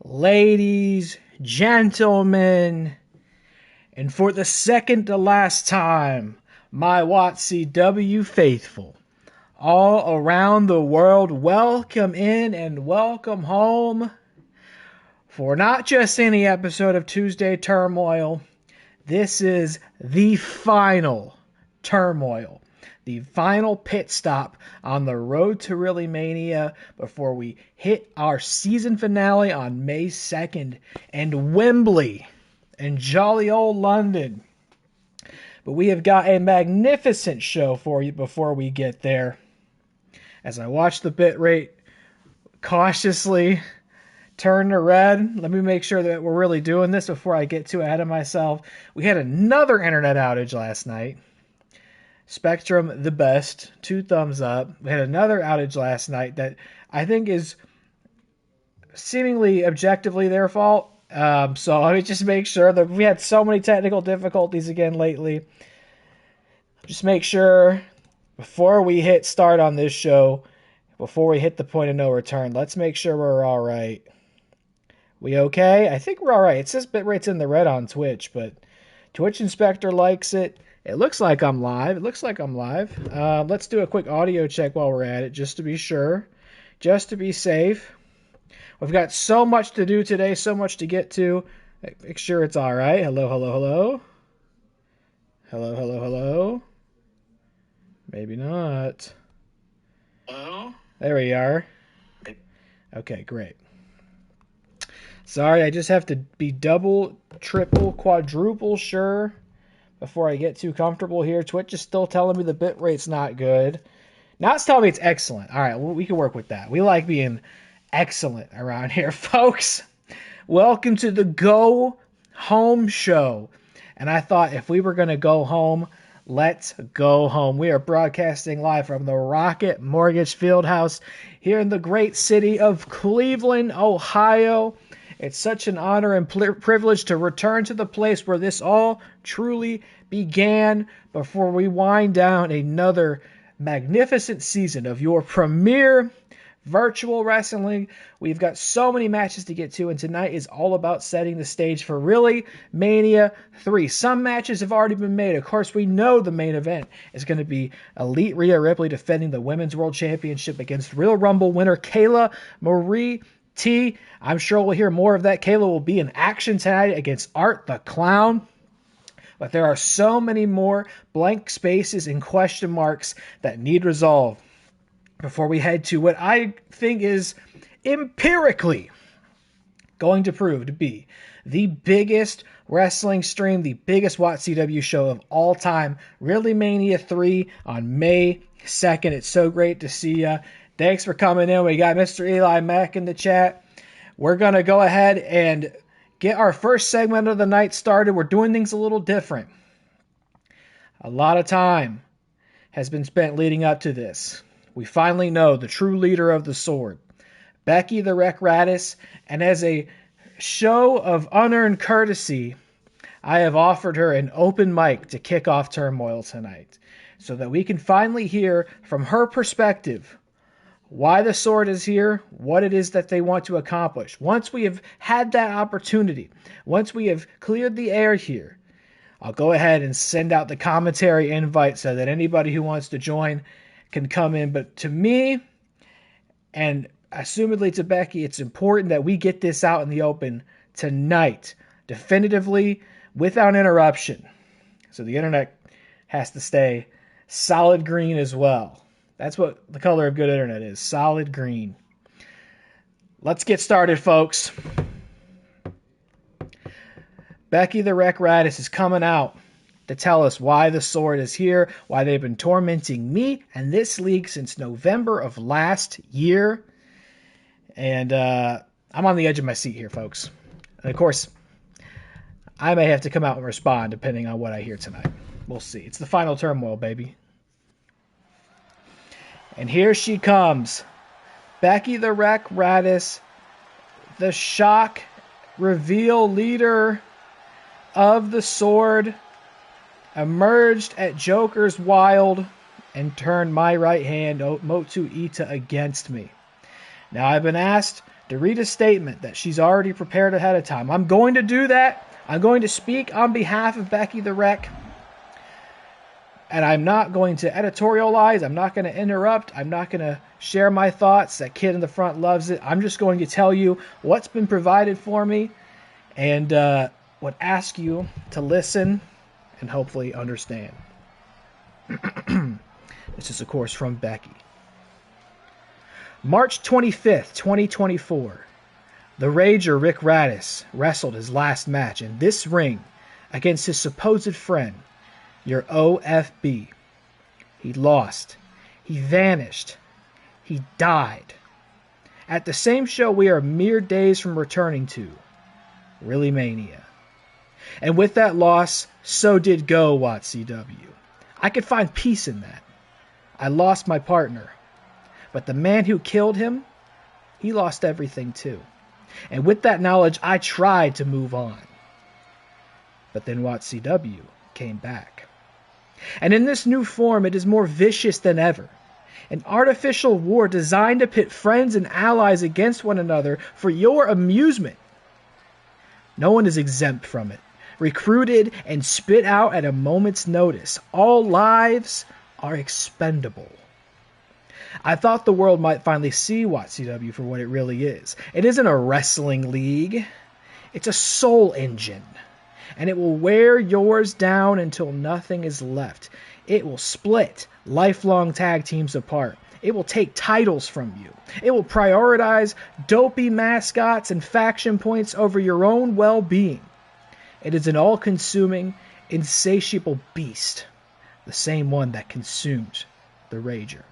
Ladies, gentlemen, and for the second to last time, my WATCW faithful, all around the world, welcome in and welcome home for not just any episode of Tuesday Turmoil. This is the final turmoil. The final pit stop on the road to ReelyMania before we hit our season finale on May 2nd in Wembley in jolly old London. But we have got a magnificent show for you before we get there. As I watch the bitrate cautiously turn to red, let me make sure that we're really doing this before I get too ahead of myself. We had another internet outage last night. Spectrum, the best. 2 thumbs up. We had another outage last night that I think is seemingly objectively their fault. So let me just make sure that we had so many technical difficulties again lately. Just make sure before we hit start on this show, before we hit the point of no return, let's make sure we're all right. We okay? I think we're all right. It says bitrate's in the red on Twitch, but Twitch Inspector likes it. It looks like I'm live. Let's do a quick audio check while we're at it, just to be sure, just to be safe. We've got so much to do today, so much to get to. Make sure it's all right. Hello, hello, hello. Hello, hello, hello. Maybe not. Hello? There we are. Okay, great. Sorry, I just have to be double, triple, quadruple sure before I get too comfortable here. Twitch is still telling me the bitrate's not good. Now it's telling me it's excellent. All right, well, we can work with that. We like being excellent around here, folks. Welcome to the Go Home Show. And I thought if we were going to go home, let's go home. We are broadcasting live from the Rocket Mortgage Fieldhouse here in the great city of Cleveland, Ohio. It's such an honor and privilege to return to the place where this all truly began before we wind down another magnificent season of your premier virtual wrestling. We've got so many matches to get to, and tonight is all about setting the stage for ReelyMania III. Some matches have already been made. Of course, we know the main event is going to be Elite Rhea Ripley defending the Women's World Championship against Royal Rumble winner KaylaMarieTea. I'm sure we'll hear more of that. Kayla will be in action tonight against Art the Clown. But there are so many more blank spaces and question marks that need resolve before we head to what I think is empirically going to prove to be the biggest wrestling stream, the biggest WATCW show of all time, ReelyMania III on May 2nd. It's so great to see you. Thanks for coming in. We got MrEliMac in the chat. We're going to go ahead and get our first segment of the night started. We're doing things a little different. A lot of time has been spent leading up to this. We finally know the true leader of the sword, Becky the Wreck Radis, and as a show of unearned courtesy, I have offered her an open mic to kick off Turmoil tonight so that we can finally hear from her perspective why the sword is here, what it is that they want to accomplish. Once we have had that opportunity, once we have cleared the air here, I'll go ahead and send out the commentary invite so that anybody who wants to join can come in. But to me, and assumedly to Becky, it's important that we get this out in the open tonight, definitively, without interruption. So the internet has to stay solid green as well. That's what the color of good internet is, solid green. Let's get started, folks. Becky the Wreck Radis is coming out to tell us why the sword is here, why they've been tormenting me and this league since November of last year. And I'm on the edge of my seat here, folks. And of course, I may have to come out and respond depending on what I hear tonight. We'll see. It's the final turmoil, baby. And here she comes. Becky the Wreck Radis, the shock reveal leader of the sword, emerged at Joker's Wild and turned my right hand, Motu Ita, against me. Now, I've been asked to read a statement that she's already prepared ahead of time. I'm going to do that. I'm going to speak on behalf of Becky the Wreck. And I'm not going to editorialize. I'm not going to interrupt. I'm not going to share my thoughts. That kid in the front loves it. I'm just going to tell you what's been provided for me and would ask you to listen and hopefully understand. This is, of course, from Becky. March 25th, 2024. The Rager Rick Radis wrestled his last match in this ring against his supposed friend, your OFB. He lost. He vanished. He died. At the same show we are mere days from returning to, ReelyMania. And with that loss, so did go WATCW. I could find peace in that. I lost my partner. But the man who killed him, he lost everything too. And with that knowledge, I tried to move on. But then WATCW came back. And in this new form, it is more vicious than ever. An artificial war designed to pit friends and allies against one another for your amusement. No one is exempt from it. Recruited and spit out at a moment's notice. All lives are expendable. I thought the world might finally see WATCW for what it really is. It isn't a wrestling league. It's a soul engine. And it will wear yours down until nothing is left. It will split lifelong tag teams apart. It will take titles from you. It will prioritize dopey mascots and faction points over your own well-being. It is an all-consuming, insatiable beast. The same one that consumed the Rager.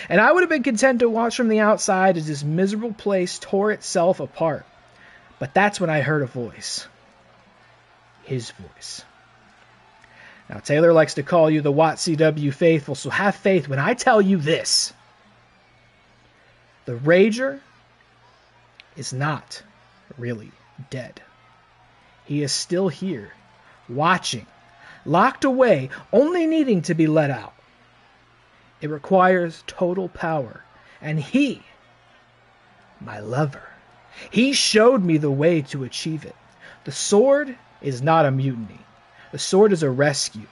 And I would have been content to watch from the outside as this miserable place tore itself apart. But that's when I heard a voice. His voice. Now, Taylor likes to call you the WATCW faithful, so have faith when I tell you this. The Rager is not really dead. He is still here, watching, locked away, only needing to be let out. It requires total power, and he, my lover, he showed me the way to achieve it. The sword is not a mutiny. The sword is a rescue.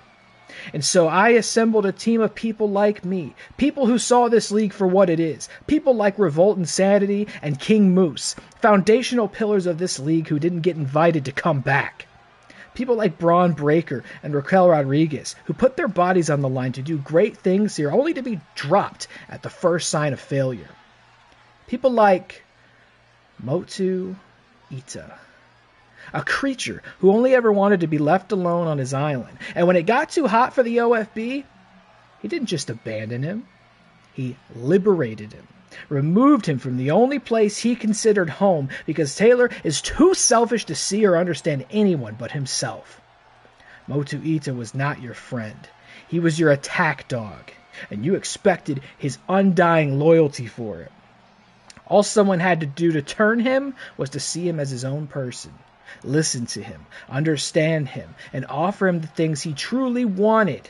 And so I assembled a team of people like me, people who saw this league for what it is, people like Revolt Insanity and King Moose, foundational pillars of this league who didn't get invited to come back. People like Braun Breaker and Raquel Rodriguez, who put their bodies on the line to do great things here, only to be dropped at the first sign of failure. People like Motu Ita, a creature who only ever wanted to be left alone on his island. And when it got too hot for the OFB, he didn't just abandon him. He liberated him, removed him from the only place he considered home because Taylor is too selfish to see or understand anyone but himself. Motu Ita was not your friend. He was your attack dog, and you expected his undying loyalty for it. All someone had to do to turn him was to see him as his own person. Listen to him, understand him, and offer him the things he truly wanted.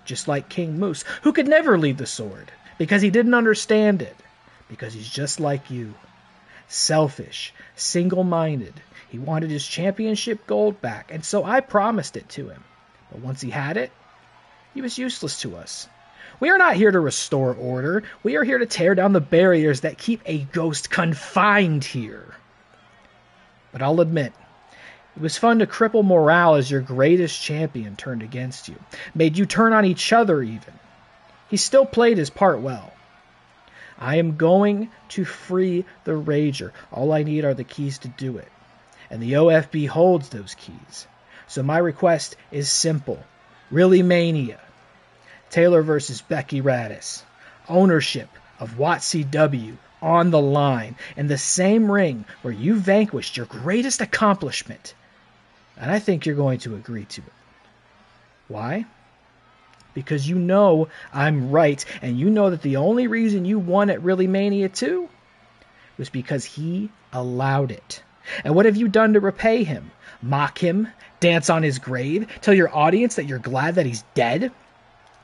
Just like King Moose, who could never leave the sword, because he didn't understand it, because he's just like you. Selfish, single-minded. He wanted his championship gold back, and so I promised it to him. But once he had it, he was useless to us. We are not here to restore order. We are here to tear down the barriers that keep a ghost confined here. But I'll admit, it was fun to cripple morale as your greatest champion turned against you. Made you turn on each other even. He still played his part well. I am going to free the Rager. All I need are the keys to do it. And the OFB holds those keys. So my request is simple. ReelyMania. Taylor versus Becky Radis. Ownership of WATCW on the line in the same ring where you vanquished your greatest accomplishment. And I think you're going to agree to it. Why? Because you know I'm right, and you know that the only reason you won at ReelyMania 2 was because he allowed it. And what have you done to repay him? Mock him? Dance on his grave? Tell your audience that you're glad that he's dead?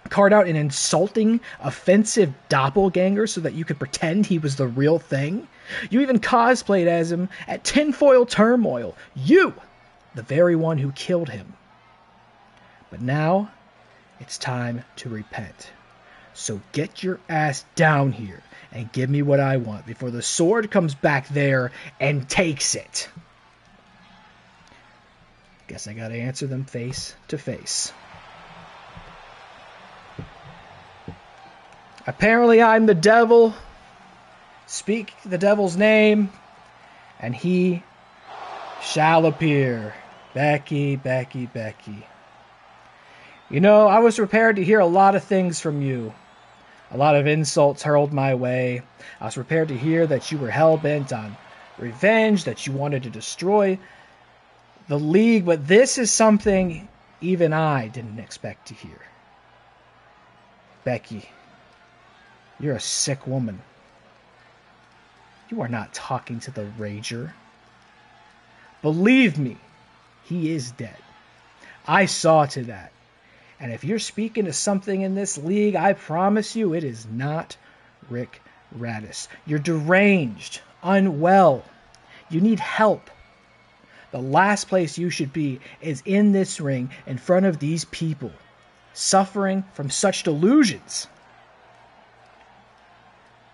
Card out an insulting, offensive doppelganger so that you could pretend he was the real thing. You even cosplayed as him at Tinfoil Turmoil. You, the very one who killed him. But now, it's time to repent. So get your ass down here and give me what I want before the sword comes back there and takes it. Guess I gotta answer them face to face. Apparently I'm the devil. Speak the devil's name, and he shall appear. Becky, Becky, Becky. You know, I was prepared to hear a lot of things from you. A lot of insults hurled my way. I was prepared to hear that you were hell-bent on revenge, that you wanted to destroy the league, but this is something even I didn't expect to hear. Becky, you're a sick woman. You are not talking to the Rager. Believe me, he is dead. I saw to that. And if you're speaking to something in this league, I promise you it is not Rick Radis. You're deranged, unwell. You need help. The last place you should be is in this ring in front of these people, suffering from such delusions.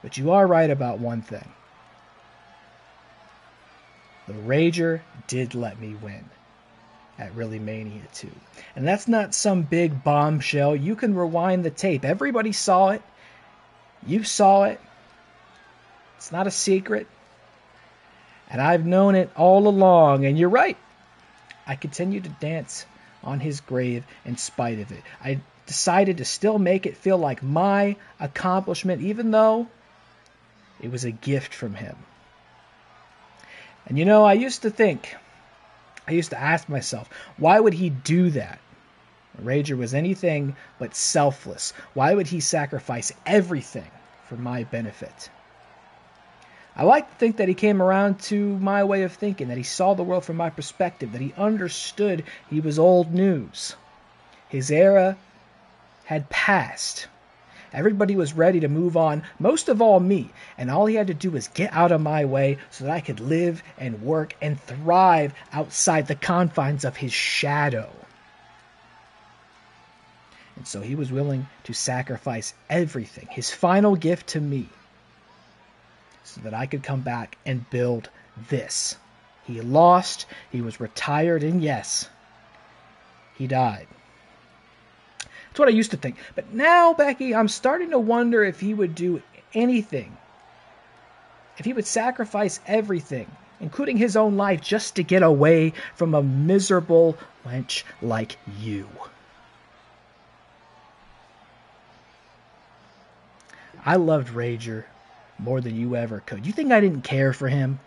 But you are right about one thing. The Rager did let me win at ReelyMania 2. And that's not some big bombshell. You can rewind the tape. Everybody saw it. You saw it. It's not a secret. And I've known it all along. And you're right. I continued to dance on his grave in spite of it. I decided to still make it feel like my accomplishment, even though it was a gift from him. And you know, I used to ask myself, why would he do that? Rager was anything but selfless. Why would he sacrifice everything for my benefit? I like to think that he came around to my way of thinking, that he saw the world from my perspective, that he understood he was old news. His era had passed. Everybody was ready to move on, most of all me, and all he had to do was get out of my way so that I could live and work and thrive outside the confines of his shadow. And so he was willing to sacrifice everything, his final gift to me, so that I could come back and build this. He lost, he was retired, and yes, he died. That's what I used to think. But now, Becky, I'm starting to wonder if he would do anything. If he would sacrifice everything, including his own life, just to get away from a miserable wench like you. I loved Rager more than you ever could. You think I didn't care for him?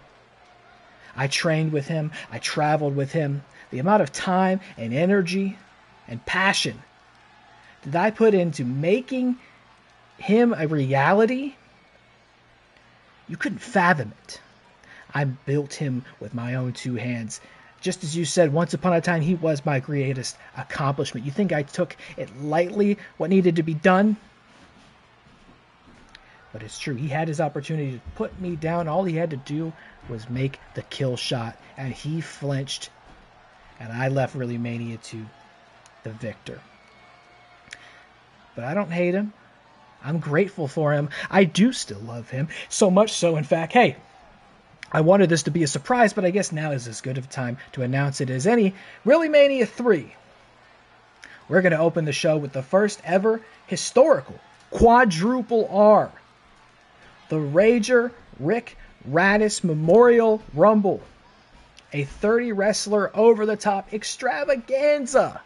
I trained with him. I traveled with him. The amount of time and energy and passion that I put into making him a reality, you couldn't fathom it. I built him with my own two hands. Just as you said, once upon a time, he was my greatest accomplishment. You think I took it lightly, what needed to be done? But it's true. He had his opportunity to put me down. All he had to do was make the kill shot, and he flinched, and I left ReelyMania 2 the victor. But I don't hate him. I'm grateful for him. I do still love him. So much so, in fact, hey, I wanted this to be a surprise, but I guess now is as good of a time to announce it as any. ReelyMania 3. We're going to open the show with the first ever historical quadruple R. The Rager Rick Radis Memorial Rumble. A 30-wrestler over-the-top extravaganza.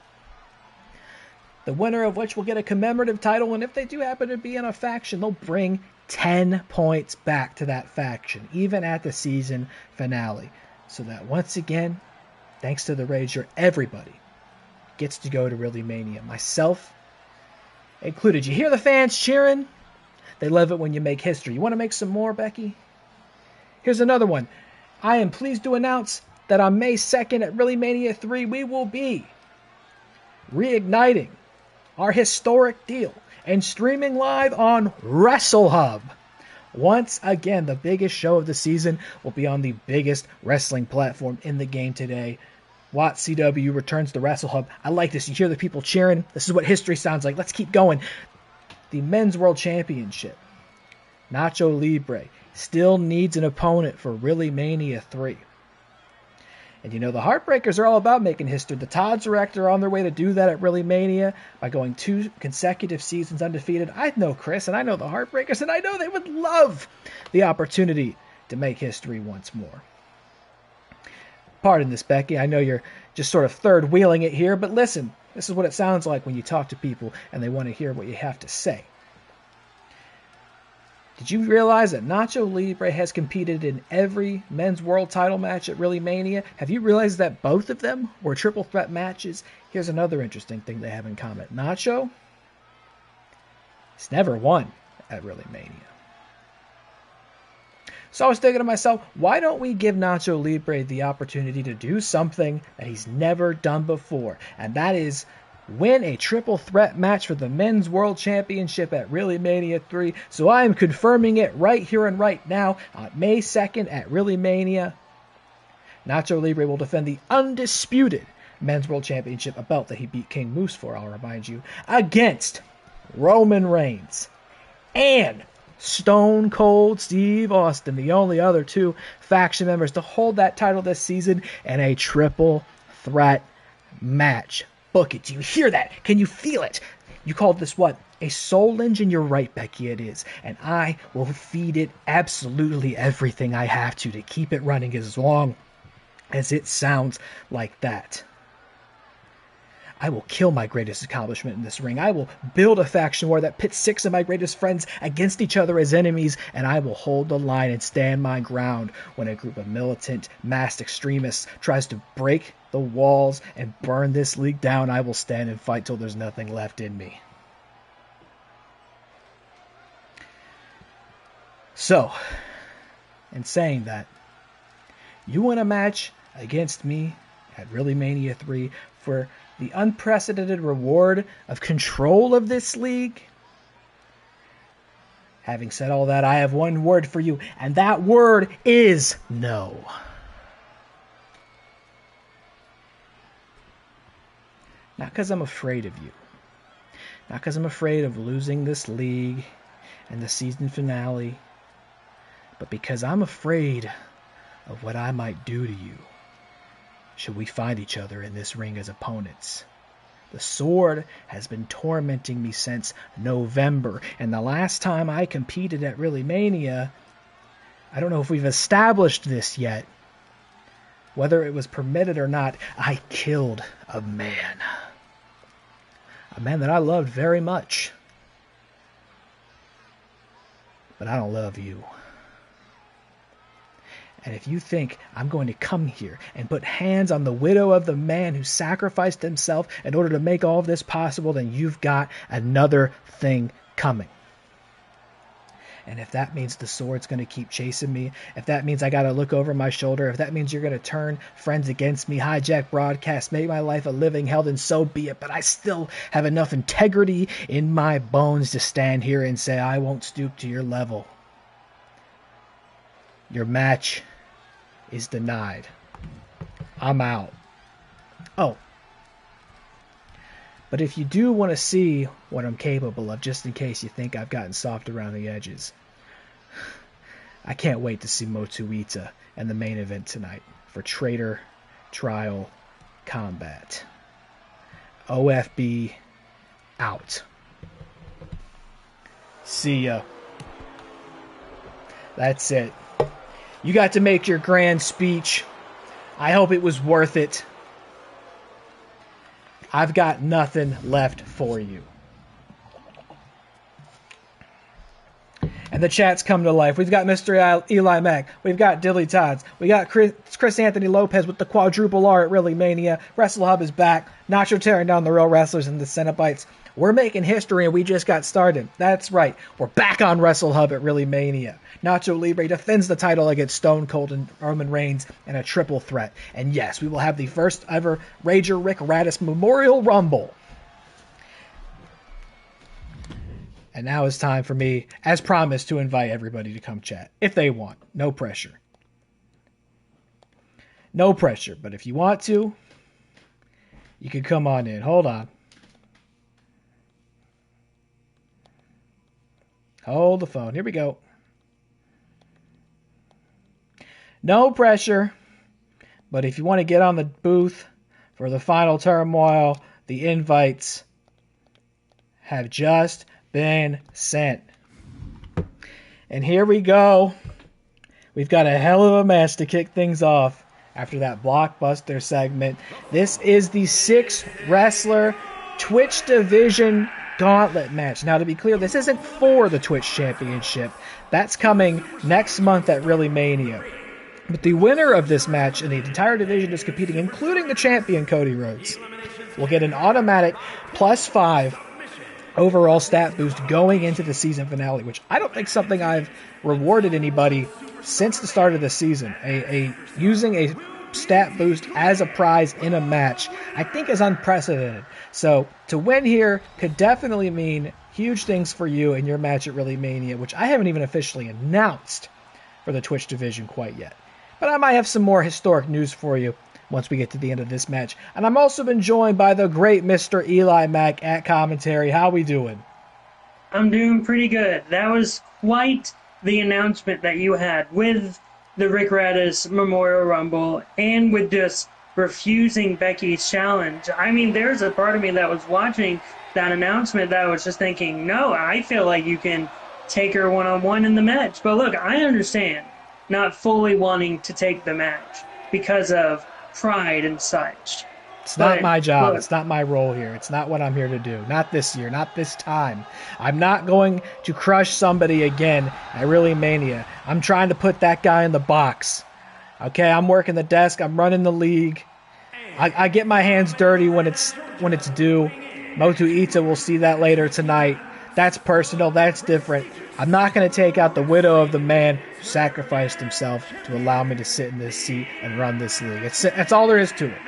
The winner of which will get a commemorative title, and if they do happen to be in a faction, they'll bring 10 points back to that faction, even at the season finale. So that once again, thanks to the Rager, everybody gets to go to ReelyMania, myself included. You hear the fans cheering? They love it when you make history. You want to make some more, Becky? Here's another one. I am pleased to announce that on May 2nd at ReelyMania 3, we will be reigniting our historic deal, and streaming live on WrestleHub. Once again, the biggest show of the season will be on the biggest wrestling platform in the game today. WATCW returns to WrestleHub. I like this. You hear the people cheering. This is what history sounds like. Let's keep going. The Men's World Championship. Nacho Libre still needs an opponent for ReelyMania III. And you know, the Heartbreakers are all about making history. The Todds are on their way to do that at ReelyMania by going 2 consecutive seasons undefeated. I know Chris, and I know the Heartbreakers, and I know they would love the opportunity to make history once more. Pardon this, Becky. I know you're just sort of third-wheeling it here, but listen, this is what it sounds like when you talk to people and they want to hear what you have to say. Did you realize that Nacho Libre has competed in every men's world title match at ReelyMania? Have you realized that both of them were triple threat matches? Here's another interesting thing they have in common. Nacho, he's never won at ReelyMania. So I was thinking to myself, why don't we give Nacho Libre the opportunity to do something that he's never done before? And that is win a triple threat match for the Men's World Championship at ReelyMania III. So I am confirming it right here and right now on May 2nd at ReelyMania. Nacho Libre will defend the undisputed Men's World Championship, a belt that he beat King Moose for, I'll remind you, against Roman Reigns and Stone Cold Steve Austin, the only other 2 faction members to hold that title this season, in a triple threat match. Book it. Do you hear that? Can you feel it? You called this what? A soul engine? You're right, Becky, it is. And I will feed it absolutely everything I have to keep it running as long as it sounds like that. I will kill my greatest accomplishment in this ring. I will build a faction war that pits 6 of my greatest friends against each other as enemies, and I will hold the line and stand my ground when a group of militant, masked extremists tries to break the walls and burn this league down. I will stand and fight till there's nothing left in me. So, in saying that, you want a match against me at ReelyMania III for the unprecedented reward of control of this league? Having said all that, I have one word for you, and that word is no. Not because I'm afraid of you. Not because I'm afraid of losing this league and the season finale, but because I'm afraid of what I might do to you should we find each other in this ring as opponents. The sword has been tormenting me since November, and the last time I competed at ReelyMania, I don't know if we've established this yet, whether it was permitted or not, I killed a man. A man that I loved very much. But I don't love you. And if you think I'm going to come here and put hands on the widow of the man who sacrificed himself in order to make all of this possible, then you've got another thing coming. And if that means the sword's going to keep chasing me, if that means I got to look over my shoulder, if that means you're going to turn friends against me, hijack broadcasts, make my life a living hell, then so be it. But I still have enough integrity in my bones to stand here and say I won't stoop to your level. Your match is denied. I'm out. Oh. But if you do want to see what I'm capable of, just in case you think I've gotten soft around the edges, I can't wait to see Motu Ita in the main event tonight for Traitor Trial Combat. OFB out. See ya. That's it. You got to make your grand speech. I hope it was worth it. I've got nothing left for you. And the chat's come to life. We've got MrEliMac. We've got DillyTodds. We got Chris Anthony Lopez with the quadruple R at ReelyMania. WrestleHub is back. Nacho tearing down the real wrestlers and the Cenobites. We're making history and we just got started. That's right. We're back on WrestleHub at ReelyMania. Nacho Libre defends the title against Stone Cold and Roman Reigns in a triple threat. And yes, we will have the first ever Rager Rick Radis Memorial Rumble. And now it's time for me, as promised, to invite everybody to come chat. If they want. No pressure. No pressure. But if you want to, you can come on in. Hold on. Hold the phone. Here we go. No pressure. But if you want to get on the booth for the Final Turmoil, the invites have just been sent. And here we go. We've got a hell of a match to kick things off after that blockbuster segment. This is the 6-wrestler Twitch Division Gauntlet match. Now, to be clear, this isn't for the Twitch Championship. That's coming next month at ReelyMania. But the winner of this match and the entire division is competing, including the champion, Cody Rhodes, will get an automatic +5 overall stat boost going into the season finale, which I don't think something I've rewarded anybody since the start of the season. Using a stat boost as a prize in a match, I think is unprecedented. So to win here could definitely mean huge things for you in your match at ReelyMania, which I haven't even officially announced for the Twitch division quite yet. But I might have some more historic news for you once we get to the end of this match. And I'm also been joined by the great MrEliMac at commentary. How we doing? I'm doing pretty good. That was quite the announcement that you had with the Rick Radis Memorial Rumble and with just refusing Becky's challenge. I mean, there's a part of me that was watching that announcement that was just thinking, no, I feel like you can take her one-on-one in the match. But look, I understand not fully wanting to take the match because of pride and such. It's not my job. It's not my role here. It's not what I'm here to do. Not this year. Not this time. I'm not going to crush somebody again at ReelyMania. I'm trying to put that guy in the box. Okay, I'm working the desk. I'm running the league. I get my hands dirty when it's due. Motu Ita will see that later tonight. That's personal. That's different. I'm not going to take out the widow of the man who sacrificed himself to allow me to sit in this seat and run this league. That's all there is to it.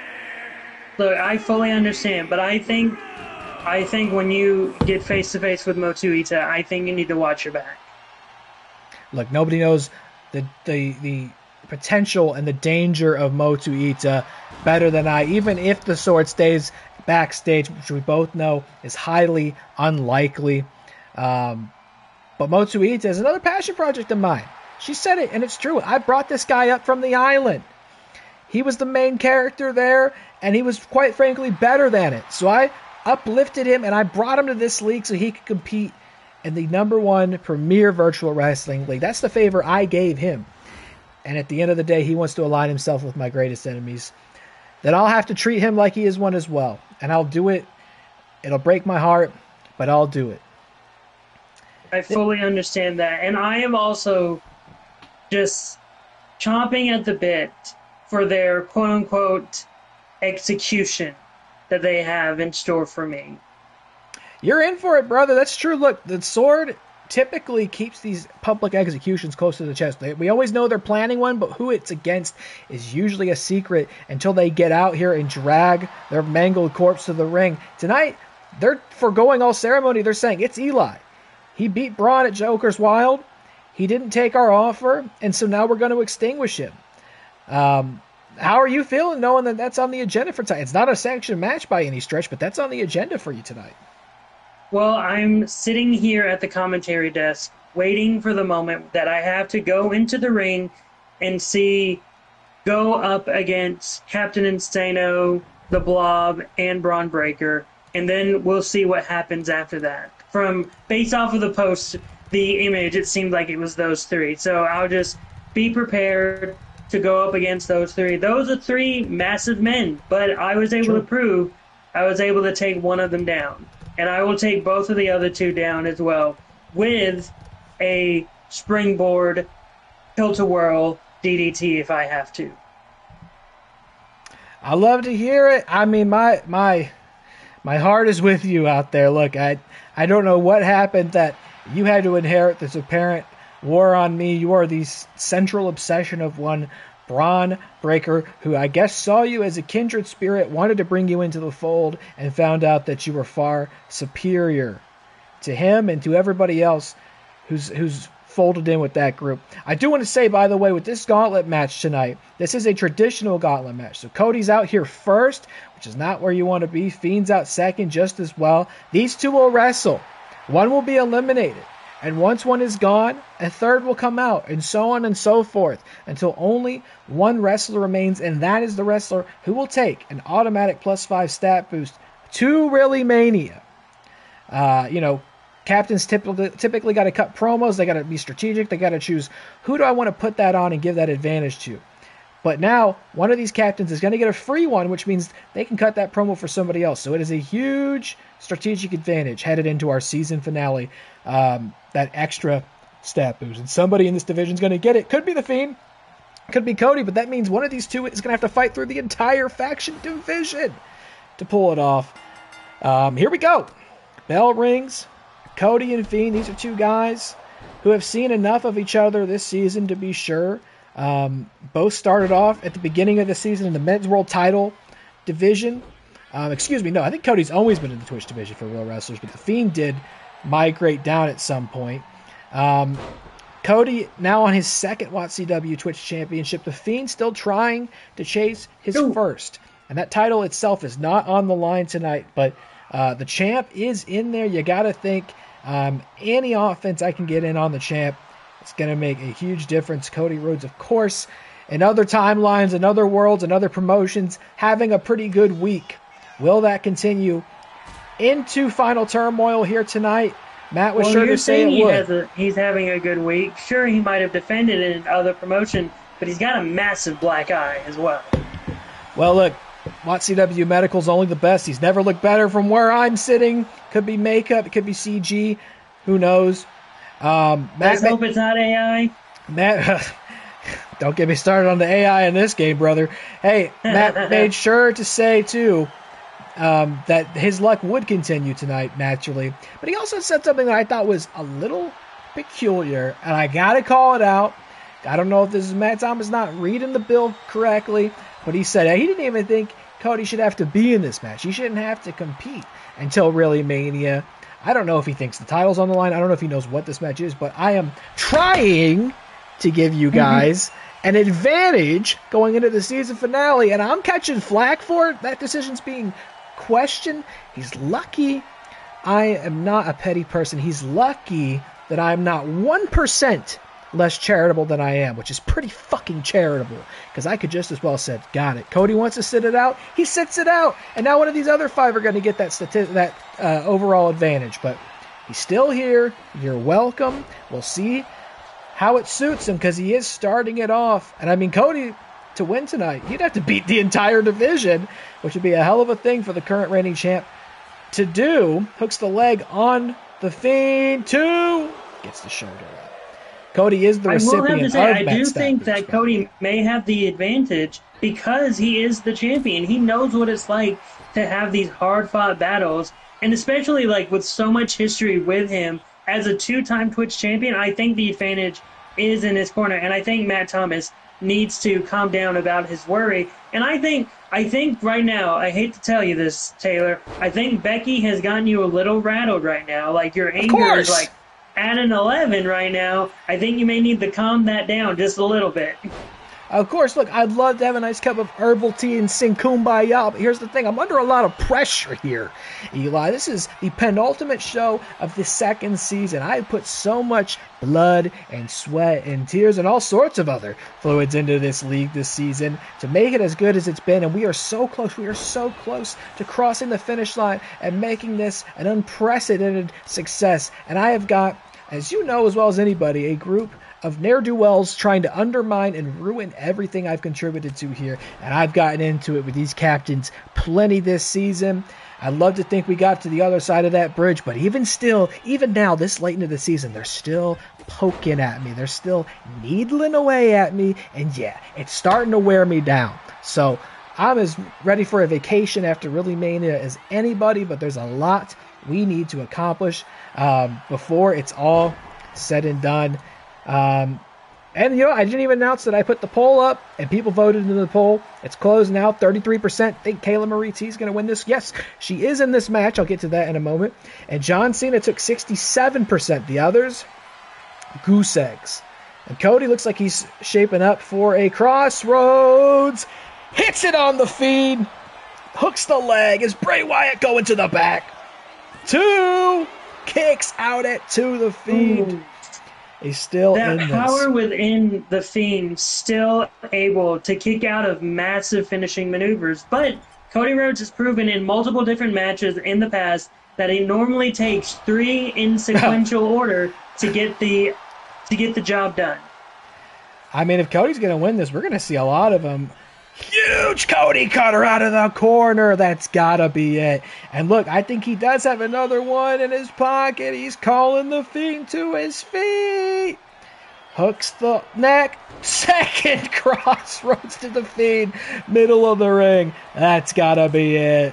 Look, I fully understand, but I think when you get face-to-face with Motu Ita, I think you need to watch your back. Look, nobody knows the potential and the danger of Motu Ita better than I, even if the sword stays backstage, which we both know is highly unlikely. But Motu Ita is another passion project of mine. She said it, and it's true. I brought this guy up from the island. He was the main character there, and he was, quite frankly, better than it. So I uplifted him, and I brought him to this league so he could compete in the #1 premier virtual wrestling league. That's the favor I gave him. And at the end of the day, he wants to align himself with my greatest enemies. Then I'll have to treat him like he is one as well. And I'll do it. It'll break my heart, but I'll do it. I fully understand that. And I am also just chomping at the bit for their quote-unquote execution that they have in store for me. You're in for it, brother. That's true. Look, the sword typically keeps these public executions close to the chest. We always know they're planning one, but who it's against is usually a secret until they get out here and drag their mangled corpse to the ring. Tonight, they're foregoing all ceremony. They're saying, it's Eli. He beat Braun at Joker's Wild. He didn't take our offer, and so now we're going to extinguish him. How are you feeling knowing that that's on the agenda for tonight? It's not a sanctioned match by any stretch, but that's on the agenda for you tonight. Well, I'm sitting here at the commentary desk waiting for the moment that I have to go into the ring and go up against Captain Insano, the Blob, and Braun Breaker, and then we'll see what happens after that. Based off of the post, the image, it seemed like it was those three. So I'll just be prepared to go up against those three. Those are three massive men, but I was able to prove I was able to take one of them down. And I will take both of the other two down as well with a springboard tilt-a-whirl DDT if I have to. I love to hear it. I mean, my heart is with you out there. Look, I don't know what happened that you had to inherit this apparent war on me. You are the central obsession of one Braun Breaker, who I guess saw you as a kindred spirit, wanted to bring you into the fold, and found out that you were far superior to him and to everybody else who's folded in with that group. I do want to say, by the way, with this gauntlet match tonight, this is a traditional gauntlet match. So Cody's out here first, which is not where you want to be. Fiend's out second just as well. These two will wrestle. One will be eliminated. And once one is gone, a third will come out, and so on and so forth, until only one wrestler remains, and that is the wrestler who will take an automatic +5 stat boost to ReelyMania. Captains typically got to cut promos. They got to be strategic. They got to choose, who do I want to put that on and give that advantage to? But now, one of these captains is going to get a free one, which means they can cut that promo for somebody else. So it is a huge strategic advantage headed into our season finale, that extra stat boost. And somebody in this division is going to get it. Could be the Fiend. Could be Cody. But that means one of these two is going to have to fight through the entire faction division to pull it off. Here we go. Bell rings. Cody and Fiend, these are two guys who have seen enough of each other this season to be sure. Both started off at the beginning of the season in the men's world title division. I think Cody's always been in the Twitch division for real wrestlers, but the Fiend did migrate down at some point. Cody now on his second WATCW Twitch championship. The Fiend still trying to chase his first. And that title itself is not on the line tonight, but the champ is in there. You got to think any offense I can get in on the champ, it's going to make a huge difference. Cody Rhodes, of course, in other timelines, in other worlds, and other promotions, having a pretty good week. Will that continue into Final Turmoil here tonight? Matt was sure to say it would. He's having a good week. Sure, he might have defended in other promotion, but he's got a massive black eye as well. Well, look, WATCW Medical's only the best. He's never looked better from where I'm sitting. Could be makeup. It could be CG. Who knows? Let's hope it's not AI. Matt, don't get me started on the AI in this game, brother. Hey, Matt made sure to say, too, that his luck would continue tonight, naturally. But he also said something that I thought was a little peculiar, and I got to call it out. I don't know if this is Matt Thomas not reading the bill correctly, but he said he didn't even think Cody should have to be in this match. He shouldn't have to compete until ReelyMania. I don't know if he thinks the title's on the line. I don't know if he knows what this match is, but I am trying to give you guys an advantage going into the season finale, and I'm catching flack for it. That decision's being questioned. He's lucky I am not a petty person. He's lucky that I'm not 1% less charitable than I am, which is pretty fucking charitable, because I could just as well said, got it. Cody wants to sit it out. He sits it out, and now one of these other five are going to get that overall advantage. But he's still here. You're welcome. We'll see how it suits him, because he is starting it off. And I mean, Cody, to win tonight, he'd have to beat the entire division, which would be a hell of a thing for the current reigning champ to do. Hooks the leg on the Fiend. 2 gets the shoulder up. Cody is the recipient of that. I do think that Cody may have the advantage because he is the champion. He knows what it's like to have these hard-fought battles, and especially like with so much history with him as a 2-time Twitch champion, I think the advantage is in his corner, and I think Matt Thomas needs to calm down about his worry. And I think right now, I hate to tell you this, Taylor, I think Becky has gotten you a little rattled right now. Like, your anger is like at an 11 right now. I think you may need to calm that down just a little bit. Of course, look, I'd love to have a nice cup of herbal tea and sing Kumbaya, but here's the thing. I'm under a lot of pressure here, Eli. This is the penultimate show of the second season. I put so much blood and sweat and tears and all sorts of other fluids into this league this season to make it as good as it's been, and we are so close. We are so close to crossing the finish line and making this an unprecedented success. And I have got, as you know as well as anybody, a group of ne'er-do-wells trying to undermine and ruin everything I've contributed to here, and I've gotten into it with these captains plenty this season. I'd love to think we got to the other side of that bridge, but even now, this late into the season, they're still poking at me. They're still needling away at me, and yeah, it's starting to wear me down. So I'm as ready for a vacation after ReelyMania as anybody, but there's a lot we need to accomplish before it's all said and done. And, you know, I didn't even announce that I put the poll up, and people voted in the poll. It's closed now. 33% think KaylaMarieTea is going to win this. Yes, she is in this match. I'll get to that in a moment. And John Cena took 67%. The others, goose eggs. And Cody looks like he's shaping up for a crossroads. Hits it on the feed. Hooks the leg. Is Bray Wyatt going to the back? 2. Kicks out at 2 the Fiend. Ooh. He's still that in this. power within the Fiend, still able to kick out of massive finishing maneuvers. But Cody Rhodes has proven in multiple different matches in the past that it normally takes 3 in sequential order to get the job done. I mean, if Cody's going to win this, we're going to see a lot of them. Huge Cody cutter out of the corner. That's got to be it. And look, I think he does have another one in his pocket. He's calling the Fiend to his feet. Hooks the neck. Second crossroads to the Fiend. Middle of the ring. That's got to be it.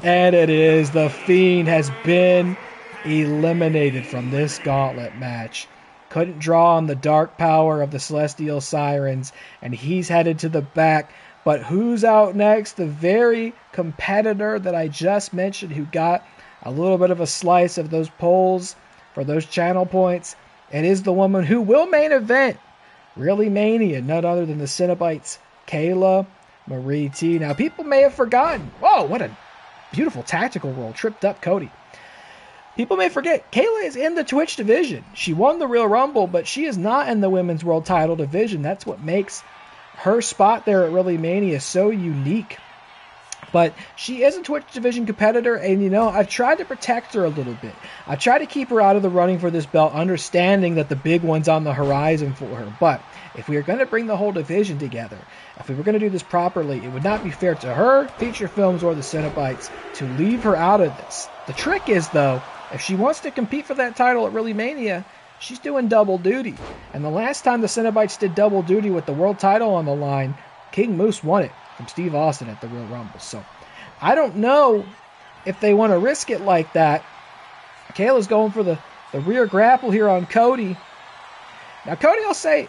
And it is. The Fiend has been eliminated from this gauntlet match. Couldn't draw on the dark power of the Celestial Sirens. And he's headed to the back. But who's out next? The very competitor that I just mentioned who got a little bit of a slice of those polls for those channel points. It is the woman who will main event ReelyMania, none other than the Cenobites, KaylaMarieTea. Now, people may have forgotten. Whoa, what a beautiful tactical roll. Tripped up Cody. People may forget, Kayla is in the Twitch division. She won the Real Rumble, but she is not in the Women's World Title division. That's what makes her spot there at ReelyMania so unique. But she is a Twitch division competitor, and, you know, I've tried to protect her a little bit. I've tried to keep her out of the running for this belt, understanding that the big one's on the horizon for her. But if we are going to bring the whole division together, if we were going to do this properly, it would not be fair to her, FeaturedFilms, or the Cenobites to leave her out of this. The trick is, though, if she wants to compete for that title at ReelyMania, she's doing double duty. And the last time the Cenobites did double duty with the world title on the line, King Moose won it from Steve Austin at the Real Rumble. So I don't know if they want to risk it like that. Kayla's going for the rear grapple here on Cody. Now, Cody, I'll say,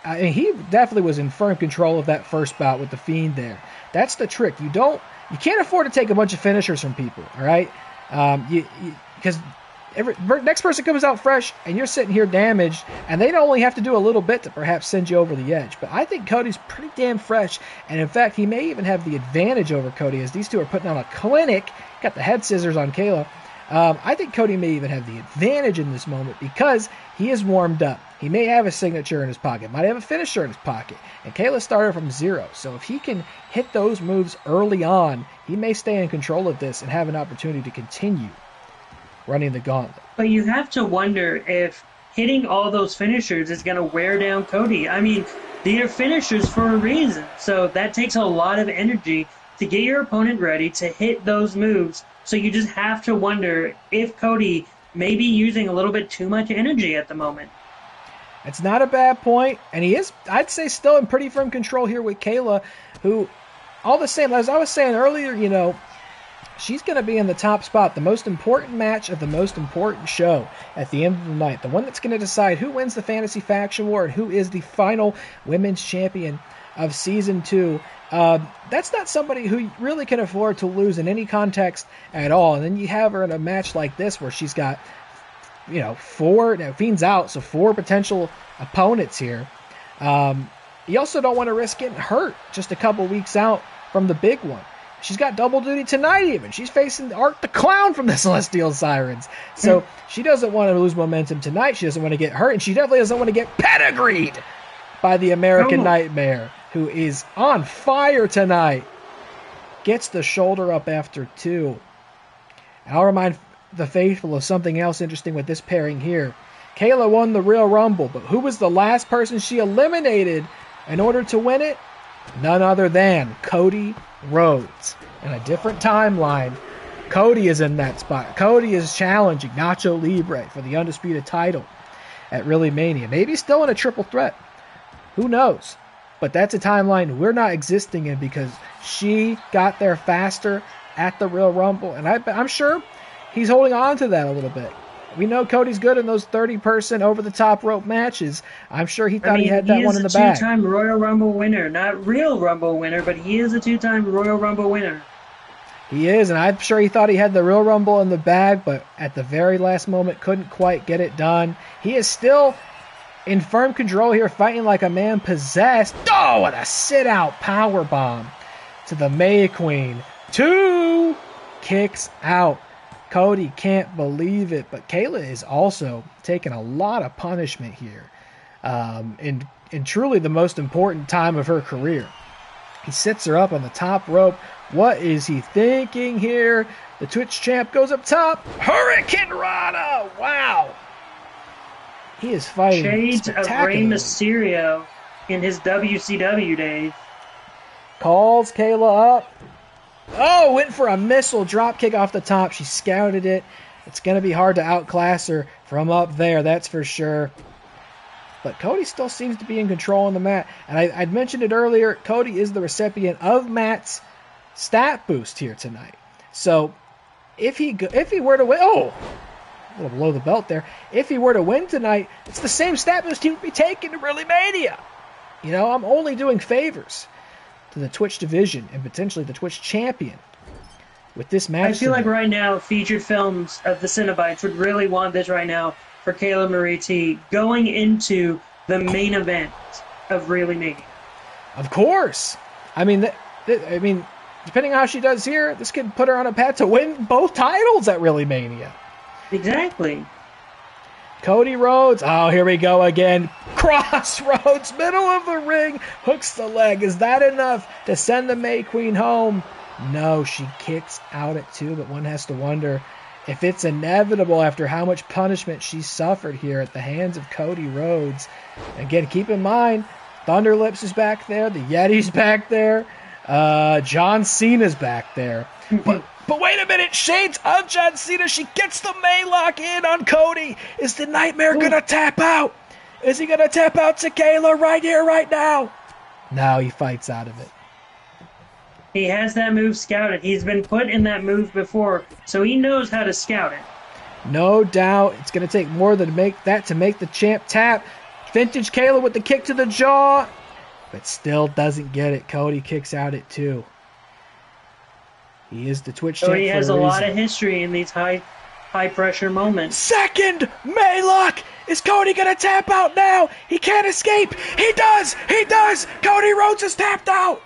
he definitely was in firm control of that first bout with the Fiend there. That's the trick. You can't afford to take a bunch of finishers from people, all right? Because next person comes out fresh, and you're sitting here damaged, and they only have to do a little bit to perhaps send you over the edge. But I think Cody's pretty damn fresh, and in fact, he may even have the advantage over Cody, as these two are putting on a clinic. Got the head scissors on Kayla. I think Cody may even have the advantage in this moment because he is warmed up. He may have a signature in his pocket, might have a finisher in his pocket, and Kayla started from 0. So if he can hit those moves early on, he may stay in control of this and have an opportunity to continue running the gauntlet. But you have to wonder if hitting all those finishers is going to wear down Cody. I mean, they are finishers for a reason. So that takes a lot of energy to get your opponent ready to hit those moves. So you just have to wonder if Cody may be using a little bit too much energy at the moment. It's not a bad point, and he is, I'd say, still in pretty firm control here with Kayla, who, all the same, as I was saying earlier, you know, she's going to be in the top spot, the most important match of the most important show at the end of the night, the one that's going to decide who wins the Fantasy Faction War and who is the final women's champion of Season 2. That's not somebody who really can afford to lose in any context at all. And then you have her in a match like this where she's got, you know, Fiend's out, so 4 potential opponents here. You also don't want to risk getting hurt just a couple weeks out from the big one. She's got double duty tonight even. She's facing Art the Clown from the Celestial Sirens. So she doesn't want to lose momentum tonight. She doesn't want to get hurt, and she definitely doesn't want to get pedigreed by the American Nightmare, who is on fire tonight. Gets the shoulder up after 2. And I'll remind the faithful of something else interesting with this pairing here. Kayla won the Real Rumble, but who was the last person she eliminated in order to win it? None other than Cody Rhodes. In a different timeline, Cody is in that spot. Cody is challenging Nacho Libre for the undisputed title at ReelyMania. Maybe still in a triple threat. Who knows? But that's a timeline we're not existing in because she got there faster at the Real Rumble. And I'm sure he's holding on to that a little bit. We know Cody's good in those 30-person over-the-top rope matches. I'm sure he thought he had that one in the bag. He is a two-time Royal Rumble winner. Not real Rumble winner, but he is a two-time Royal Rumble winner. He is, and I'm sure he thought he had the real Rumble in the bag, but at the very last moment couldn't quite get it done. He is still in firm control here, fighting like a man possessed. Oh, what a sit-out powerbomb to the May Queen. 2 kicks out. Cody can't believe it, but Kayla is also taking a lot of punishment here in truly the most important time of her career. He sits her up on the top rope. What is he thinking here? The Twitch champ goes up top. Hurricane Rana! Wow! He is fighting shades of Rey Mysterio in his WCW days. Calls Kayla up. Oh, went for a missile drop kick off the top. She scouted it. It's going to be hard to outclass her from up there, that's for sure. But Cody still seems to be in control on the mat. And I'd mentioned it earlier, Cody is the recipient of Matt's stat boost here tonight. So if he were to win, a little below the belt there. If he were to win tonight, it's the same stat boost he would be taking to ReelyMania. You know, I'm only doing favors to the Twitch division and potentially the Twitch champion with this match. I feel like right now, Featured Films of the Cenobites would really want this right now for KaylaMarieTea going into the main event of ReelyMania. Of course. I mean, depending on how she does here, this could put her on a path to win both titles at ReelyMania. Exactly. Cody Rhodes. Oh, here we go again. Crossroads, middle of the ring, hooks the leg. Is that enough to send the May Queen home? No, she kicks out at 2, but one has to wonder if it's inevitable after how much punishment she suffered here at the hands of Cody Rhodes. Again, keep in mind, Thunderlips is back there, the Yeti's back there, John Cena's back there. But wait a minute, shades of John Cena. She gets the Maylock in on Cody. Is the Nightmare going to tap out? Is he going to tap out to Kayla right here, right now? No, he fights out of it. He has that move scouted. He's been put in that move before, so he knows how to scout it. No doubt. It's going to take more than make the champ tap. Vintage Kayla with the kick to the jaw, but still doesn't get it. Cody kicks out at 2. He is the Twitch champ. Cody has a lot of history in these high pressure moments. Second Maylock! Is Cody gonna tap out now? He can't escape! He does! He does! Cody Rhodes has tapped out!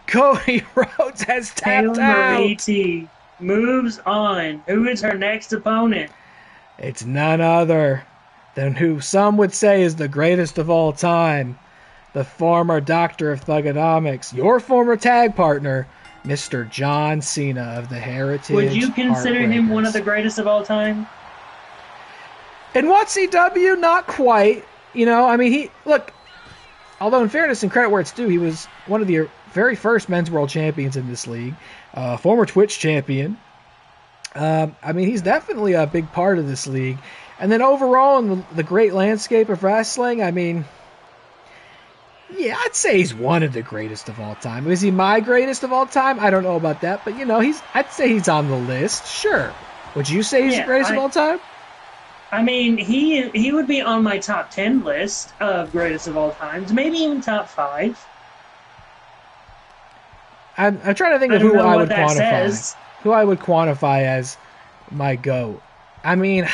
Cody Rhodes has tapped out! KaylaMarieTea moves on. Who is her next opponent? It's none other than who some would say is the greatest of all time. The former Doctor of Thugonomics. Your former tag partner, Mr. John Cena of the Heritage. Would you consider him one of the greatest of all time? In WATCW, not quite. You know, I mean, although in fairness and credit where it's due, he was one of the very first men's world champions in this league, former Twitch champion. I mean, he's definitely a big part of this league. And then overall in the great landscape of wrestling, I mean, yeah, I'd say he's one of the greatest of all time. Is he my greatest of all time? I don't know about that, but, you know, I'd say he's on the list. Sure. Would you say he's the greatest of all time? I mean, he would be on my top 10 list of greatest of all times, maybe even top 5. I'm trying to think of who I would quantify. Who I would quantify as my GOAT. I mean,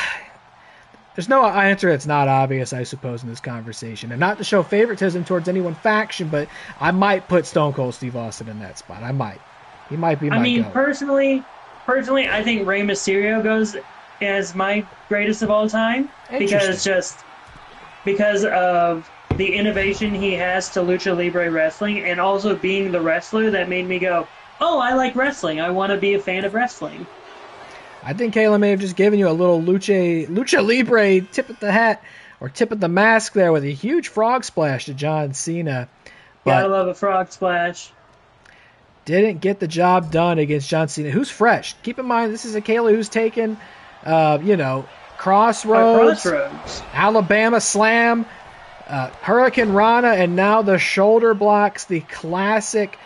there's no answer that's not obvious, I suppose, in this conversation. And not to show favoritism towards any one faction, but I might put Stone Cold Steve Austin in that spot. I might. He might be my GOAT. Personally, I think Rey Mysterio goes as my greatest of all time because of the innovation he has to Lucha Libre wrestling and also being the wrestler that made me go, oh, I like wrestling. I want to be a fan of wrestling. I think Kayla may have just given you a little Lucha Libre tip of the hat or tip of the mask there with a huge frog splash to John Cena. But gotta love a frog splash. Didn't get the job done against John Cena, who's fresh. Keep in mind, this is a Kayla who's taken, Crossroads, Alabama Slam, Hurricane Rana, and now the shoulder blocks, the classic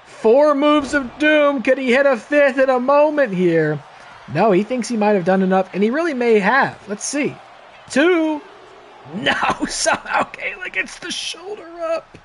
4 moves of doom. Could he hit a 5th in a moment here? No, he thinks he might have done enough, and he really may have. Let's see. 2. No, somehow Kayla gets the shoulder up.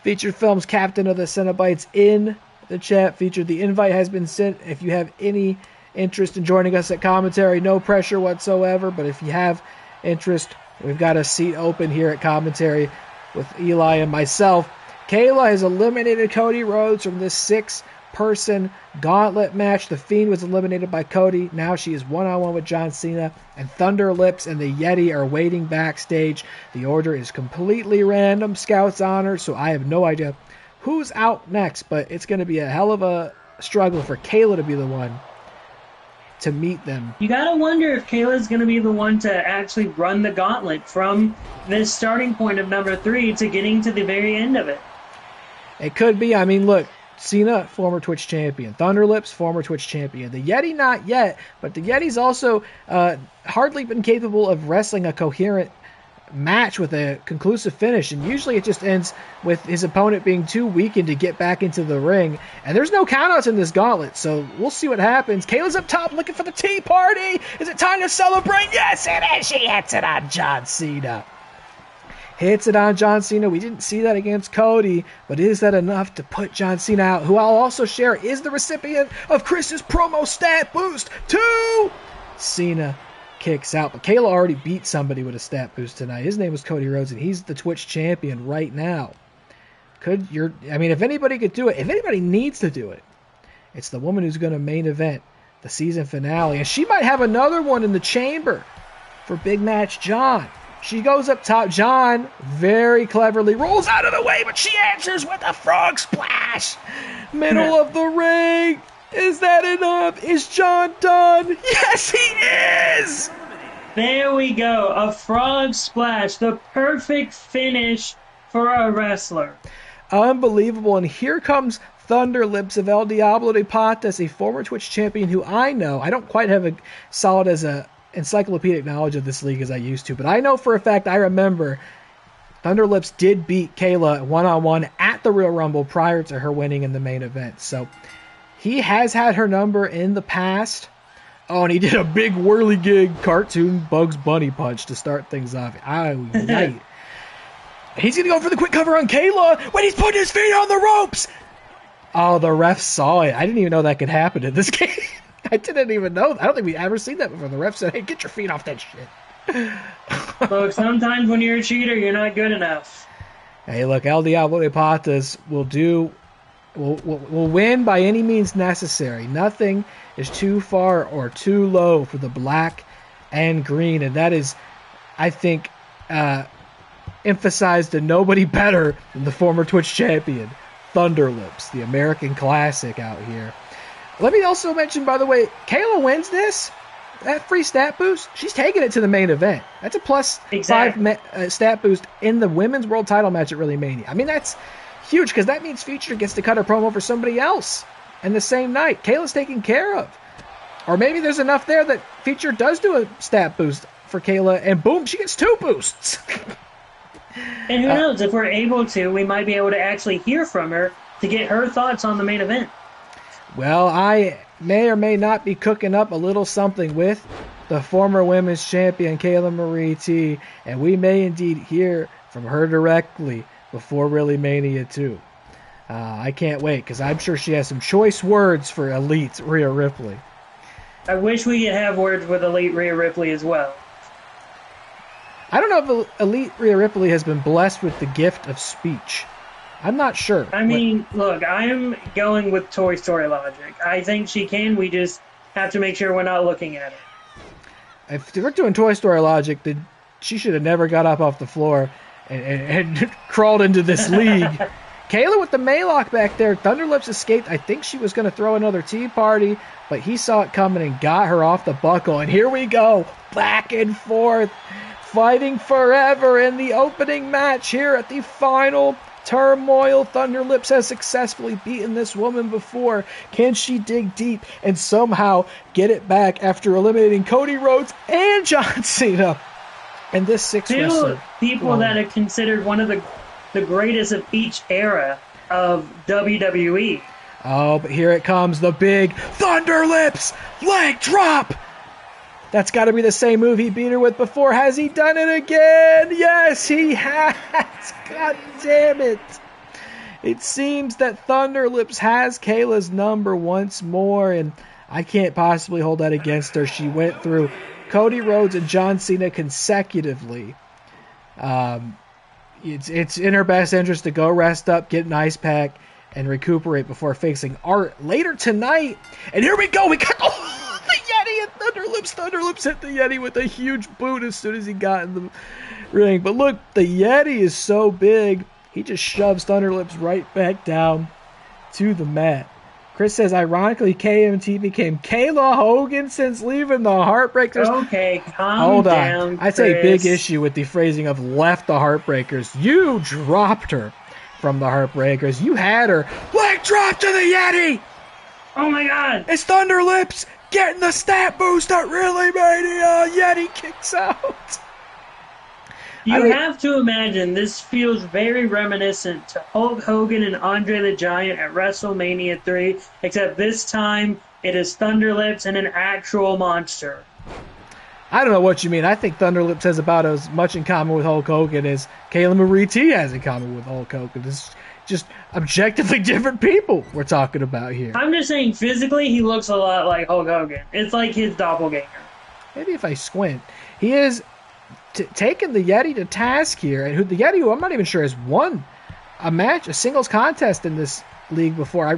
Featured Films captain of the Cenobites in the chat. Featured, the invite has been sent. If you have any interest in joining us at commentary, no pressure whatsoever, but if you have interest, we've got a seat open here at commentary with Eli and myself. Kayla has eliminated Cody Rhodes from this 6-person gauntlet match. The Fiend was eliminated by Cody. Now she is one-on-one with John Cena, and Thunder Lips and the Yeti are waiting backstage. The order is completely random, Scouts honor, so I have no idea who's out next, but it's going to be a hell of a struggle for Kayla to be the one to meet them. You gotta wonder if Kayla's gonna be the one to actually run the gauntlet from this starting point of number 3 to getting to the very end of it. It could be. I mean, look, Cena, former Twitch champion. Thunder Lips, former Twitch champion. The Yeti, not yet, but the Yeti's also hardly been capable of wrestling a coherent match with a conclusive finish, and usually it just ends with his opponent being too weakened to get back into the ring, and there's no countouts in this gauntlet, so we'll see what happens. Kayla's up top looking for the tea party. Is it time to celebrate? Yes, it is. She hits it on John Cena. Hits it on John Cena. We didn't see that against Cody, but is that enough to put John Cena out, who I'll also share is the recipient of Chris's promo stat boost 2? Cena kicks out, but Kayla already beat somebody with a stat boost tonight. His name was Cody Rhodes, and he's the Twitch champion right now. If anybody could do it, if anybody needs to do it, it's the woman who's going to main event the season finale, and she might have another one in the chamber for Big Match John. She goes up top. John very cleverly rolls out of the way, but she answers with a frog splash. Middle of the ring. Is that enough? Is John done? Yes, he is! There we go. A frog splash. The perfect finish for a wrestler. Unbelievable. And here comes Thunder Lips of El Diablo de Patas, a former Twitch champion who I know. I don't quite have a solid as a encyclopedic knowledge of this league as I used to, but I know for a fact, I remember Thunder Lips did beat Kayla one-on-one at the Real Rumble prior to her winning in the main event. So he has had her number in the past. Oh, and he did a big whirligig cartoon Bugs Bunny punch to start things off. Right. He's going to go for the quick cover on Kayla when he's putting his feet on the ropes. Oh, the ref saw it. I didn't even know that could happen in this game. I didn't even know. I don't think we've ever seen that before. The ref said, hey, get your feet off that shit. Look, sometimes when you're a cheater, you're not good enough. Hey, look, El Diablo de Patas will win by any means necessary. Nothing is too far or too low for the black and green, and that is, I think, emphasized to nobody better than the former Twitch champion, Thunder Lips, the American classic out here. Let me also mention, by the way, Kayla wins this. That free stat boost, she's taking it to the main event. That's a plus 5 stat boost in the women's world title match at ReelyMania. I mean, that's huge because that means Featured gets to cut her promo for somebody else in the same night. Kayla's taken care of. Or maybe there's enough there that Featured does do a stat boost for Kayla, and boom, she gets 2 boosts. And who knows, if we're able to, we might be able to actually hear from her to get her thoughts on the main event. Well, I may or may not be cooking up a little something with the former women's champion, KaylaMarieTea, and we may indeed hear from her directly before ReelyMania 2. I can't wait, because I'm sure she has some choice words for Elite Rhea Ripley. I wish we could have words with Elite Rhea Ripley as well. I don't know if Elite Rhea Ripley has been blessed with the gift of speech. I'm not sure. I mean, look, I'm going with Toy Story logic. I think she can. We just have to make sure we're not looking at it. If we're doing Toy Story logic, then she should have never got up off the floor and crawled into this league. Kayla with the Maylock back there. Thunder Lips escaped. I think she was going to throw another tea party, but he saw it coming and got her off the buckle. And here we go, back and forth, fighting forever in the opening match here at the Final Turmoil. Thunder Lips has successfully beaten this woman before. Can she dig deep and somehow get it back after eliminating Cody Rhodes and John Cena? And this 6 wrestler, people that are considered one of the greatest of each era of WWE. Oh, but here it comes, the big Thunder Lips leg drop. That's got to be the same move he beat her with before. Has he done it again? Yes, he has. God damn it. It seems that Thunder Lips has Kayla's number once more, and I can't possibly hold that against her. She went through Cody Rhodes and John Cena consecutively. It's in her best interest to go rest up, get an ice pack, and recuperate before facing Art later tonight. And here we go. We got the Yeti and Thunder Lips. Thunder Lips hit the Yeti with a huge boot as soon as he got in the ring. But look, the Yeti is so big, he just shoves Thunder Lips right back down to the mat. Chris says, ironically, KMT became Kayla Hogan since leaving the Heartbreakers. Okay, Hold down, on. I'd Chris. say big issue with the phrasing of left the Heartbreakers. You dropped her from the Heartbreakers. You had her. Leg drop to the Yeti! Oh my god! It's Thunder Lips getting the stat boost at ReelyMania. Yeti kicks out. You have to imagine this feels very reminiscent to Hulk Hogan and Andre the Giant at WrestleMania 3, except this time it is Thunder Lips and an actual monster. I don't know what you mean. I think Thunder Lips has about as much in common with Hulk Hogan as KaylaMarieTea has in common with Hulk Hogan. It's just objectively different people we're talking about here. I'm just saying, physically, he looks a lot like Hulk Hogan. It's like his doppelganger. Maybe if I squint. He is taking the Yeti to task here, and the Yeti, who I'm not even sure has won a singles contest in this league before. I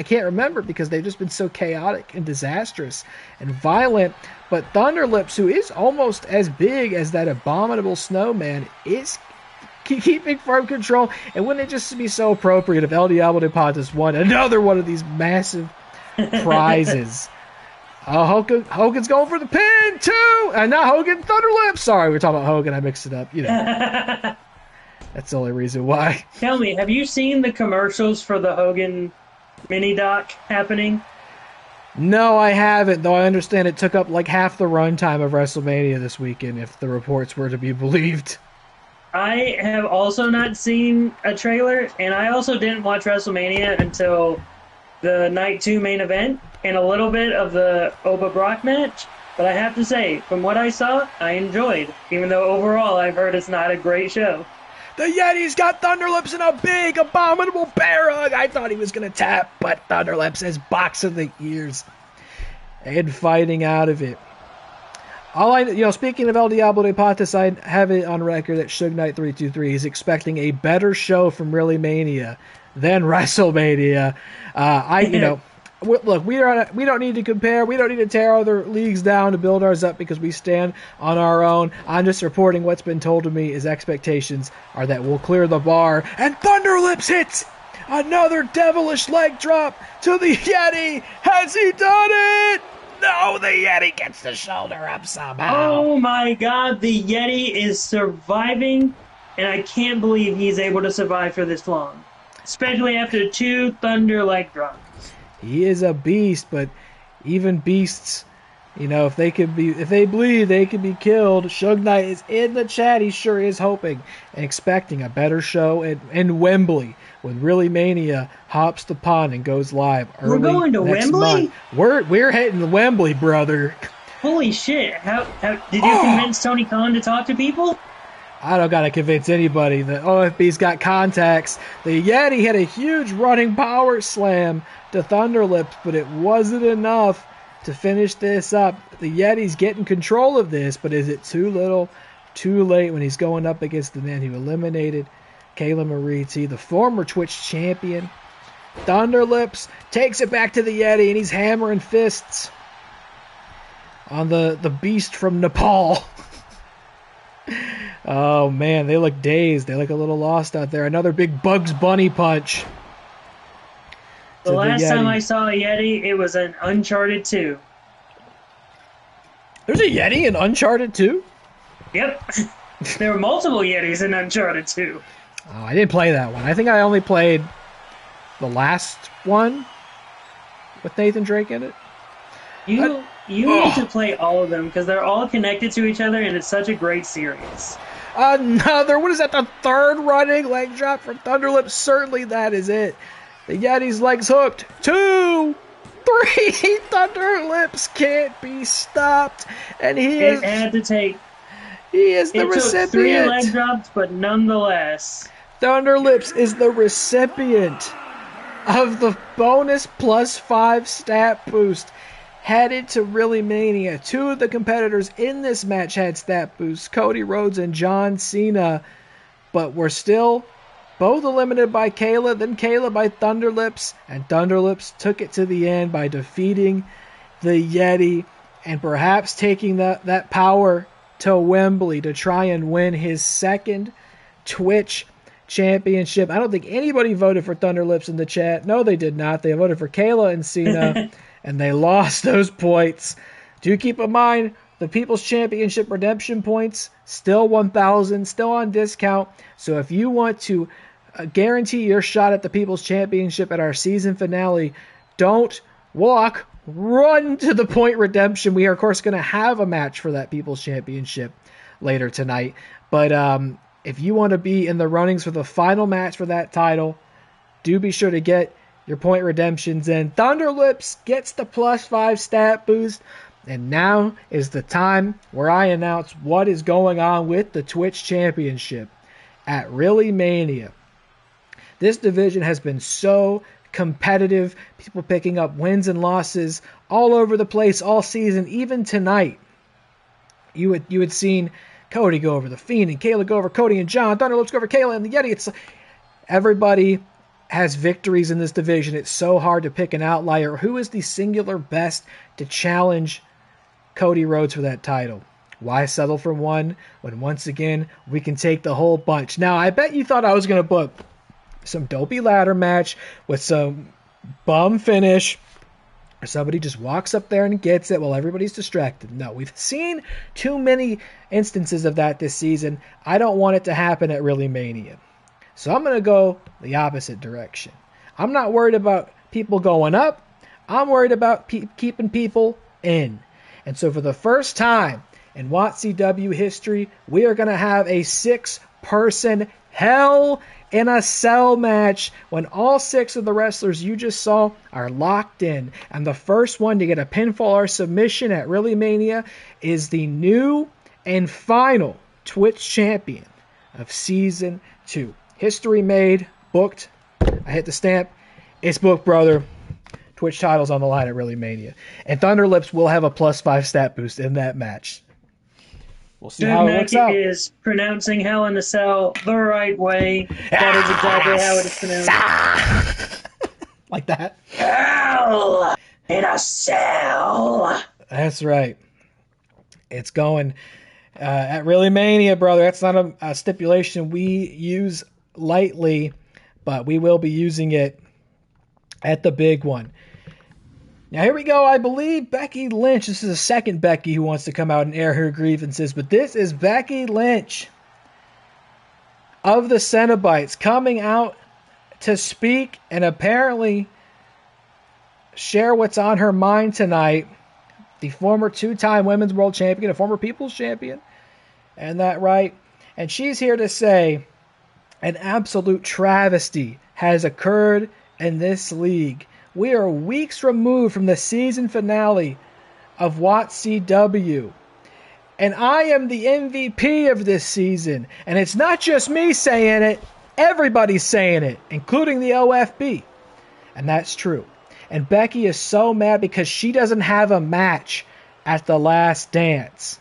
can't remember because they've just been so chaotic and disastrous and violent. But Thunder Lips, who is almost as big as that abominable snowman, is keeping firm control. And wouldn't it just be so appropriate if El Diablo de Patas won another one of these massive prizes? Hogan's going for the pin, too! Not Hogan, Thunder Lips! Sorry, we're talking about Hogan. I mixed it up. You know. That's the only reason why. Tell me, have you seen the commercials for the Hogan mini-doc happening? No, I haven't, though I understand it took up like half the runtime of WrestleMania this weekend, if the reports were to be believed. I have also not seen a trailer, and I also didn't watch WrestleMania until the Night 2 main event and a little bit of the Oba Brock match. But I have to say, from what I saw, I enjoyed, even though overall I've heard it's not a great show. The Yeti's got Thunder Lips in a big, abominable bear hug. I thought he was going to tap, but Thunder Lips has box of the ears and fighting out of it. Speaking of El Diablo de Patas, I have it on record that Suge Knight 323 is expecting a better show from ReelyMania than WrestleMania. Look, we don't need to compare. We don't need to tear other leagues down to build ours up because we stand on our own. I'm just reporting what's been told to me. His expectations are that we'll clear the bar. And Thunder Lips hits another devilish leg drop to the Yeti. Has he done it? No, the Yeti gets the shoulder up somehow. Oh my god, the Yeti is surviving, and I can't believe he's able to survive for this long. Especially after 2 Thunder leg drops. He is a beast, but even beasts, if they bleed, they can be killed. Suge Knight is in the chat. He sure is hoping and expecting a better show in Wembley when ReelyMania hops the pond and goes live early. We're going to next Wembley? Month. We're heading to Wembley, brother. Holy shit! How did you convince Tony Khan to talk to people? I don't gotta convince anybody. The OFB's got contacts. The Yeti hit a huge running power slam to Thunder Lips, but it wasn't enough to finish this up. The Yeti's getting control of this, but is it too little, too late when he's going up against the man who eliminated KaylaMarieTea, the former Twitch champion? Thunder Lips takes it back to the Yeti, and he's hammering fists on the beast from Nepal. Oh man, they look dazed. They look a little lost out there. Another big Bugs Bunny punch. The last time I saw a Yeti, it was in Uncharted 2. There's a Yeti in Uncharted 2? Yep. There were multiple Yetis in Uncharted 2. Oh, I didn't play that one. I think I only played the last one with Nathan Drake in it. You need to play all of them because they're all connected to each other and it's such a great series. What is that, the third running leg drop from Thunder Lips? Certainly that is it. The Yeti's legs hooked. 2, 3. Thunder Lips can't be stopped. And he is the recipient. Took 3 leg drops, but nonetheless. Thunder Lips is the recipient of the bonus +5 stat boost. Headed to ReelyMania. 2 of the competitors in this match had stat boosts, Cody Rhodes and John Cena. But we're still both eliminated by Kayla, then Kayla by Thunder Lips. And Thunder Lips took it to the end by defeating the Yeti and perhaps taking that power to Wembley to try and win his second Twitch championship. I don't think anybody voted for Thunder Lips in the chat. No, they did not. They voted for Kayla and Cena. And they lost those points. Do keep in mind, the People's Championship redemption points, still 1,000, still on discount. So if you want to guarantee your shot at the People's Championship at our season finale, don't walk, run to the point redemption. We are, of course, going to have a match for that People's Championship later tonight. But if you want to be in the runnings for the final match for that title, do be sure to get your point redemptions in. Thunder Lips gets the +5 stat boost. And now is the time where I announce what is going on with the Twitch Championship at ReelyMania. This division has been so competitive. People picking up wins and losses all over the place all season. Even tonight, you had seen Cody go over the Fiend and Kayla go over Cody and John. Thunder Lips go over Kayla and the Yeti. It's everybody has victories in this division. It's so hard to pick an outlier. Who is the singular best to challenge Cody Rhodes for that title? Why settle for one when once again we can take the whole bunch? Now, I bet you thought I was going to book some dopey ladder match with some bum finish, or somebody just walks up there and gets it while everybody's distracted. No, we've seen too many instances of that this season. I don't want it to happen at ReelyMania. So I'm going to go the opposite direction. I'm not worried about people going up. I'm worried about keeping people in. And so for the first time in WATCW history, we are going to have a 6-person Hell in a Cell match when all 6 of the wrestlers you just saw are locked in. And the first one to get a pinfall or submission at ReelyMania is the new and final Twitch champion of Season 2. History made, booked. I hit the stamp. It's booked, brother. Twitch title's on the line at ReelyMania. And Thunder Lips will have a +5 stat boost in that match. We'll see how it works out. Is pronouncing Hell in a Cell the right way. That is exactly how it is pronounced. Like that. Hell in a Cell. That's right. It's going at ReelyMania, brother. That's not a stipulation we use lightly, but we will be using it at the big one. Now here we go. I believe Becky Lynch. This is the second Becky who wants to come out and air her grievances, but this is Becky Lynch of the Cenobites coming out to speak and apparently share what's on her mind tonight. The former 2-time Women's World Champion, a former People's Champion, and that right. And she's here to say an absolute travesty has occurred in this league. We are weeks removed from the season finale of WATCW. And I am the MVP of this season. And it's not just me saying it. Everybody's saying it, including the OFB. And that's true. And Becky is so mad because she doesn't have a match at the Last Dance.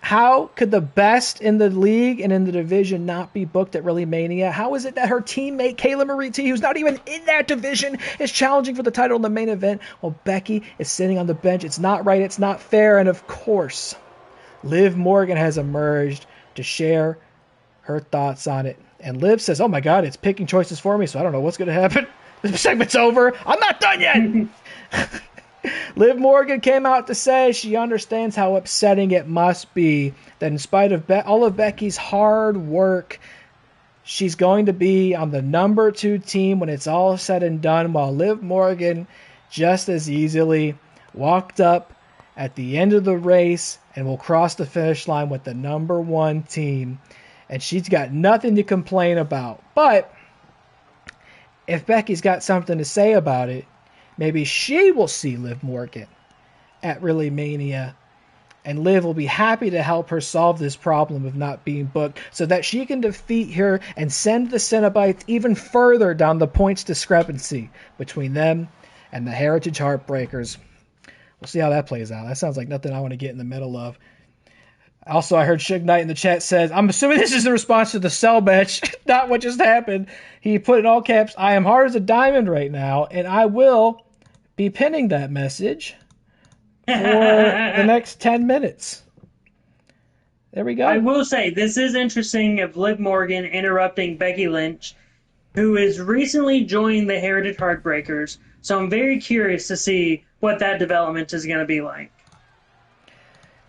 How could the best in the league and in the division not be booked at ReelyMania? How is it that her teammate, KaylaMarieTea, who's not even in that division, is challenging for the title in the main event while Becky is sitting on the bench? It's not right. It's not fair. And of course, Liv Morgan has emerged to share her thoughts on it. And Liv says, oh my God, it's picking choices for me, so I don't know what's going to happen. This segment's over. I'm not done yet. Liv Morgan came out to say she understands how upsetting it must be that in spite of all of Becky's hard work, she's going to be on the number 2 team when it's all said and done, while Liv Morgan just as easily walked up at the end of the race and will cross the finish line with the number 1 team. And she's got nothing to complain about. But if Becky's got something to say about it, maybe she will see Liv Morgan at ReelyMania, and Liv will be happy to help her solve this problem of not being booked so that she can defeat her and send the Cenobites even further down the points discrepancy between them and the Heritage Heartbreakers. We'll see how that plays out. That sounds like nothing I want to get in the middle of. Also, I heard Suge Knight in the chat says, I'm assuming this is in response to the cell match, not what just happened. He put in all caps, I am hard as a diamond right now, and I will be pinning that message for the next 10 minutes. There we go. I will say, this is interesting of Liv Morgan interrupting Becky Lynch, who has recently joined the Heritage Heartbreakers, so I'm very curious to see what that development is going to be like.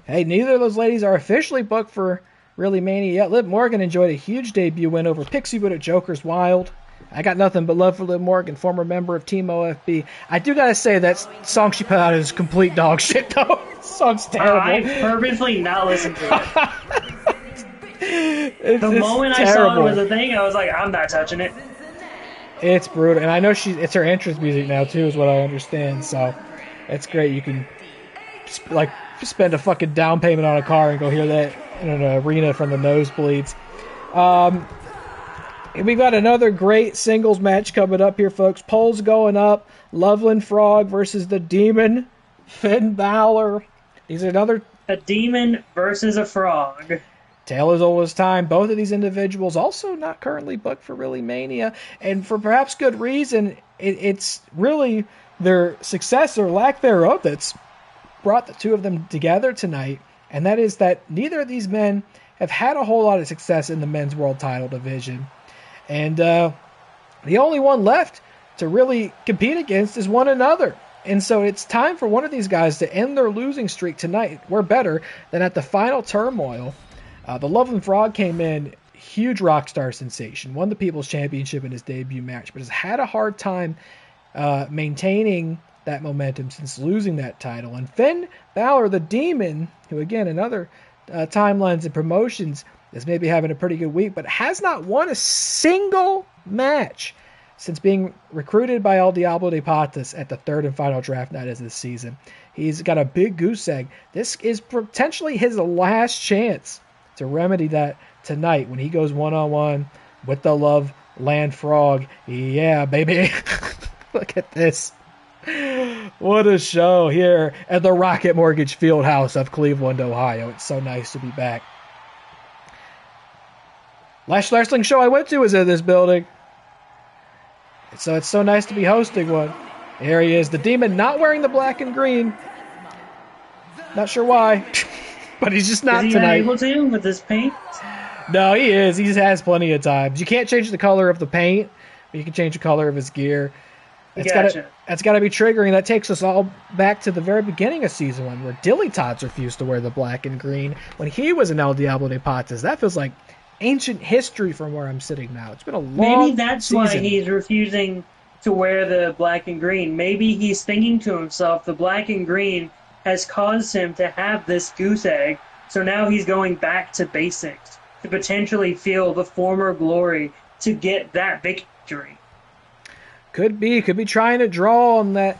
Hey, neither of those ladies are officially booked for ReelyMania yet. Liv Morgan enjoyed a huge debut win over Pixie Boot at Joker's Wild. I got nothing but love for Liv Morgan, former member of Team OFB. I do gotta say that song she put out is complete dog shit, though. Song's terrible. I purposely not listened to it. It's moment terrible. I saw it was a thing, I was like, I'm not touching it. It's brutal, and I know it's her entrance music now too, is what I understand. So it's great. You can spend a fucking down payment on a car and go hear that in an arena from the nosebleeds. And we've got another great singles match coming up here, folks. Polls going up. Loveland Frog versus the Demon, Finn Balor. These are another... A demon versus a frog. Tale as old as time. Both of these individuals also not currently booked for ReelyMania, and for perhaps good reason. It's really their success or lack thereof that's brought the two of them together tonight, and that is that neither of these men have had a whole lot of success in the men's world title division. And the only one left to really compete against is one another. And so it's time for one of these guys to end their losing streak tonight. We're better than at the Final Turmoil. The Loveland Frog came in, huge rock star sensation, won the People's Championship in his debut match, but has had a hard time maintaining that momentum since losing that title. And Finn Balor, the Demon, who again in other timelines and promotions is maybe having a pretty good week, but has not won a single match since being recruited by El Diablo de Patas at the third and final draft night of this season. He's got a big goose egg. This is potentially his last chance to remedy that tonight when he goes one-on-one with the Love Land Frog. Yeah, baby. Look at this. What a show here at the Rocket Mortgage Fieldhouse of Cleveland, Ohio. It's so nice to be back. Last wrestling show I went to was in this building. So it's so nice to be hosting one. There he is, the Demon, not wearing the black and green. Not sure why, but he's just not tonight. Is he able to with his paint? No, he is. He has plenty of times. You can't change the color of the paint, but you can change the color of his gear. That's got to be triggering. That takes us all back to the very beginning of Season 1, where DillyTodds refused to wear the black and green when he was in El Diablo de Patas. That feels like ancient history from where I'm sitting now. It's been a long Maybe that's season. why he's refusing to wear the black and green. Maybe he's thinking to himself, the black and green has caused him to have this goose egg, so now he's going back to basics to potentially feel the former glory to get that victory. Could be trying to draw on that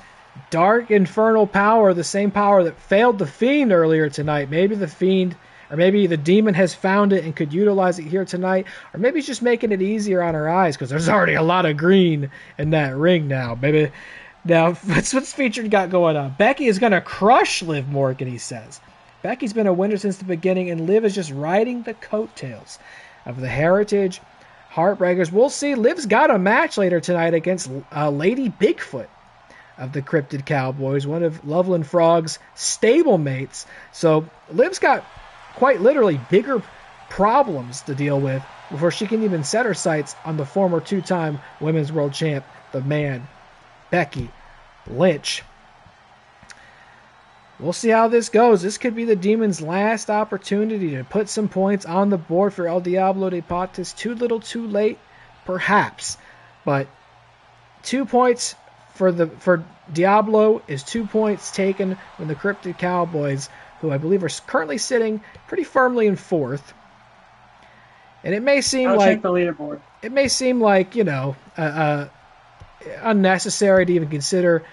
dark infernal power, the same power that failed the Fiend earlier tonight. Maybe the Fiend, or maybe the Demon has found it and could utilize it here tonight, or maybe he's just making it easier on our eyes because there's already a lot of green in that ring now, baby. Now, what's Featured got going on? Becky is going to crush Liv Morgan, he says. Becky's been a winner since the beginning, and Liv is just riding the coattails of the Heritage Heartbreakers. We'll see. Liv's got a match later tonight against Lady Bigfoot of the Cryptid Cowboys, one of Loveland Frog's stablemates. So Liv's got quite literally bigger problems to deal with before she can even set her sights on the former two-time Women's World Champ, the man, Becky Lynch. We'll see how this goes. This could be the Demon's last opportunity to put some points on the board for El Diablo de Patas. Too little, too late, perhaps. But 2 points for Diablo is 2 points taken from the Cryptid Cowboys, who I believe are currently sitting pretty firmly in fourth. And it may seem I'll check the leaderboard. It may seem like, unnecessary to even consider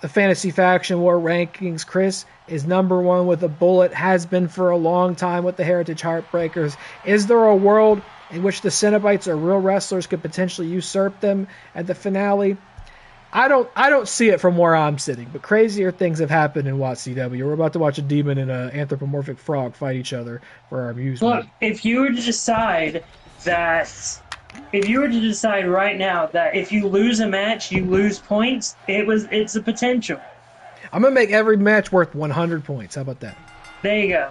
the Fantasy Faction War rankings. Chris is number 1 with a bullet, has been for a long time with the Heritage Heartbreakers. Is there a world in which the Cenobites or real wrestlers could potentially usurp them at the finale? I don't see it from where I'm sitting, but crazier things have happened in WATCW. We're about to watch a demon and an anthropomorphic frog fight each other for our amusement. Look, if you were to decide right now that if you lose a match, you lose points, it's a potential. I'm going to make every match worth 100 points. How about that? There you go.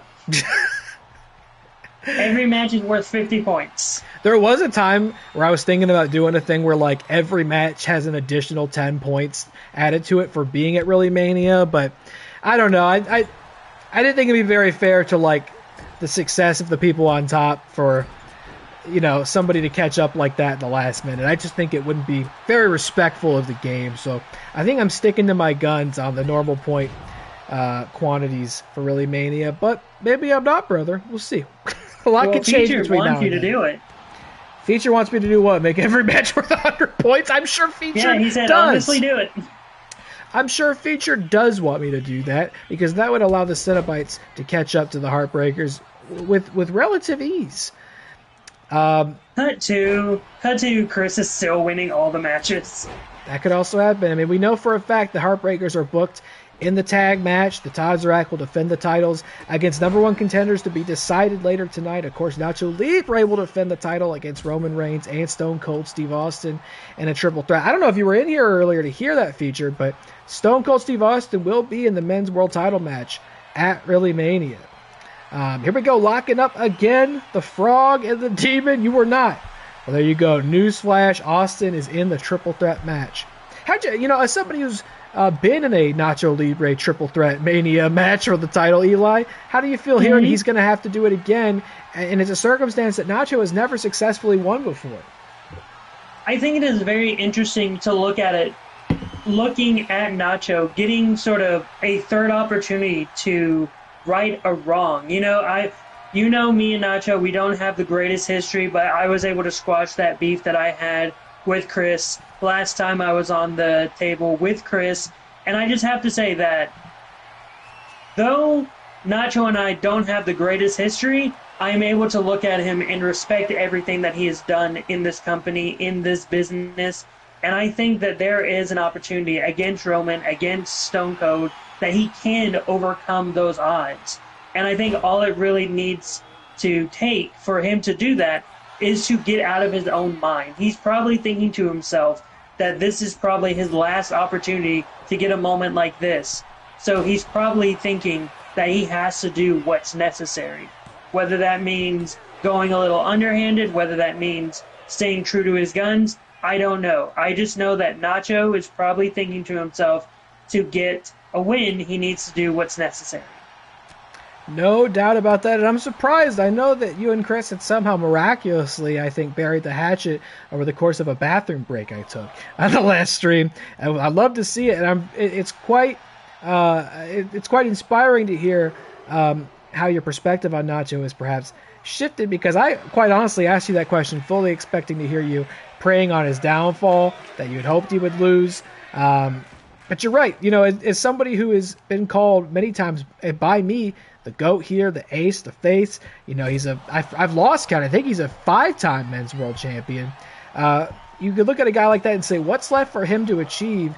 Every match is worth 50 points. There was a time where I was thinking about doing a thing where, like, every match has an additional 10 points added to it for being at ReelyMania, but I don't know. I didn't think it'd be very fair to, like, the success of the people on top for, you know, somebody to catch up like that in the last minute. I just think it wouldn't be very respectful of the game, so I think I'm sticking to my guns on the normal point quantities for ReelyMania, but maybe I'm not, brother. We'll see. A lot can change between now and then. Feature wants you to do it. Feature wants me to do what? Make every match worth 100 points? I'm sure Feature does. Yeah, he said, honestly, do it. I'm sure Feature does want me to do that, because that would allow the Cenobites to catch up to the Heartbreakers with relative ease. Cut to Chris is still winning all the matches. That could also happen. I mean, we know for a fact the Heartbreakers are booked in the tag match. The Todds will defend the titles against number 1 contenders to be decided later tonight. Of course, Nacho Libre will defend the title against Roman Reigns and Stone Cold Steve Austin in a triple threat. I don't know if you were in here earlier to hear that feature, but Stone Cold Steve Austin will be in the men's world title match at ReelyMania. Here we go, locking up again, the Frog and the Demon. You were not. Well, there you go. Newsflash, Austin is in the triple threat match. How'd you, as somebody who's been in a Nacho Libre triple threat Mania match for the title, Eli, how do you feel hearing he's going to have to do it again? And it's a circumstance that Nacho has never successfully won before. I think it is very interesting to look at it, looking at Nacho getting sort of a third opportunity to right a wrong. Me and Nacho, we don't have the greatest history, but I was able to squash that beef that I had with Chris last time I was on the table with Chris. And I just have to say that though Nacho and I don't have the greatest history, I am able to look at him and respect everything that he has done in this company, in this business. And I think that there is an opportunity against Roman, against Stone Cold, that he can overcome those odds. And I think all it really needs to take for him to do that is to get out of his own mind. He's probably thinking to himself that this is probably his last opportunity to get a moment like this. So he's probably thinking that he has to do what's necessary. Whether that means going a little underhanded, whether that means staying true to his guns, I don't know. I just know that Nacho is probably thinking to himself, to get a win, he needs to do what's necessary. No doubt about that, and I'm surprised. I know that you and Chris had somehow miraculously, I think, buried the hatchet over the course of a bathroom break I took on the last stream. I'd love to see it, and it's quite inspiring to hear how your perspective on Nacho has perhaps shifted, because I quite honestly asked you that question fully expecting to hear you preying on his downfall, that you had hoped he would lose. But you're right. As somebody who has been called many times by me the GOAT here, the ace, the face, I've lost count. I think he's a 5-time men's world champion. You could look at a guy like that and say, what's left for him to achieve?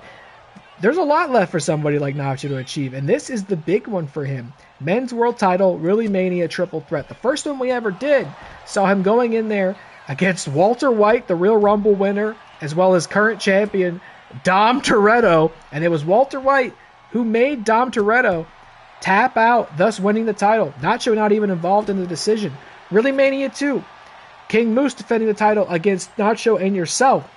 There's a lot left for somebody like Nacho to achieve, and this is the big one for him. Men's world title, ReelyMania triple threat. The first one we ever did saw him going in there against Walter White, the Real Rumble winner, as well as current champion Dom Toretto, and it was Walter White who made Dom Toretto tap out, thus winning the title. Nacho not even involved in the decision. ReelyMania 2, King Moose defending the title against Nacho and yourself.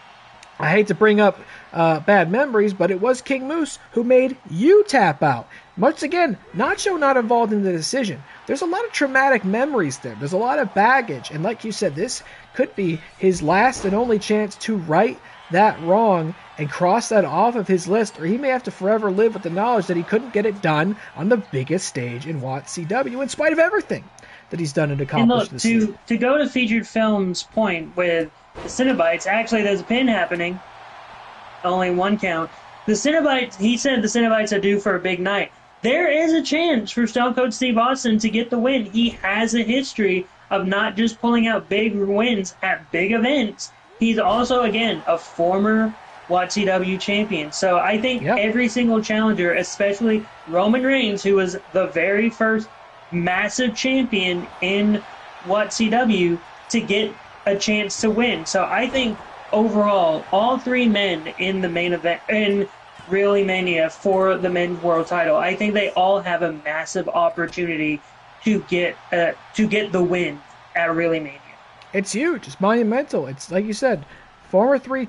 I hate to bring up bad memories, but it was King Moose who made you tap out. Once again, Nacho not involved in the decision. There's a lot of traumatic memories there. There's a lot of baggage. And like you said, this could be his last and only chance to right that wrong and cross that off of his list, or he may have to forever live with the knowledge that he couldn't get it done on the biggest stage in WATCW, in spite of everything that he's done and accomplished this season. To go to Featured Films' point with the Cenobites, actually there's a pin happening. only 1 count. The Cenobites, he said the Cenobites are due for a big night. There is a chance for Stone Cold Steve Austin to get the win. He has a history of not just pulling out big wins at big events. He's also, again, a former WATCW champion. So I think every single challenger, especially Roman Reigns, who was the very first massive champion in WATCW, to get a chance to win. So I think overall, all 3 men in the main event, in ReelyMania for the men's world title, I think they all have a massive opportunity to get the win at ReelyMania. It's huge. It's monumental. It's like you said, former 3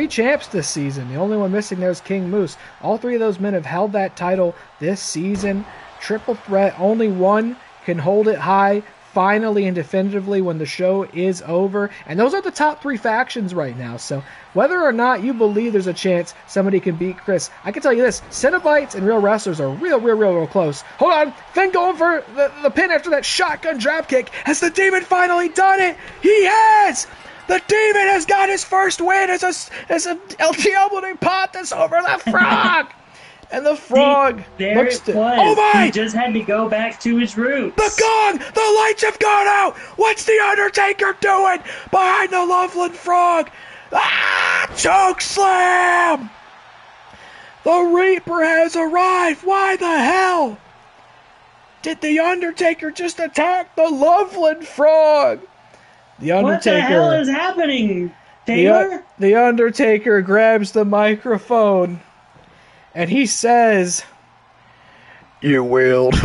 champs this season. The only one missing there is King Moose. All 3 of those men have held that title this season. Triple threat. Only one can hold it high finally and definitively when the show is over. And those are the top 3 factions right now. So whether or not you believe there's a chance somebody can beat Chris, I can tell you this, Cenobites and Real Wrestlers are real close. Hold on, Finn going for the pin after that shotgun drop kick. Has the Demon finally done it? He has! The Demon has got his first win as a El Diablo de Patas over the Frog! And the Frog looks to... Oh my! He just had to go back to his roots. The gong! The lights have gone out! What's the Undertaker doing behind the Loveland Frog? Ah! Choke slam! The Reaper has arrived! Why the hell did the Undertaker just attack the Loveland Frog? The Undertaker... What the hell is happening, Taylor? The Undertaker grabs the microphone and he says, "You wield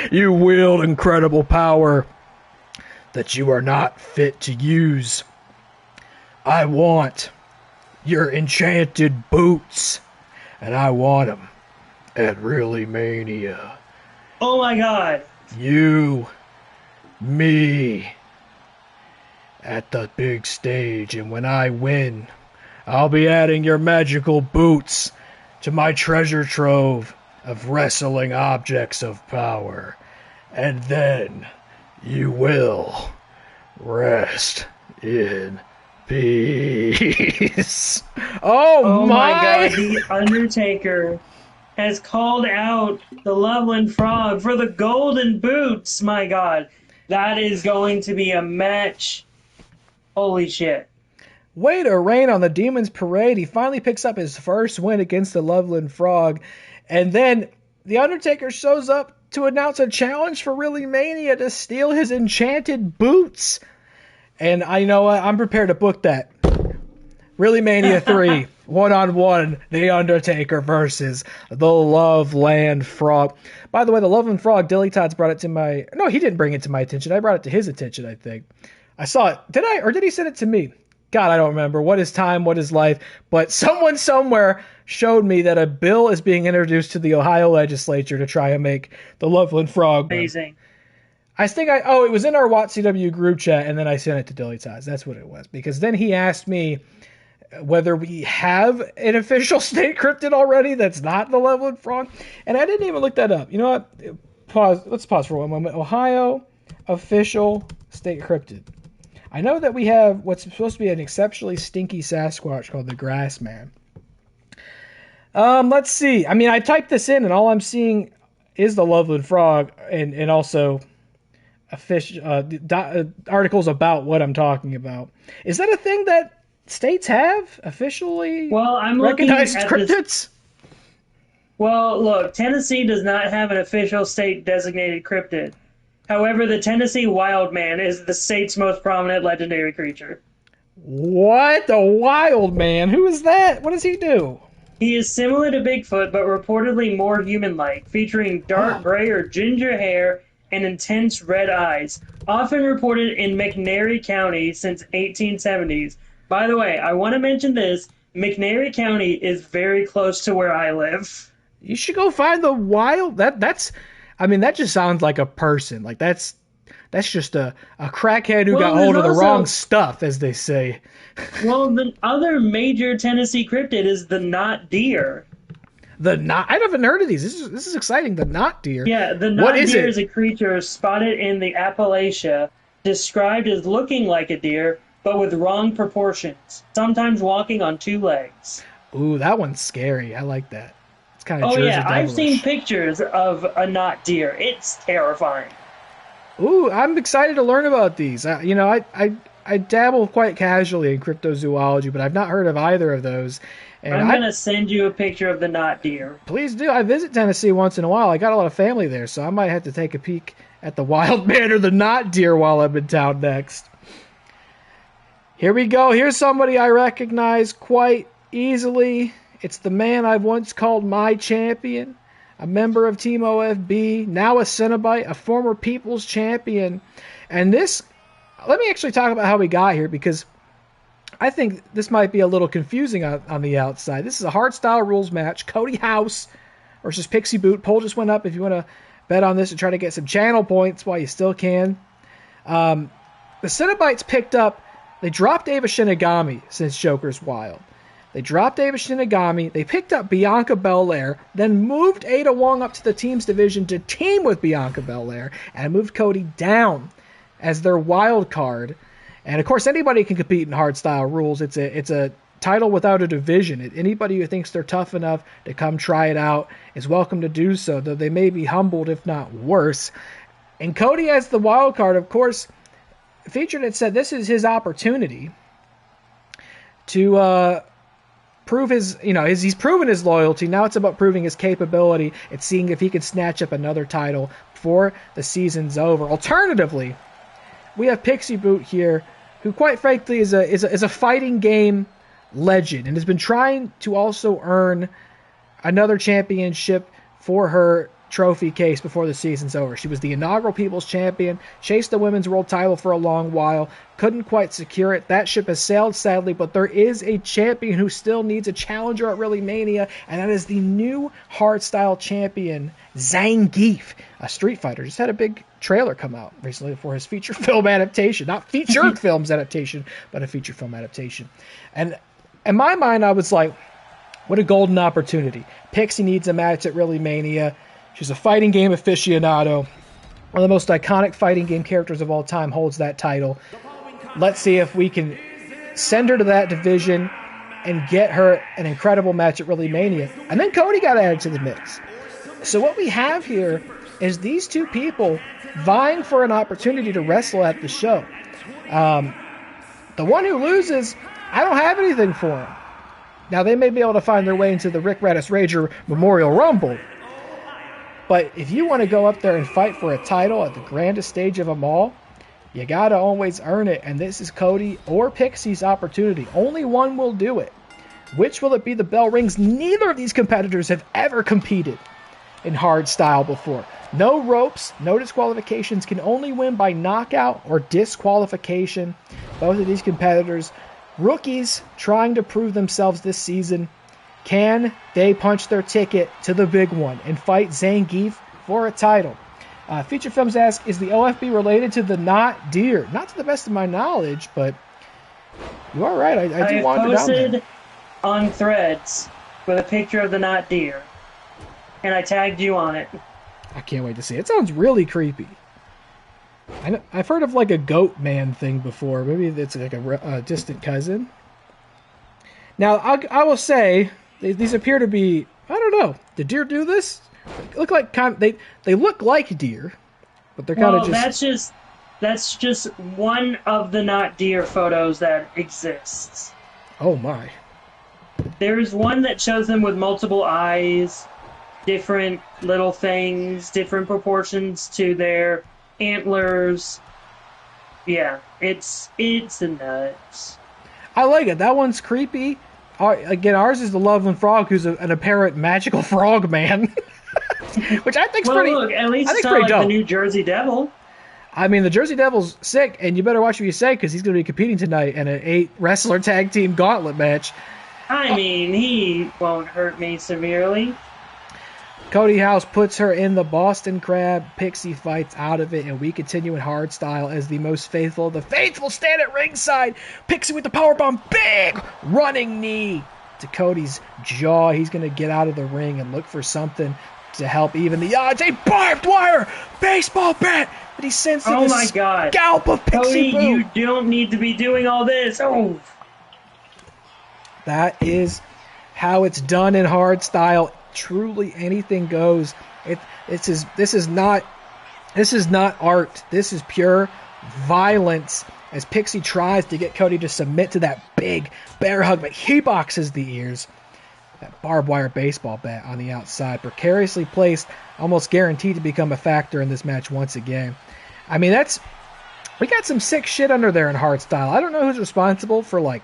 incredible power that you are not fit to use. I want your enchanted boots, and I want them at ReelyMania. Oh my God. You, me, at the big stage, and when I win, I'll be adding your magical boots to my treasure trove of wrestling objects of power, and then you will rest in peace." Oh my God, the Undertaker has called out the Loveland Frog for the golden boots. My God, that is going to be a match. Holy shit. Way to rain on the Demon's Parade. He finally picks up his first win against the Loveland Frog. And then the Undertaker shows up to announce a challenge for ReelyMania to steal his enchanted boots. And I know I'm prepared to book that. ReelyMania 3, 1-on-1, The Undertaker versus the Loveland Frog. By the way, the Loveland Frog, DillyTodds brought it to my... No, he didn't bring it to my attention. I brought it to his attention, I think. I saw it. Did I? Or did he send it to me? God, I don't remember. What is time? What is life? But someone somewhere showed me that a bill is being introduced to the Ohio legislature to try and make the Loveland Frog. Amazing. I think it was in our WATCW group chat, and then I sent it to DillyTodds. That's what it was. Because then he asked me whether we have an official state cryptid already that's not the Loveland Frog. And I didn't even look that up. You know what? Pause. Let's pause for one moment. Ohio official state cryptid. I know that we have what's supposed to be an exceptionally stinky Sasquatch called the Grassman. Let's see. I mean, I typed this in, and all I'm seeing is the Loveland Frog, and also articles about what I'm talking about. Is that a thing that states have officially recognized cryptids? Well, look, Tennessee does not have an official state-designated cryptid. However, the Tennessee Wild Man is the state's most prominent legendary creature. What? The Wild Man? Who is that? What does he do? He is similar to Bigfoot, but reportedly more human-like, featuring dark gray or ginger hair and intense red eyes, often reported in McNairy County since 1870s. By the way, I want to mention this. McNairy County is very close to where I live. You should go find the wild... that just sounds like a person. Like, that's just a crackhead who got hold of the wrong stuff, as they say. Well, the other major Tennessee cryptid is the knot deer. I haven't heard of these. This is exciting. The knot deer. Yeah, the knot deer is a creature spotted in the Appalachia, described as looking like a deer, but with wrong proportions, sometimes walking on 2 legs. Ooh, that one's scary. I like that. It's kind of Oh Jersey yeah, I've Devilish. seen pictures of a knot deer. It's terrifying. Ooh, I'm excited to learn about these. I dabble quite casually in cryptozoology, but I've not heard of either of those. And I'm going to send you a picture of the knot deer. Please do. I visit Tennessee once in a while. I got a lot of family there, so I might have to take a peek at the wild man or the knot deer while I'm in town next. Here we go. Here's somebody I recognize quite easily. It's the man I've once called my champion, a member of Team OFB, now a Cenobite, a former People's Champion. And this, let me actually talk about how we got here, because I think this might be a little confusing on the outside. This is a hardstyle rules match. Cody House versus Pixie Boot. Poll just went up if you want to bet on this and try to get some channel points while you still can. The Cenobites picked up, they dropped Ava Shinigami since Joker's Wild. They dropped Ava Shinigami. They picked up Bianca Belair, then moved Ada Wong up to the teams division to team with Bianca Belair, and moved Cody down as their wild card. And of course, anybody can compete in hardstyle rules. It's a title without a division. Anybody who thinks they're tough enough to come try it out is welcome to do so, though they may be humbled, if not worse. And Cody as the wild card, of course, Featured had said this is his opportunity to prove he's proven his loyalty. Now it's about proving his capability. It's seeing if he can snatch up another title before the season's over. Alternatively, we have Pixie Boot here, who quite frankly is a fighting game legend and has been trying to also earn another championship for her trophy case before the season's over. She was the inaugural People's Champion, chased the women's world title for a long while, couldn't quite secure it. That ship has sailed, sadly, but there is a champion who still needs a challenger at ReelyMania, and that is the new hardstyle champion, Zangief, a Street Fighter. Just had a big trailer come out recently for his feature film adaptation. Not featured films adaptation, but a feature film adaptation. And in my mind, I was like, what a golden opportunity. Pixie needs a match at ReelyMania. She's a fighting game aficionado. One of the most iconic fighting game characters of all time holds that title. Let's see if we can send her to that division and get her an incredible match at ReelyMania. And then Cody got added to the mix. So what we have here is these two people vying for an opportunity to wrestle at the show. The one who loses, I don't have anything for him. Now, they may be able to find their way into the Rick Radis Rager Memorial Rumble. But if you want to go up there and fight for a title at the grandest stage of them all, you got to always earn it. And this is Cody or Pixie's opportunity. Only one will do it. Which will it be? The bell rings. Neither of these competitors have ever competed in hardstyle before. No ropes, no disqualifications, can only win by knockout or disqualification. Both of these competitors, rookies trying to prove themselves this season. Can they punch their ticket to the big one and fight Zangief for a title? Feature Films asks, is the OFB related to the knot deer? Not to the best of my knowledge, but you are right. I do wander down there. Posted on Threads with a picture of the knot deer, and I tagged you on it. I can't wait to see it. It sounds really creepy. I've heard of like a goat man thing before. Maybe it's like a distant cousin. Now, I will say, these appear to be, I don't know, did deer do this? They look like they look like deer, but they're kind of just... That's just one of the not deer photos that exists. Oh my. There's one that shows them with multiple eyes, different little things, different proportions to their antlers. Yeah, it's nuts. I like it. That one's creepy. Again, ours is the Loveland Frog, who's an apparent magical frog man, which I think's pretty. Look, at least it's not like the New Jersey Devil. I mean, the Jersey Devil's sick, and you better watch what you say because he's going to be competing tonight in an 8-wrestler tag team gauntlet match. I mean, he won't hurt me severely. Cody House puts her in the Boston Crab. Pixie fights out of it, and we continue in hardstyle as the most faithful. The faithful stand at ringside. Pixie with the powerbomb. Big running knee to Cody's jaw. He's going to get out of the ring and look for something to help even the odds. A barbed wire baseball bat that he sends to the scalp of Pixie Cody, Boot. you don't need to be doing all this. Oh, that is how it's done in hard style. Truly anything goes. This is not art. This is pure violence as Pixie tries to get Cody to submit to that big bear hug, but he boxes the ears. That barbed wire baseball bat on the outside, precariously placed, almost guaranteed to become a factor in this match once again. I mean, we got some sick shit under there in hardstyle. I don't know who's responsible for like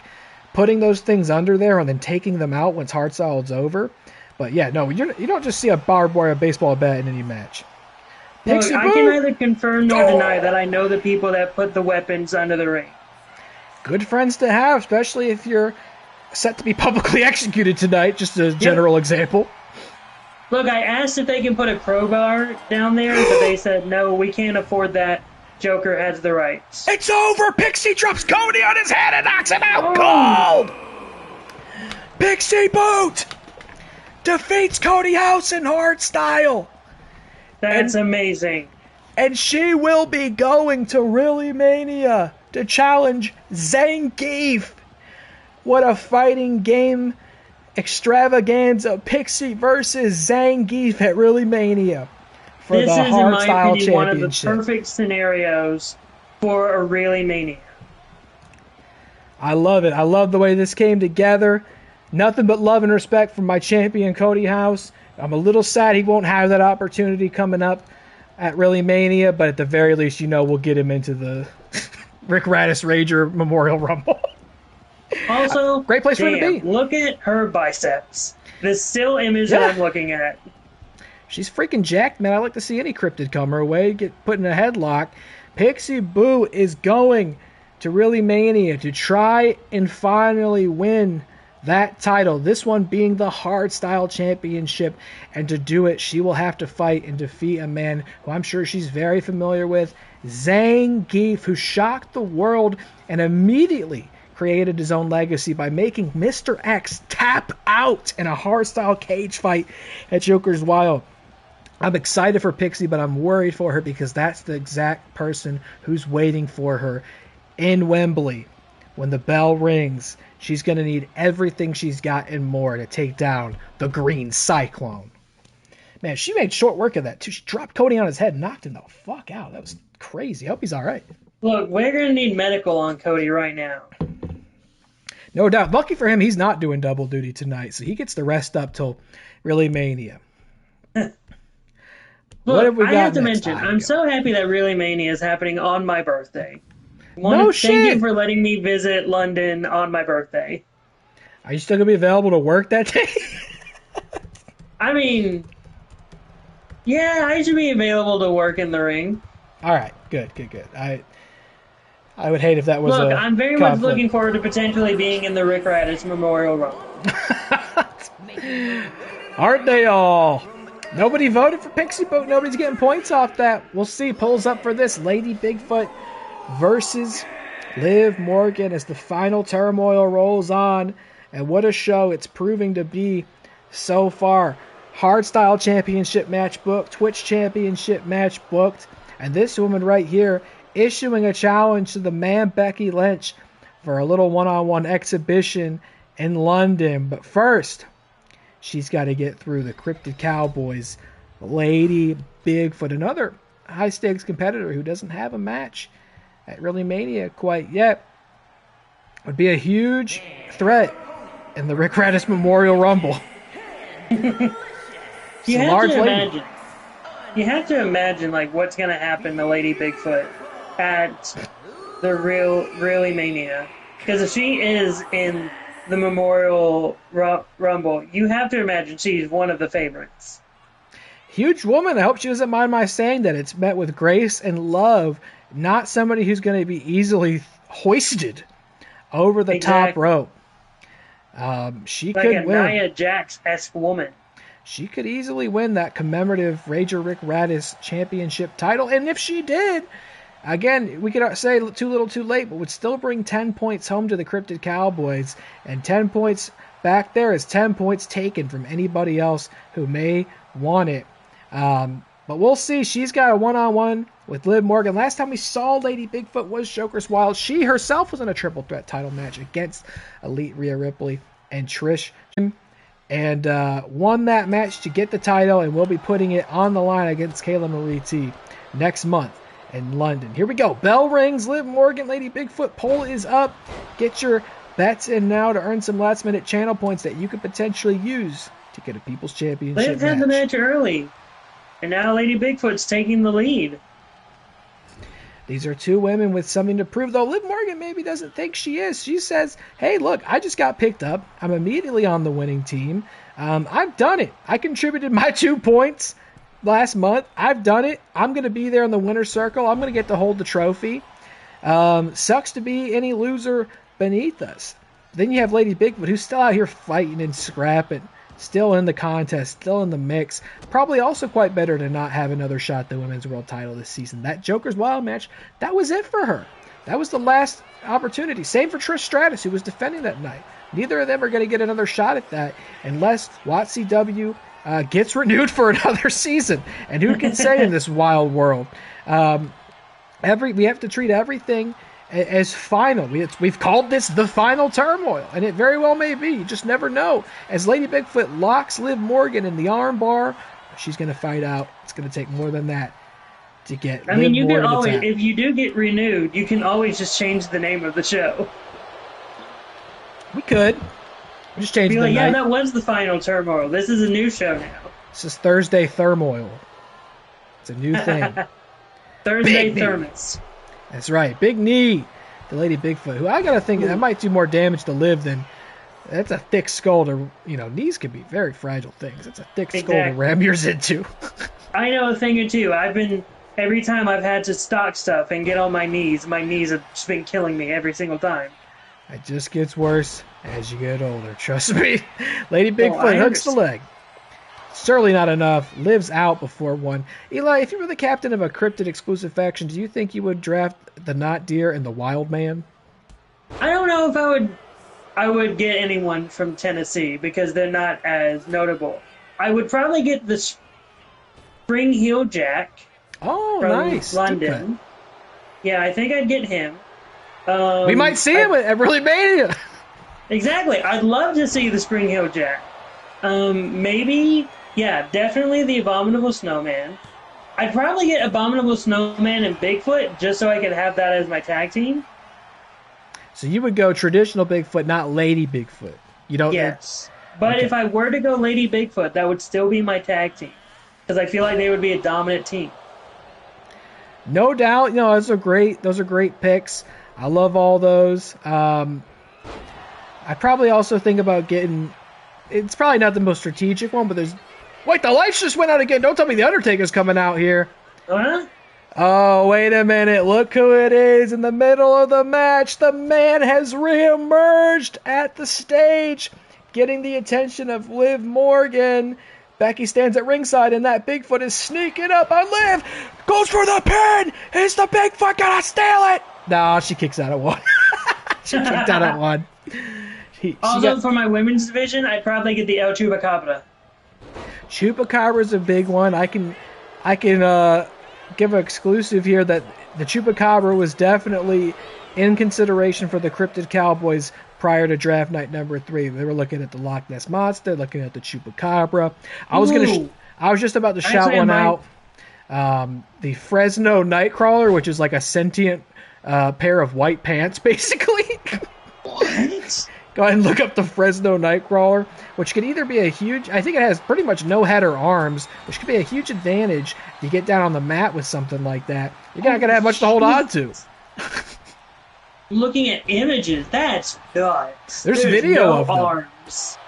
putting those things under there and then taking them out once hardstyle is over. But yeah, no, you don't just see a barbed wire baseball bat in any match. Look, I can neither confirm nor deny that I know the people that put the weapons under the ring. Good friends to have, especially if you're set to be publicly executed tonight, just a general example. Look, I asked if they can put a crowbar down there, but they said, no, we can't afford that. Joker has the rights. It's over! Pixie drops Cody on his head and knocks him out cold! Pixie Boot defeats Cody House in hard style. That's amazing. And she will be going to ReelyMania to challenge Zangief. What a fighting game extravaganza. Pixie versus Zangief at ReelyMania for this the is, hard in my style opinion, one of the championship. perfect scenarios for a ReelyMania. I love it. I love the way this came together. Nothing but love and respect from my champion, Cody House. I'm a little sad he won't have that opportunity coming up at ReelyMania, but at the very least, we'll get him into the Rick Radis Rager Memorial Rumble. Also, great place for him to be. Look at her biceps. The still image that I'm looking at. She's freaking jacked, man. I like to see any cryptid come her way, get put in a headlock. Pixie Boot is going to ReelyMania to try and finally win that title, this one being the Hardstyle Championship, and to do it, she will have to fight and defeat a man who I'm sure she's very familiar with, Zangief, who shocked the world and immediately created his own legacy by making Mr. X tap out in a hardstyle cage fight at Joker's Wild. I'm excited for Pixie, but I'm worried for her because that's the exact person who's waiting for her in Wembley. When the bell rings, she's going to need everything she's got and more to take down the Green Cyclone. Man, she made short work of that, too. She dropped Cody on his head and knocked him the fuck out. That was crazy. I hope he's all right. Look, we're going to need medical on Cody right now. No doubt. Lucky for him, he's not doing double duty tonight, so he gets the rest up till ReelyMania. Look, I have to mention, I'm so happy that ReelyMania is happening on my birthday. Thank you for letting me visit London on my birthday. Are you still going to be available to work that day? I mean, yeah, I should be available to work in the ring. All right, good. I would hate if that was Look, a I'm very much looking forward to potentially being in the Rick Radis Memorial Rumble. Aren't they all? Nobody voted for Pixie Boot. Nobody's getting points off that. We'll see. Pulls up for this. Lady Bigfoot versus Liv Morgan as the final turmoil rolls on. And what a show it's proving to be so far. Hardstyle Championship match booked. Twitch Championship match booked. And this woman right here issuing a challenge to the man Becky Lynch for a little one-on-one exhibition in London. But first, she's got to get through the Cryptid Cowboys, Lady Bigfoot, another high-stakes competitor who doesn't have a match at ReelyMania quite yet. Would be a huge threat in the Rick Radis Memorial Rumble. You have to imagine like what's going to happen to Lady Bigfoot at the ReelyMania. Because if she is in the Memorial Rumble, you have to imagine she's one of the favorites. Huge woman. I hope she doesn't mind my saying that. It's met with grace and love, not somebody who's going to be easily hoisted over the top rope. She like could a win. Nia Jax-esque woman. She could easily win that commemorative Rager Rick Radis Championship title. And if she did, again, we could say too little too late, but would still bring 10 points home to the Cryptid Cowboys. And 10 points back there is 10 points taken from anybody else who may want it. But we'll see. She's got a one-on-one with Liv Morgan. Last time we saw Lady Bigfoot was Joker's Wild. She herself was in a triple threat title match against Elite Rhea Ripley and Trish. and won that match to get the title, and we'll be putting it on the line against KaylaMarieTea next month in London. Here we go. Bell rings. Liv Morgan, Lady Bigfoot. Poll is up. Get your bets in now to earn some last-minute channel points that you could potentially use to get a People's Championship Liv had the match early, and now Lady Bigfoot's taking the lead. These are two women with something to prove, though Liv Morgan maybe doesn't think she is. She says, hey, look, I just got picked up. I'm immediately on the winning team. I've done it. I contributed my 2 points last month. I've done it. I'm going to be there in the winner's circle. I'm going to get to hold the trophy. Sucks to be any loser beneath us. Then you have Lady Bigfoot, who's still out here fighting and scrapping. Still in the contest, still in the mix. Probably also quite better to not have another shot at the Women's World title this season. That Joker's Wild match, that was it for her. That was the last opportunity. Same for Trish Stratus, who was defending that night. Neither of them are going to get another shot at that unless WATCW gets renewed for another season. And who can say in this wild world? We have to treat everything as final. We've called this the final turmoil, and it very well may be. You just never know. As Lady Bigfoot locks Liv Morgan in the arm bar, she's going to fight out. It's going to take more than that to get. I mean, you can always, if you do get renewed, you can always just change the name of the show. We could just change the name. Yeah, that was the final turmoil. This is a new show now. This is Thursday Turmoil. It's a new thing. Thursday Thermos. That's right. Big knee to Lady Bigfoot, who I got to think that might do more damage to Liv than... That's a thick skull to... knees can be very fragile things. That's a thick skull to ram yours into. I know a thing or two. Every time I've had to stock stuff and get on my knees have just been killing me every single time. It just gets worse as you get older. Trust me. Lady Bigfoot hooks the leg. Certainly not enough. Liv's out before one. Eli, if you were the captain of a cryptid exclusive faction, do you think you would draft the Not Deer and the Wild Man? I don't know if I would get anyone from Tennessee because they're not as notable. I would probably get the Spring Heel Jack from nice. London. Yeah, I think I'd get him. We might see him at ReelyMania. Exactly. I'd love to see the Spring Heel Jack. Maybe... Yeah, definitely the Abominable Snowman. I'd probably get Abominable Snowman and Bigfoot just so I could have that as my tag team. So you would go traditional Bigfoot, not Lady Bigfoot. You don't. Yes, but if I were to go Lady Bigfoot, that would still be my tag team because I feel like they would be a dominant team. No doubt. Those are great. Those are great picks. I love all those. I probably also think about getting. It's probably not the most strategic one, but there's. Wait, the lights just went out again. Don't tell me the Undertaker's coming out here. Huh? Oh, wait a minute. Look who it is in the middle of the match. The man has reemerged at the stage, getting the attention of Liv Morgan. Becky stands at ringside, and that Bigfoot is sneaking up on Liv. Goes for the pin. Is the Bigfoot gonna steal it? No, she kicks out at one. She kicked out at one. For my women's division, I'd probably get the El Chupacabra. Chupacabra's a big one. I can give an exclusive here that the Chupacabra was definitely in consideration for the Cryptid Cowboys prior to draft night number 3. They were looking at the Loch Ness Monster, looking at the Chupacabra. I was just about to shout one out. The Fresno Nightcrawler, which is like a sentient pair of white pants, basically. What? Go ahead and look up the Fresno Nightcrawler, which could either be a huge... I think it has pretty much no head or arms, which could be a huge advantage if you get down on the mat with something like that. You're not going to have much to hold on to. Looking at images, that's nuts. There's video of them. Arms.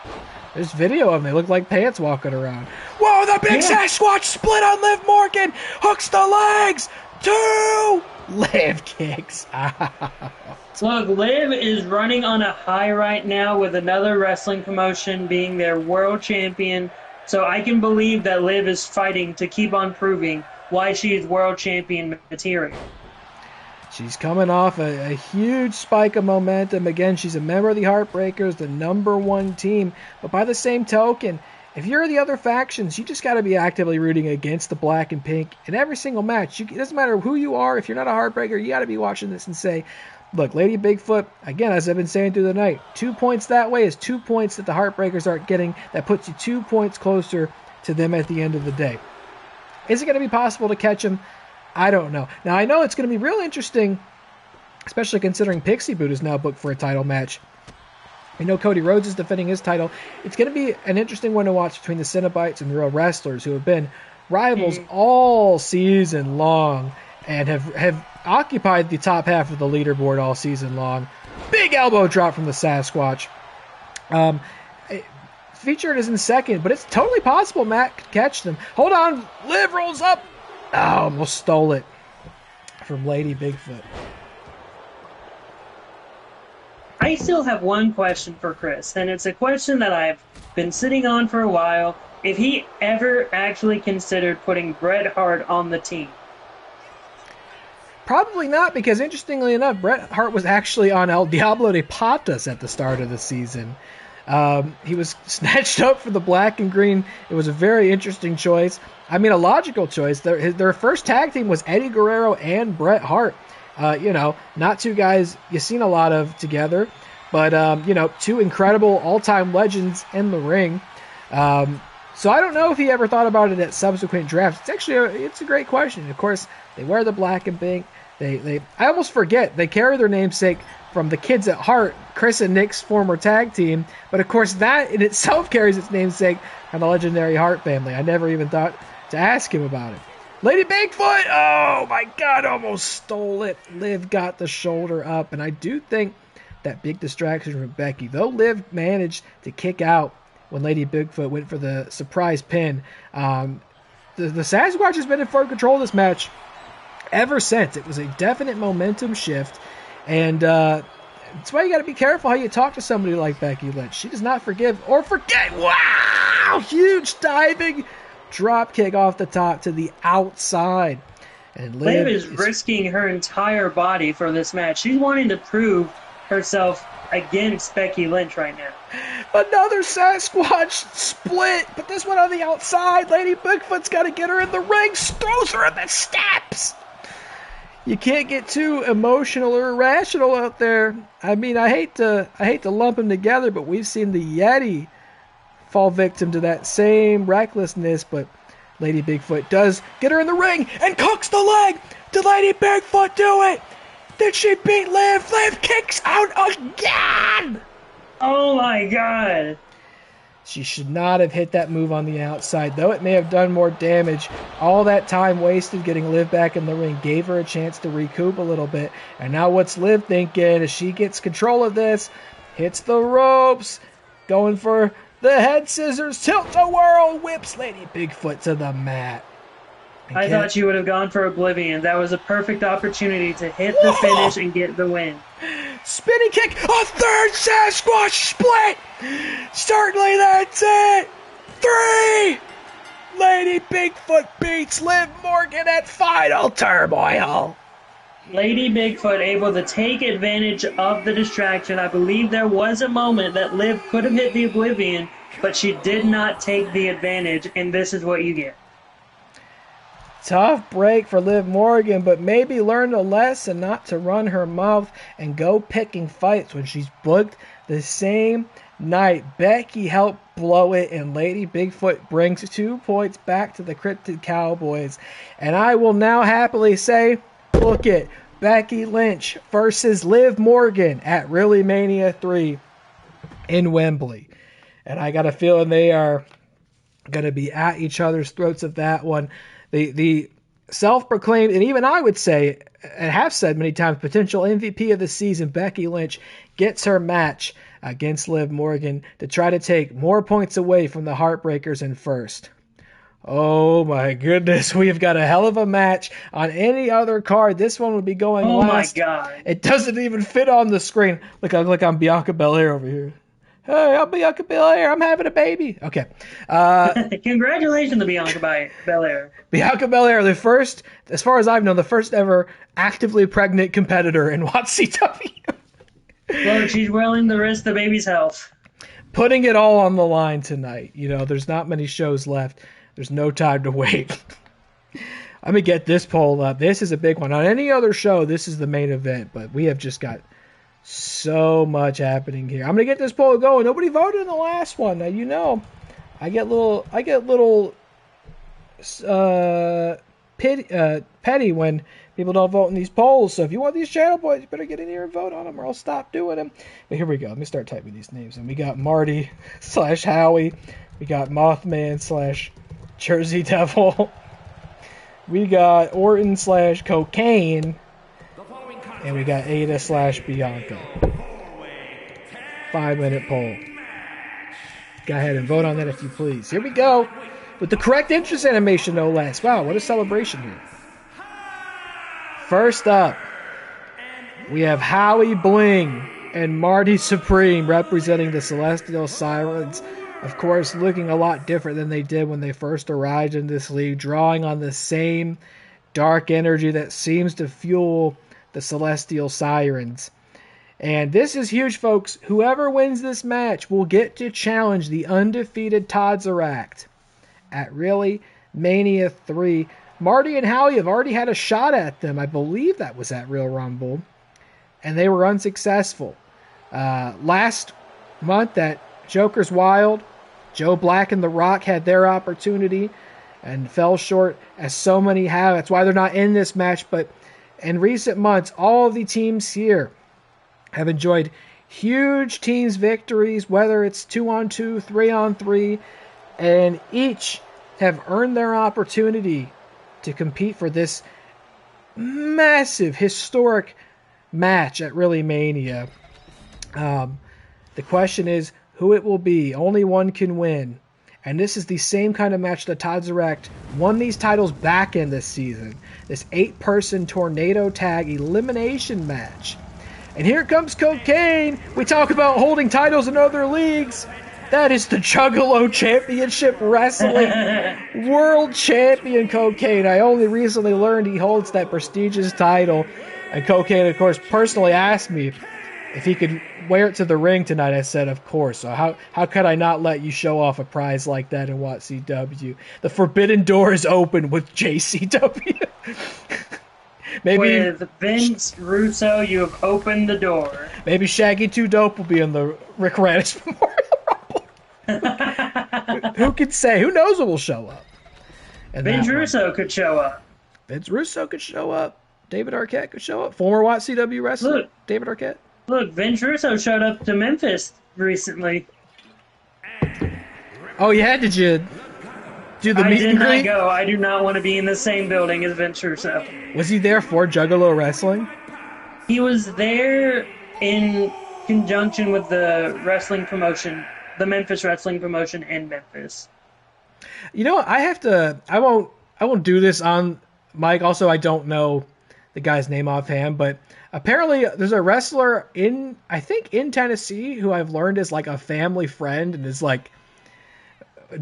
There's video of them. They look like pants walking around. Whoa, the big Sasquatch split on Liv Morgan. Hooks the legs. 2 Liv kicks. Look, Liv is running on a high right now with another wrestling promotion being their world champion. So I can believe that Liv is fighting to keep on proving why she is world champion material. She's coming off a huge spike of momentum. Again, she's a member of the Heartbreakers, the #1 team. But by the same token, if you're the other factions, you just got to be actively rooting against the black and pink in every single match. It doesn't matter who you are. If you're not a Heartbreaker, you got to be watching this and say, look, Lady Bigfoot, again, as I've been saying through the night, 2 points that way is 2 points that the Heartbreakers aren't getting. That puts you 2 points closer to them at the end of the day. Is it going to be possible to catch them? I don't know. Now, I know it's going to be real interesting, especially considering Pixie Boot is now booked for a title match. We know Cody Rhodes is defending his title. It's going to be an interesting one to watch between the Cenobites and the Real Wrestlers, who have been rivals all season long and have occupied the top half of the leaderboard all season long. Big elbow drop from the Sasquatch. Featured is in second, but it's totally possible Matt could catch them. Hold on. Liv rolls up. Oh, almost stole it from Lady Bigfoot. I still have one question for Chris, and it's a question that I've been sitting on for a while. If he ever actually considered putting Bret Hart on the team? Probably not, because interestingly enough, Bret Hart was actually on El Diablo de Patas at the start of the season. He was snatched up for the black and green. It was a very interesting choice. I mean, a logical choice. Their first tag team was Eddie Guerrero and Bret Hart. Not two guys you've seen a lot of together, but, two incredible all-time legends in the ring. So I don't know if he ever thought about it at subsequent drafts. It's actually it's a great question. Of course, they wear the black and pink. I almost forget they carry their namesake from the Kids at Heart, Chris and Nick's former tag team. But of course, that in itself carries its namesake from the legendary Hart family. I never even thought to ask him about it. Lady Bigfoot, oh my God, almost stole it. Liv got the shoulder up, and I do think that big distraction from Becky, though Liv managed to kick out when Lady Bigfoot went for the surprise pin. The Sasquatch has been in full control of this match ever since. It was a definite momentum shift, and that's why you got to be careful how you talk to somebody like Becky Lynch. She does not forgive or forget. Wow! Huge diving drop kick off the top to the outside. And Liv is risking her entire body for this match. She's wanting to prove herself against Becky Lynch right now. Another Sasquatch split, but this one on the outside. Lady Bigfoot's got to get her in the ring, throws her in the steps. You can't get too emotional or irrational out there. I mean, I hate to lump them together, but we've seen the Yeti fall victim to that same recklessness, but Lady Bigfoot does get her in the ring and cooks the leg. Did Lady Bigfoot do it? Did she beat Liv? Liv kicks out again! Oh my God! She should not have hit that move on the outside, though it may have done more damage. All that time wasted getting Liv back in the ring gave her a chance to recoup a little bit. And now what's Liv thinking as she gets control of this? Hits the ropes, going for the head scissors, tilt-a-whirl, whips Lady Bigfoot to the mat. I thought you would have gone for Oblivion. That was a perfect opportunity to hit the finish and get the win. Spinning kick, a third Sasquatch split! Certainly that's it! 3! Lady Bigfoot beats Liv Morgan at Final Turmoil. Lady Bigfoot able to take advantage of the distraction. I believe there was a moment that Liv could have hit the Oblivion, but she did not take the advantage, and this is what you get. Tough break for Liv Morgan, but maybe learned a lesson not to run her mouth and go picking fights when she's booked the same night. Becky helped blow it, and Lady Bigfoot brings 2 points back to the Cryptid Cowboys. And I will now happily say, look at Becky Lynch versus Liv Morgan at ReelyMania III in Wembley. And I got a feeling they are going to be at each other's throats of that one. The self-proclaimed, and even I would say, and have said many times, potential MVP of the season, Becky Lynch, gets her match against Liv Morgan to try to take more points away from the Heartbreakers in first. Oh my goodness, we've got a hell of a match. On any other card, this one would be going last. Oh my God. It doesn't even fit on the screen. Look, I look like I'm Bianca Belair over here. Hey, I'm Bianca Belair. I'm having a baby. Okay. Congratulations to Bianca Belair. Bianca Belair, the first, as far as I've known, the first ever actively pregnant competitor in WATCW. Well, she's willing to risk the baby's health. Putting it all on the line tonight. You know, there's not many shows left. There's no time to wait. Let me get this poll up. This is a big one. On any other show, this is the main event, but we have just got so much happening here. I'm gonna get this poll going. Nobody voted in the last one. Now, you know, I get little petty when people don't vote in these polls. So if you want these channel boys, you better get in here and vote on them, or I'll stop doing them. But here we go. Let me start typing these names. And we got Marty / Howie. We got Mothman / Jersey Devil. We got Orton / Cocaine. And we got Ada / Bianca. 5-minute poll. Go ahead and vote on that if you please. Here we go. With the correct entrance animation, no less. Wow, what a celebration here. First up, we have Howie Bling and Marty Supreme representing the Celestial Sirens. Of course, looking a lot different than they did when they first arrived in this league, drawing on the same dark energy that seems to fuel the Celestial Sirens. And this is huge, folks. Whoever wins this match will get to challenge the undefeated Todderact at ReelyMania III. Marty and Howie have already had a shot at them. I believe that was at Real Rumble. And they were unsuccessful. Last month at Joker's Wild, Joe Black and The Rock had their opportunity and fell short, as so many have. That's why they're not in this match. But in recent months, all of the teams here have enjoyed huge teams victories, whether it's 2-on-2, 3-on-3, and each have earned their opportunity to compete for this massive, historic match at ReelyMania. The question is who it will be. Only one can win. And this is the same kind of match that Todderact won these titles back in this season. This 8-person tornado tag elimination match. And here comes Cocaine. We talk about holding titles in other leagues. That is the Juggalo Championship Wrestling World Champion Cocaine. I only recently learned he holds that prestigious title. And Cocaine, of course, personally asked me if he could wear it to the ring tonight. I said, of course. So how could I not let you show off a prize like that in WATCW? The forbidden door is open with JCW. Maybe with Vince Russo, you have opened the door. Maybe Shaggy 2 Dope will be in the Rick Radish Memorial Rumble. Who could say? Who knows what will show up? Vince Russo could show up. Vince Russo could show up. David Arquette could show up. Former WATCW wrestler, look, David Arquette. Look, Vince Russo showed up to Memphis recently. Oh, yeah? Did you do the meet and greet? I did not go. I do not want to be in the same building as Vince Russo. Was he there for Juggalo Wrestling? He was there in conjunction with the wrestling promotion, the Memphis wrestling promotion in Memphis. You know, I won't do this on mic. Also, I don't know the guy's name offhand, but apparently there's a wrestler in Tennessee who I've learned is like a family friend and is like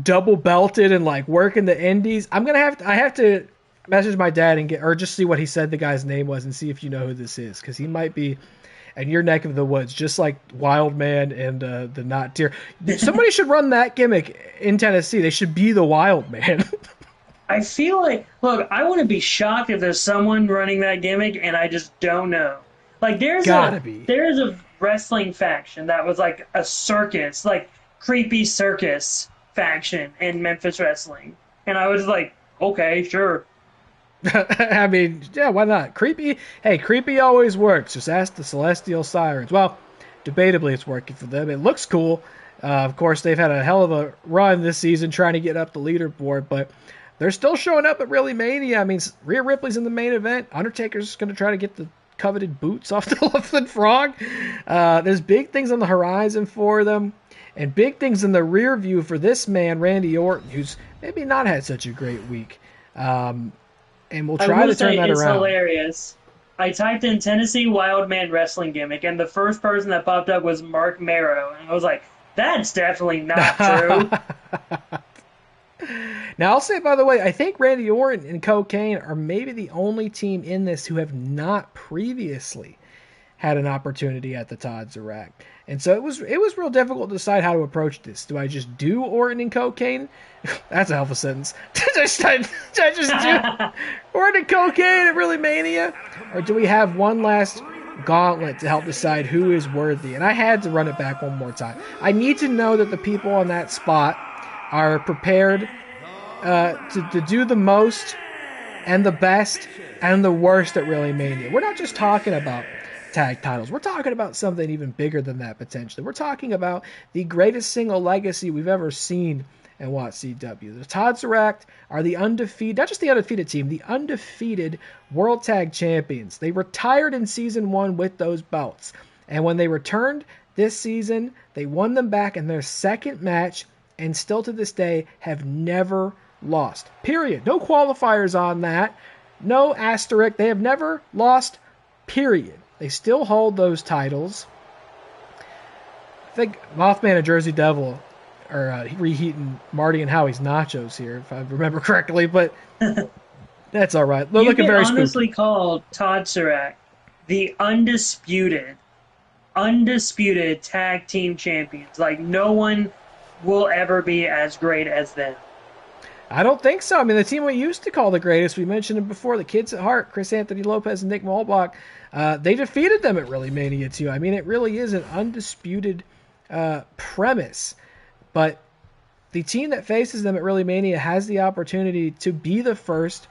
double belted and like working the indies. I have to message my dad and just see what he said the guy's name was and see if you know who this is, because he might be in your neck of the woods, just like Wild Man and the Not Tier. Somebody should run that gimmick in Tennessee. They should be the Wild Man. I feel like, look, I wouldn't be shocked if there's someone running that gimmick and I just don't know. Like there's a wrestling faction that was like a circus, like creepy circus faction in Memphis wrestling. And I was like, okay, sure. I mean, yeah, why not? Creepy always works. Just ask the Celestial Sirens. Well, debatably it's working for them. It looks cool. Of course, they've had a hell of a run this season trying to get up the leaderboard, but they're still showing up at ReelyMania. I mean, Rhea Ripley's in the main event. Undertaker's going to try to get the coveted boots off the Elephant Frog. There's big things on the horizon for them, and big things in the rear view for this man, Randy Orton, who's maybe not had such a great week. And we'll try to turn that around. It's hilarious. I typed in Tennessee Wild Man wrestling gimmick, and the first person that popped up was Mark Marrow. And I was like, that's definitely not true. Now, I'll say, by the way, I think Randy Orton and Cocaine are maybe the only team in this who have not previously had an opportunity at the Todds Rack. And so it was real difficult to decide how to approach this. Do I just do Orton and Cocaine? That's a hell of a sentence. Did I just do Orton and Cocaine at ReelyMania? Or do we have one last gauntlet to help decide who is worthy? And I had to run it back one more time. I need to know that the people on that spot are prepared to do the most and the best and the worst at ReelyMania. We're not just talking about tag titles. We're talking about something even bigger than that potentially. We're talking about the greatest single legacy we've ever seen in WATCW. The Todds Rack are the undefeated, not just the undefeated team, the undefeated World Tag Champions. They retired in Season 1 with those belts. And when they returned this season, they won them back in their second match and still to this day have never lost. Period. No qualifiers on that. No asterisk. They have never lost. Period. They still hold those titles. I think Mothman and Jersey Devil are reheating Marty and Howie's nachos here, if I remember correctly, but that's all right. They're looking very spooky. Honestly called Todds Rack the undisputed tag team champions. Like, no one will ever be as great as them. I don't think so. I mean, the team we used to call the greatest, we mentioned it before, the Kids at Heart, Chris Anthony Lopez and Nick Muhlbach, they defeated them at ReelyMania 2. I mean, it really is an undisputed premise. But the team that faces them at ReelyMania has the opportunity to be the first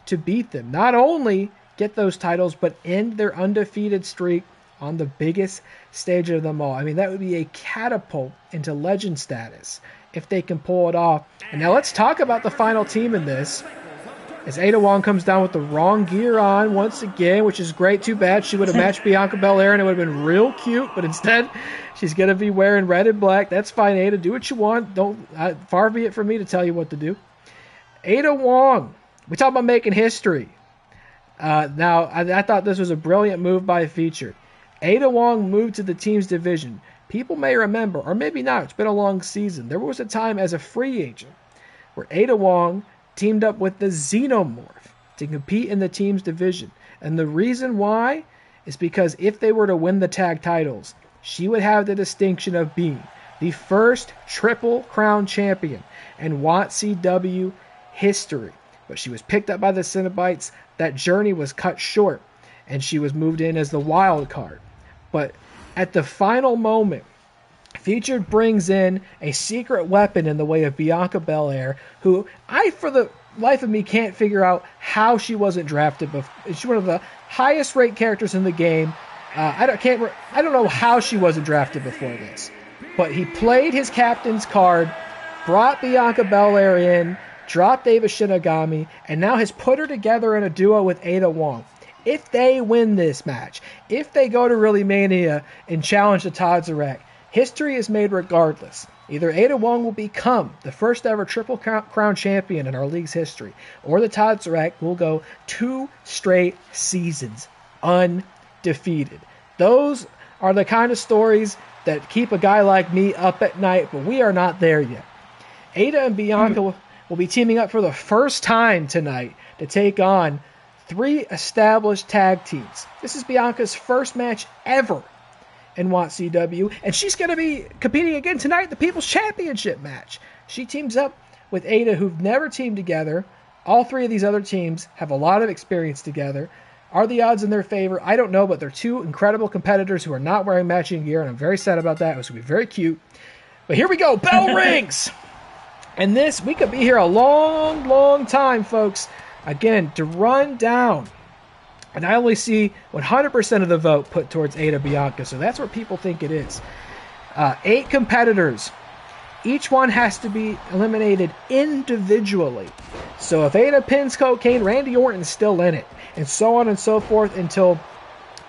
to beat them. Not only get those titles, but end their undefeated streak on the biggest stage of them all. I mean, that would be a catapult into legend status if they can pull it off. And now let's talk about the final team in this. As Ada Wong comes down with the wrong gear on once again, which is great. Too bad she would have matched Bianca Belair and it would have been real cute, but instead she's going to be wearing red and black. That's fine, Ada. Do what you want. Far be it from me to tell you what to do. Ada Wong. We talk about making history. Now, I thought this was a brilliant move by Featured. Ada Wong moved to the team's division. People may remember, or maybe not, it's been a long season. There was a time as a free agent where Ada Wong teamed up with the Xenomorph to compete in the team's division. And the reason why is because if they were to win the tag titles, she would have the distinction of being the first Triple Crown champion in WATCW history. But she was picked up by the Cenobites. That journey was cut short, and she was moved in as the wild card. But at the final moment, Featured brings in a secret weapon in the way of Bianca Belair, who I, for the life of me, can't figure out how she wasn't drafted before. She's one of the highest rated characters in the game. I don't know how she wasn't drafted before this. But he played his captain's card, brought Bianca Belair in, dropped Ava Shinigami, and now has put her together in a duo with Ada Wong. If they win this match, if they go to ReelyMania and challenge the Todds Rack, history is made regardless. Either Ada Wong will become the first ever Triple Crown champion in our league's history, or the Todds Rack will go 2 straight seasons undefeated. Those are the kind of stories that keep a guy like me up at night, but we are not there yet. Ada and Bianca will be teaming up for the first time tonight to take on 3 established tag teams. This is Bianca's first match ever in WATCW, and she's going to be competing again tonight in the People's Championship match. She teams up with Ada, who've never teamed together. All 3 of these other teams have a lot of experience together. Are the odds in their favor? I don't know, but they're 2 incredible competitors who are not wearing matching gear, and I'm very sad about that. It was going to be very cute. But here we go. Bell rings! And this, we could be here a long, long time, folks. Again, to run down. And I only see 100% of the vote put towards Ada Bianca, so that's what people think it is. 8 competitors. Each one has to be eliminated individually. So if Ada pins Cocaine, Randy Orton's still in it. And so on and so forth until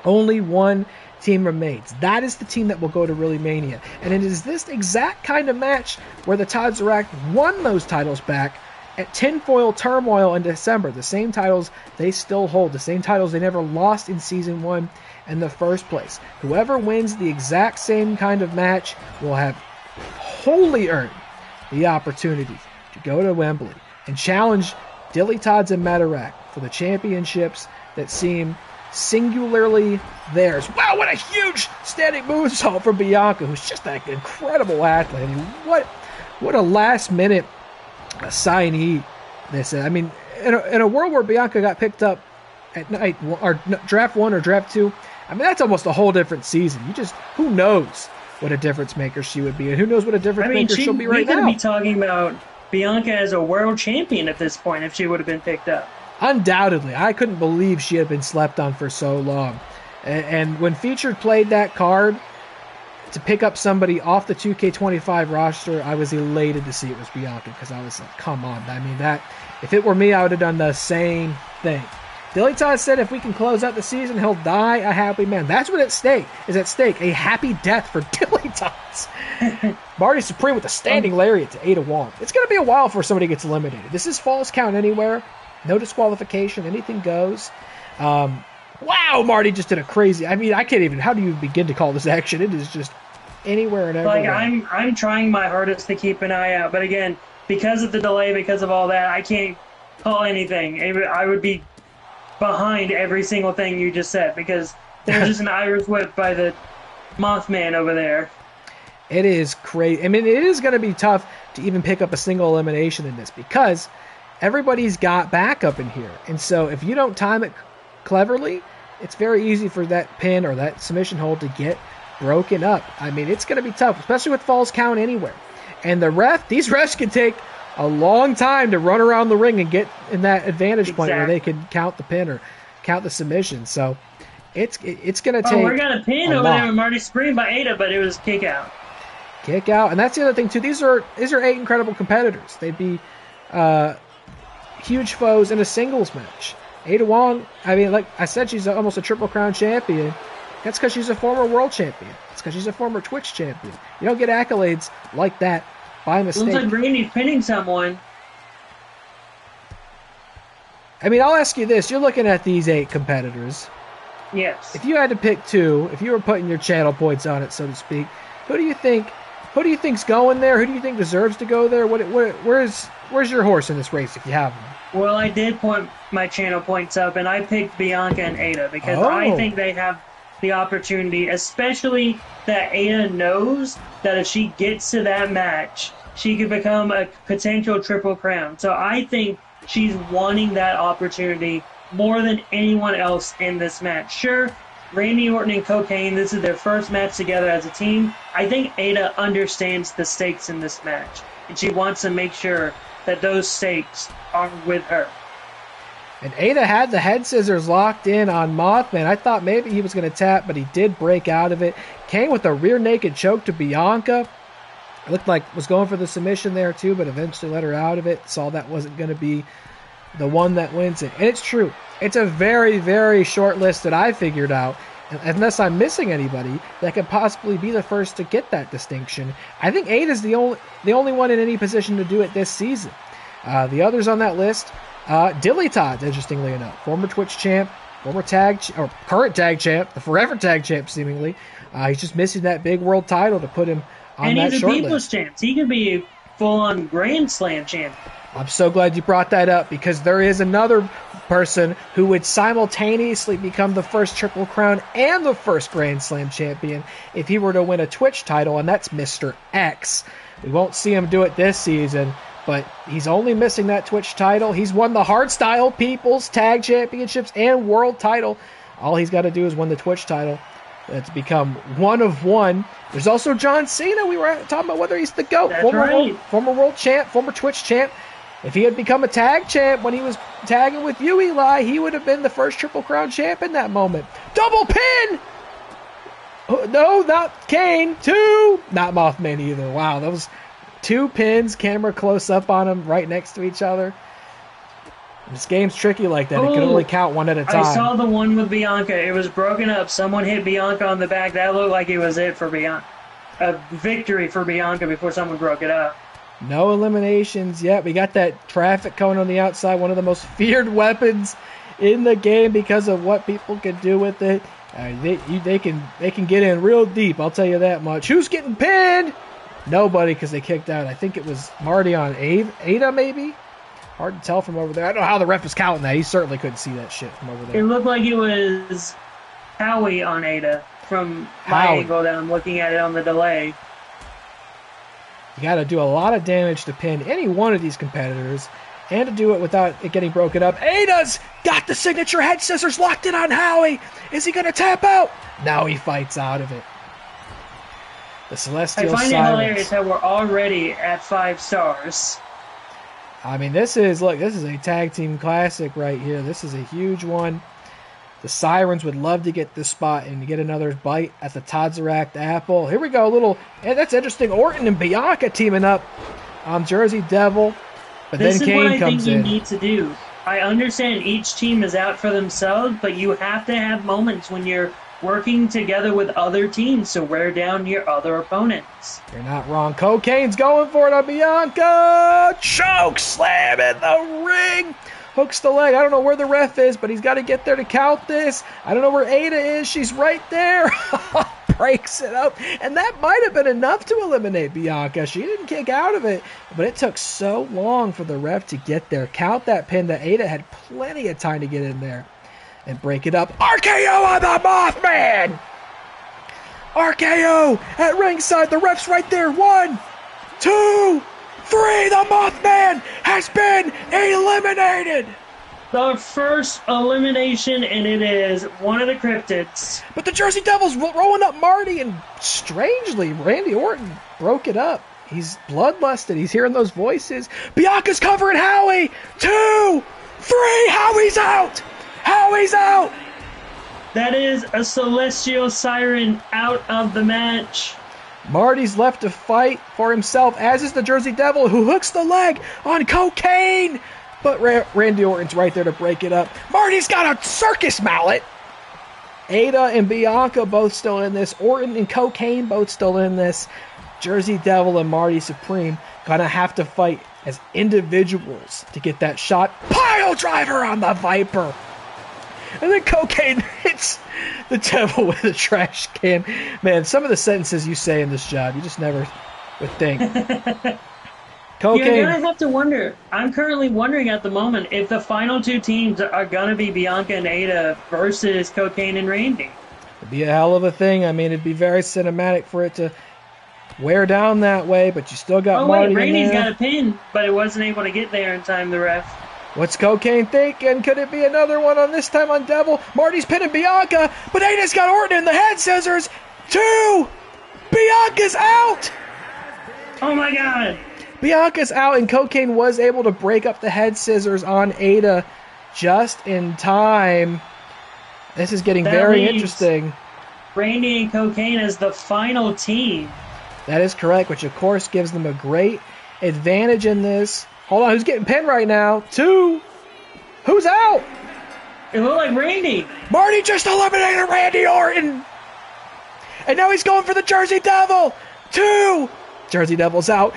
only one team remains. That is the team that will go to ReelyMania. And it is this exact kind of match where the Todds Rack won those titles back at Tinfoil Turmoil in December. The same titles they still hold. The same titles they never lost in Season 1 in the first place. Whoever wins the exact same kind of match will have wholly earned the opportunity to go to Wembley and challenge DillyTodds and Metarract for the championships that seem singularly theirs. Wow, what a huge standing moonsault from Bianca, who's just an incredible athlete. I mean, what a last-minute signee this is. I mean, in a world where Bianca got picked up at night, or draft 1 or draft 2, I mean, that's almost a whole different season. Who knows what a difference maker she would be, and who knows what a difference maker she'll be right now. We could be talking about Bianca as a world champion at this point if she would have been picked up. Undoubtedly. I couldn't believe she had been slept on for so long. And when Featured played that card to pick up somebody off the 2K25 roster, I was elated to see it was Bianca, because I was like, come on. I mean, that if it were me, I would have done the same thing. DillyTodds said if we can close out the season, he'll die a happy man. That's what is at stake. A happy death for DillyTodds. Marty Supreme with a standing lariat to Ada Wong. It's going to be a while before somebody gets eliminated. This is Falls Count Anywhere. No disqualification. Anything goes. Wow, Marty just did a crazy... I mean, I can't even... How do you begin to call this action? It is just anywhere and everywhere. Like, I'm trying my hardest to keep an eye out. But again, because of the delay, because of all that, I can't call anything. I would be behind every single thing you just said, because there's just an Irish whip by the Mothman over there. It is crazy. I mean, it is going to be tough to even pick up a single elimination in this, because everybody's got backup in here. And so if you don't time it cleverly, it's very easy for that pin or that submission hold to get broken up. I mean, it's going to be tough, especially with Falls Count Anywhere. And these refs can take a long time to run around the ring and get in that advantage point where they can count the pin or count the submission. So it's going to take. We got a pin over there with Marty Supreme by Ada, but it was kick out. Kick out, and that's the other thing too. These are 8 incredible competitors. They'd be huge foes in a singles match. Ada Wong, I mean, like I said, she's almost a Triple Crown champion. That's because she's a former world champion. It's because she's a former Twitch champion. You don't get accolades like that by mistake. Looks like Randy's pinning someone. I mean, I'll ask you this. You're looking at these 8 competitors. Yes. If you had to pick 2, if you were putting your channel points on it, so to speak, who do you think's going there? Who do you think deserves to go there? Where's your horse in this race, if you have one? Well, I did point my channel points up, and I picked Bianca and Ada, because I think they have the opportunity, especially that Ada knows that if she gets to that match, she could become a potential Triple Crown. So I think she's wanting that opportunity more than anyone else in this match. Sure, Randy Orton and Cocaine, this is their first match together as a team. I think Ada understands the stakes in this match, and she wants to make sure that those stakes are with her. And Ada had the head scissors locked in on Mothman. I thought maybe he was going to tap, but he did break out of it. Came with a rear naked choke to Bianca. It looked like was going for the submission there too, but eventually let her out of it. Saw that wasn't going to be the one that wins it. And it's true. It's a very, very short list that I figured out. Unless I'm missing anybody that could possibly be the first to get that distinction. I think Ada's the only one in any position to do it this season. The others on that list, DillyTodds, interestingly enough, former Twitch champ, current tag champ, the forever tag champ seemingly. He's just missing that big world title to put him on that short list. And he's a people's champ. He could be a full-on Grand Slam champ. I'm so glad you brought that up, because there is another person who would simultaneously become the first Triple Crown and the first Grand Slam champion if he were to win a Twitch title, and that's Mr. X. We won't see him do it this season, but he's only missing that Twitch title. He's won the Hardstyle People's Tag Championships and World title. All he's got to do is win the Twitch title. That's become one of one. There's also John Cena. We were talking about whether he's the GOAT. Former world champ, former Twitch champ. If he had become a tag champ when he was tagging with you, Eli, he would have been the first Triple Crown champ in that moment. Double pin! Oh, no, not Kane. 2! Not Mothman either. Wow, those 2 pins, camera close up on them right next to each other. This game's tricky like that. It can only count one at a time. I saw the one with Bianca. It was broken up. Someone hit Bianca on the back. That looked like it was it for Bianca. A victory for Bianca before someone broke it up. No eliminations yet. We got that traffic cone on the outside, one of the most feared weapons in the game because of what people can do with it. They can get in real deep, I'll tell you that much. Who's getting pinned? Nobody, because they kicked out. I think it was Marty on Ada, maybe? Hard to tell from over there. I don't know how the ref was counting that. He certainly couldn't see that shit from over there. It looked like it was Howie on Ada from my angle that I'm looking at it on the delay. You got to do a lot of damage to pin any one of these competitors, and to do it without it getting broken up. Ada's got the signature head scissors locked in on Howie. Is he going to tap out? No, he fights out of it. The Celestial I find Sirens. it hilarious how we're already at 5 stars. I mean, this is a tag team classic right here. This is a huge one. The Sirens would love to get this spot and get another bite at the Todderact apple. Here we go, and that's interesting. Orton and Bianca teaming up on Jersey Devil. But this then is what Kane I comes think you in. need to do. I understand each team is out for themselves, but you have to have moments when you're working together with other teams to wear down your other opponents. You're not wrong. Cocaine's going for it on Bianca. Choke slam in the ring. Hooks the leg. I don't know where the ref is, but he's got to get there to count this. I don't know where Ada is. She's right there. Breaks it up. And that might have been enough to eliminate Bianca. She didn't kick out of it, but it took so long for the ref to get there. Count that pin that Ada had plenty of time to get in there and break it up. RKO on the Mothman! RKO at ringside. The ref's right there. 1, 2, 3. The Mothman has been eliminated. The first elimination, and it is one of the cryptids. But the Jersey Devils rolling up Marty, and strangely, Randy Orton broke it up. He's bloodlusted. He's hearing those voices. Bianca's covering Howie. 2, 3. Howie's out. Howie's out. That is a Celestial Siren out of the match. Marty's left to fight for himself, as is the Jersey Devil, who hooks the leg on Cocaine. But Randy Orton's right there to break it up. Marty's got a circus mallet. Ada and Bianca both still in this. Orton and Cocaine both still in this. Jersey Devil and Marty Supreme gonna have to fight as individuals to get that shot. Pile driver on the Viper. And then Cocaine hits the Devil with a trash can. Man, some of the sentences you say in this job, you just never would think. Cocaine. You're gonna have to wonder. I'm currently wondering at the moment if the final 2 teams are gonna be Bianca and Ada versus Cocaine and Randy. It'd be a hell of a thing. I mean, it'd be very cinematic for it to wear down that way, but you still got Marty in Randy's there. got a pin, but it wasn't able to get there in time, the ref. What's Cocaine thinking? Could it be another one on this time on Devil? Marty's pinning Bianca, but Ada's got Orton in the head scissors. 2! Bianca's out! Oh my god! Bianca's out, and Cocaine was able to break up the head scissors on Ada just in time. This is getting very interesting. Randy and Cocaine as the final team. That is correct, which of course gives them a great advantage in this. Hold on, who's getting pinned right now? 2. Who's out? It looked like Randy. Marty just eliminated Randy Orton. And now he's going for the Jersey Devil. 2. Jersey Devil's out.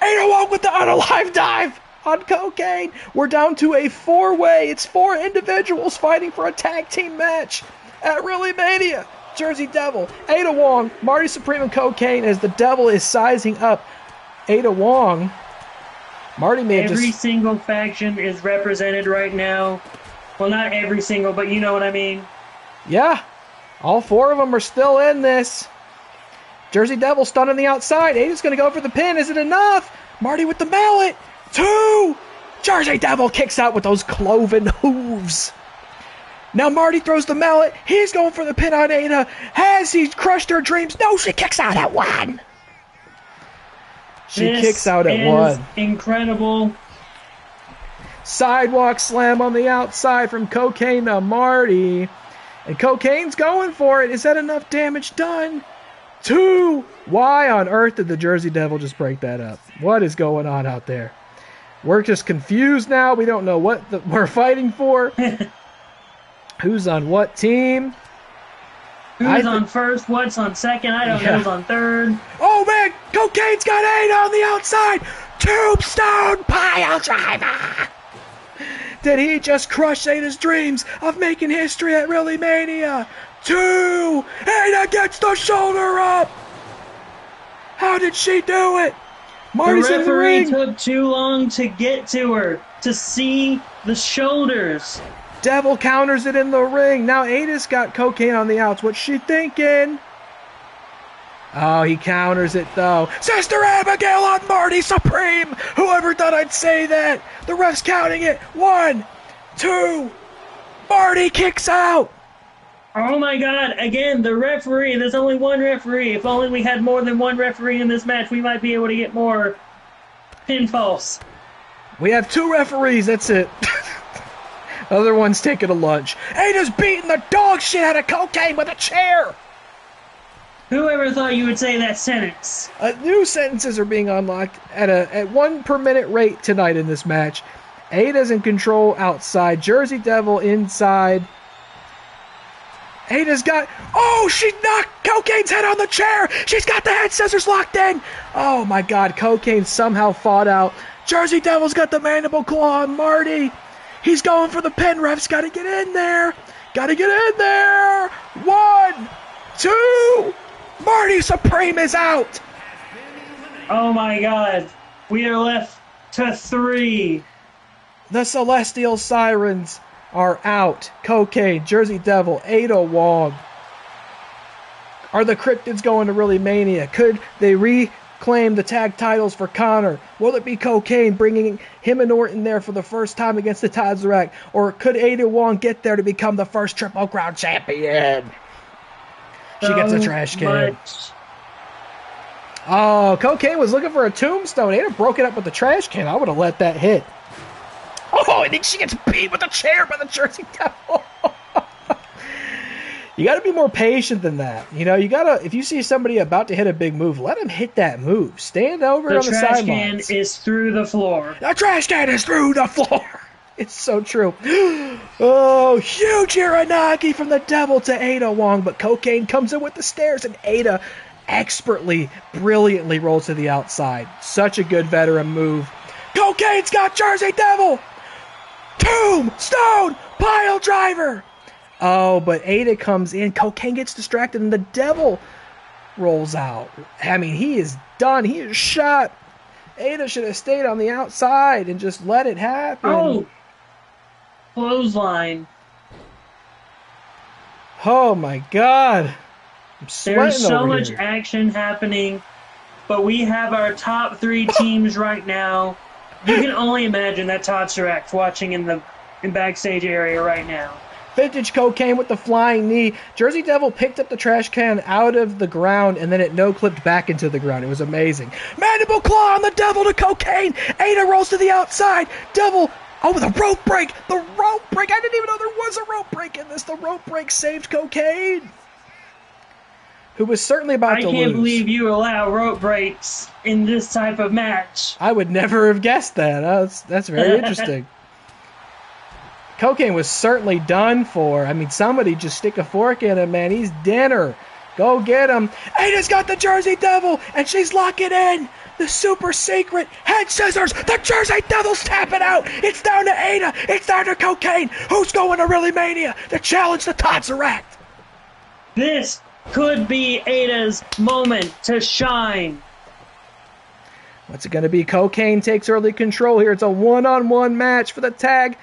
Ada Wong with the unalive dive on Cocaine. We're down to a 4-way. It's 4 individuals fighting for a tag team match at ReelyMania. Jersey Devil, Ada Wong, Marty Supreme, and Cocaine as the Devil is sizing up Ada Wong. Marty may have Every single faction is represented right now. Well, not every single, but you know what I mean. Yeah, all 4 of them are still in this. Jersey Devil stunned on the outside. Ada's going to go for the pin. Is it enough? Marty with the mallet. 2. Jersey Devil kicks out with those cloven hooves. Now Marty throws the mallet. He's going for the pin on Ada. Has he crushed her dreams? No, she kicks out at 1. She kicks out at 1. Incredible. Sidewalk slam on the outside from Cocaine to Marty. And Cocaine's going for it. Is that enough damage done? 2. Why on earth did the Jersey Devil just break that up? What is going on out there? We're just confused now. We don't know what we're fighting for. Who's on what team? Who's on first? What's on second? I don't know who's on third. Oh, man! Cocaine's got Ada on the outside! Tombstone pile driver! Did he just crush Ada's dreams of making history at ReelyMania? 2! Ada gets the shoulder up! How did she do it? Marty's the in the referee ring. took too long to get to her, to see the shoulders. Devil counters it in the ring. Now Ada's got Cocaine on the outs. What's she thinking? Oh, he counters it, though. Sister Abigail on Marty Supreme! Whoever thought I'd say that? The ref's counting it. 1, 2. Marty kicks out. Oh my god, again, the referee. There's only one referee. If only we had more than one referee in this match, we might be able to get more pinfalls. We have 2 referees, that's it. Other one's taking a lunch. Ada's beating the dog shit out of Cocaine with a chair. Whoever thought you would say that sentence? New sentences are being unlocked at 1 per minute rate tonight in this match. Ada's in control outside. Jersey Devil inside. Ada's got... Oh, she knocked Cocaine's head on the chair. She's got the head scissors locked in. Oh, my God. Cocaine somehow fought out. Jersey Devil's got the mandible claw on Marty. He's going for the pin. Ref's got to get in there. Got to get in there. 1, 2... Marty Supreme is out! Oh my god. We are left to 3. The Celestial Sirens are out. Cocaine, Jersey Devil, Ada Wong. Are the Cryptids going to ReelyMania? Could they reclaim the tag titles for Connor? Will it be Cocaine bringing him and Orton there for the first time against the Metarract? Or could Ada Wong get there to become the first Triple Crown champion? She gets a trash can. Oh, Cocaine was looking for a tombstone. Ada broke it up with the trash can. I would have let that hit. Oh, and then she gets beat with a chair by the Jersey Devil. You got to be more patient than that. You know, you got to, if you see somebody about to hit a big move, let them hit that move. Stand over on the sidelines. The trash can is through the floor. The trash can is through the floor. It's so true. Oh, huge Hiranagi from the Devil to Ada Wong, but Cocaine comes in with the stairs, and Ada expertly, brilliantly rolls to the outside. Such a good veteran move. Cocaine's got Jersey Devil. Tombstone pile driver. Oh, but Ada comes in. Cocaine gets distracted, and the Devil rolls out. I mean, he is done. He is shot. Ada should have stayed on the outside and just let it happen. Oh. Clothesline. Oh my god. There's so much here. action happening, but we have our top 3 teams right now. You can only imagine that Metarract watching in the backstage area right now. Vintage Cocaine with the flying knee. Jersey Devil picked up the trash can out of the ground, and then it no-clipped back into the ground. It was amazing. Mandible claw on the Devil to Cocaine. Ada rolls to the outside. Devil... Oh, the rope break! The rope break! I didn't even know there was a rope break in this. The rope break saved Cocaine, who was certainly about to lose. I can't believe you allow rope breaks in this type of match. I would never have guessed that. That's very interesting. Cocaine was certainly done for. I mean, somebody just stick a fork in him, man. He's dinner. Go get him. Ada's got the Jersey Devil, and she's locking in. The super secret head scissors. The Jersey Devil's tapping out. It's down to Ada. It's down to Cocaine. Who's going to ReelyMania to challenge the Metarract? This could be Ada's moment to shine. What's it going to be? Cocaine takes early control here. It's a one-on-one match for the tag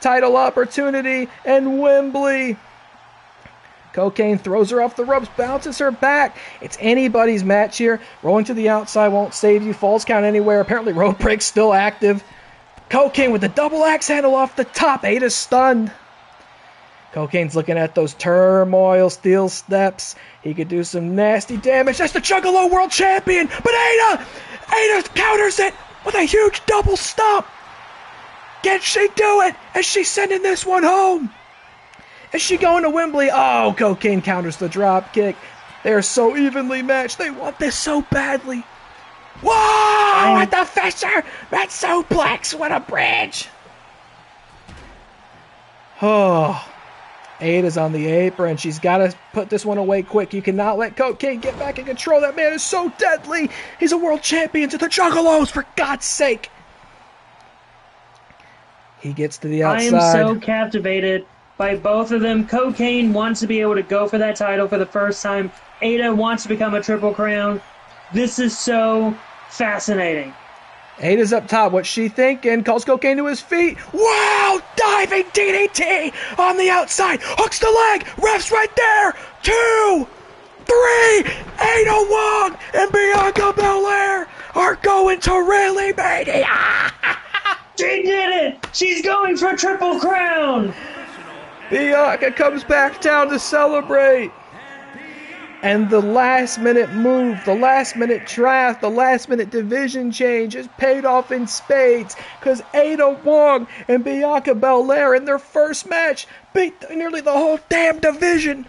title opportunity in Wembley. Cocaine throws her off the ropes, bounces her back. It's anybody's match here. Rolling to the outside won't save you. Falls count anywhere. Apparently rope break's still active. Cocaine with the double axe handle off the top. Ada's stunned. Cocaine's looking at those turmoil steel steps. He could do some nasty damage. That's the Juggalo World Champion. But Ada counters it with a huge double stomp. Can she do it? Is she sending this one home? Is she going to Wembley? Oh, Cocaine counters the drop kick. They're so evenly matched. They want this so badly. Whoa! At the Fisher! That suplex! What a bridge! Oh. Ada's on the apron. She's got to put this one away quick. You cannot let Cocaine get back in control. That man is so deadly. He's a world champion to the Juggalos, for God's sake. He gets to the outside. I am so captivated by both of them. Cocaine wants to be able to go for that title for the first time. Ada wants to become a Triple Crown. This is so fascinating. Ada's up top. What's she thinking? Calls cocaine to his feet. Wow! Diving DDT on the outside. Hooks the leg. Ref's right there. 2, 3. Ada Wong and Bianca Belair are going to ReelyMania. She did it! She's going for Triple Crown! Bianca comes back down to celebrate. And the last minute move, the last minute draft, the last minute division change is paid off in spades because Ada Wong and Bianca Belair in their first match beat nearly the whole damn division.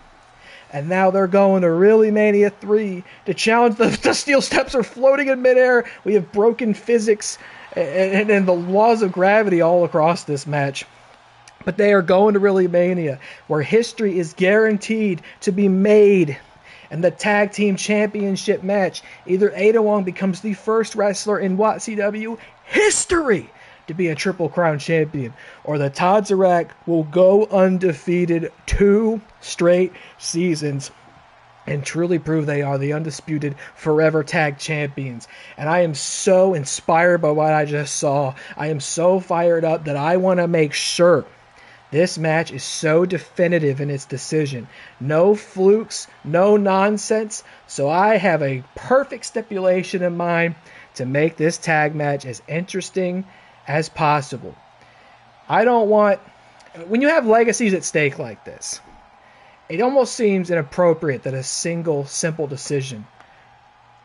And now they're going to ReelyMania III to challenge. The steel steps are floating in midair. We have broken physics and the laws of gravity all across this match. But they are going to ReelyMania, where history is guaranteed to be made. And the tag team championship match, either Ada Wong becomes the first wrestler in WATCW history to be a Triple Crown champion, or the Metarract will go undefeated 2 straight seasons and truly prove they are the undisputed forever tag champions. And I am so inspired by what I just saw. I am so fired up that I want to make sure this match is so definitive in its decision. No flukes, no nonsense. So I have a perfect stipulation in mind to make this tag match as interesting as possible. I don't want... When you have legacies at stake like this, it almost seems inappropriate that a single, simple decision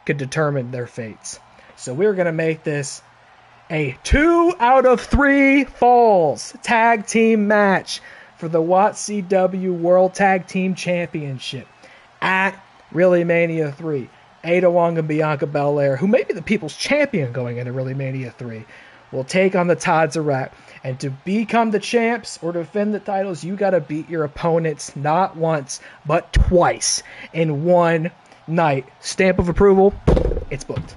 could determine their fates. So we're going to make this a 2 out of 3 falls tag team match for the WATCW World Tag Team Championship at ReelyMania 3. Ada Wong and Bianca Belair, who may be the people's champion going into ReelyMania 3, will take on the Metarract. And to become the champs or defend the titles, you got to beat your opponents not once, but twice in one night. Stamp of approval, it's booked.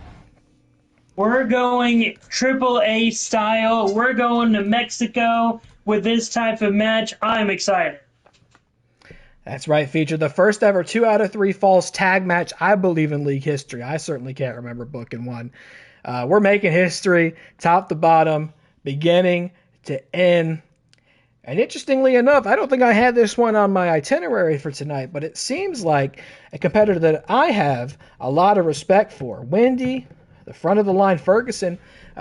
We're going AAA style. We're going to Mexico with this type of match. I'm excited. That's right, Feature. The first ever 2 out of 3 falls tag match, I believe, in league history. I certainly can't remember booking one. We're making history, top to bottom, beginning to end. And interestingly enough, I don't think I had this one on my itinerary for tonight, but it seems like a competitor that I have a lot of respect for. Wendy, the front of the line, Ferguson.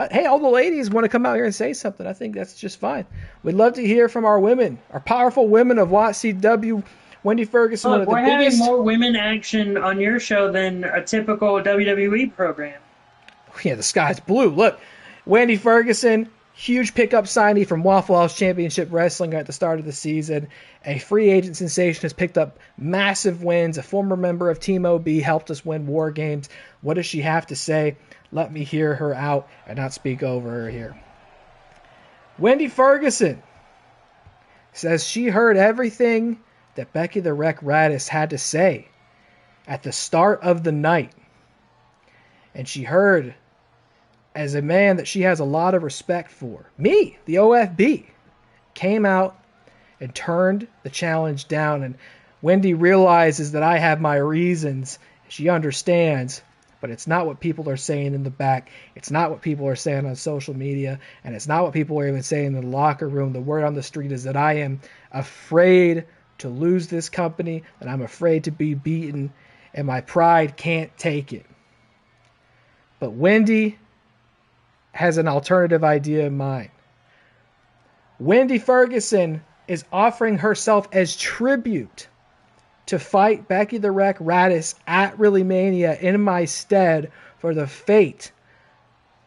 Hey, all the ladies want to come out here and say something. I think that's just fine. We'd love to hear from our women, our powerful women of WATCW. Wendy Ferguson. Look, we're having more women action on your show than a typical WWE program. Yeah, the sky's blue. Look, Wendy Ferguson, huge pickup signee from Waffle House Championship Wrestling at the start of the season. A free agent sensation, has picked up massive wins. A former member of Team OB, helped us win War Games. What does she have to say? Let me hear her out and not speak over her here. Wendy Ferguson says she heard everything that Becky the Wreck Radis had to say at the start of the night. And she heard, as a man that she has a lot of respect for, me, the OFB, came out and turned the challenge down. And Wendy realizes that I have my reasons. She understands, but it's not what people are saying in the back. It's not what people are saying on social media. And it's not what people are even saying in the locker room. The word on the street is that I am afraid to lose this company, that I'm afraid to be beaten, and my pride can't take it. But Wendy has an alternative idea in mind. Wendy Ferguson is offering herself as tribute to fight Becky the Wreck Radis at ReelyMania in my stead for the fate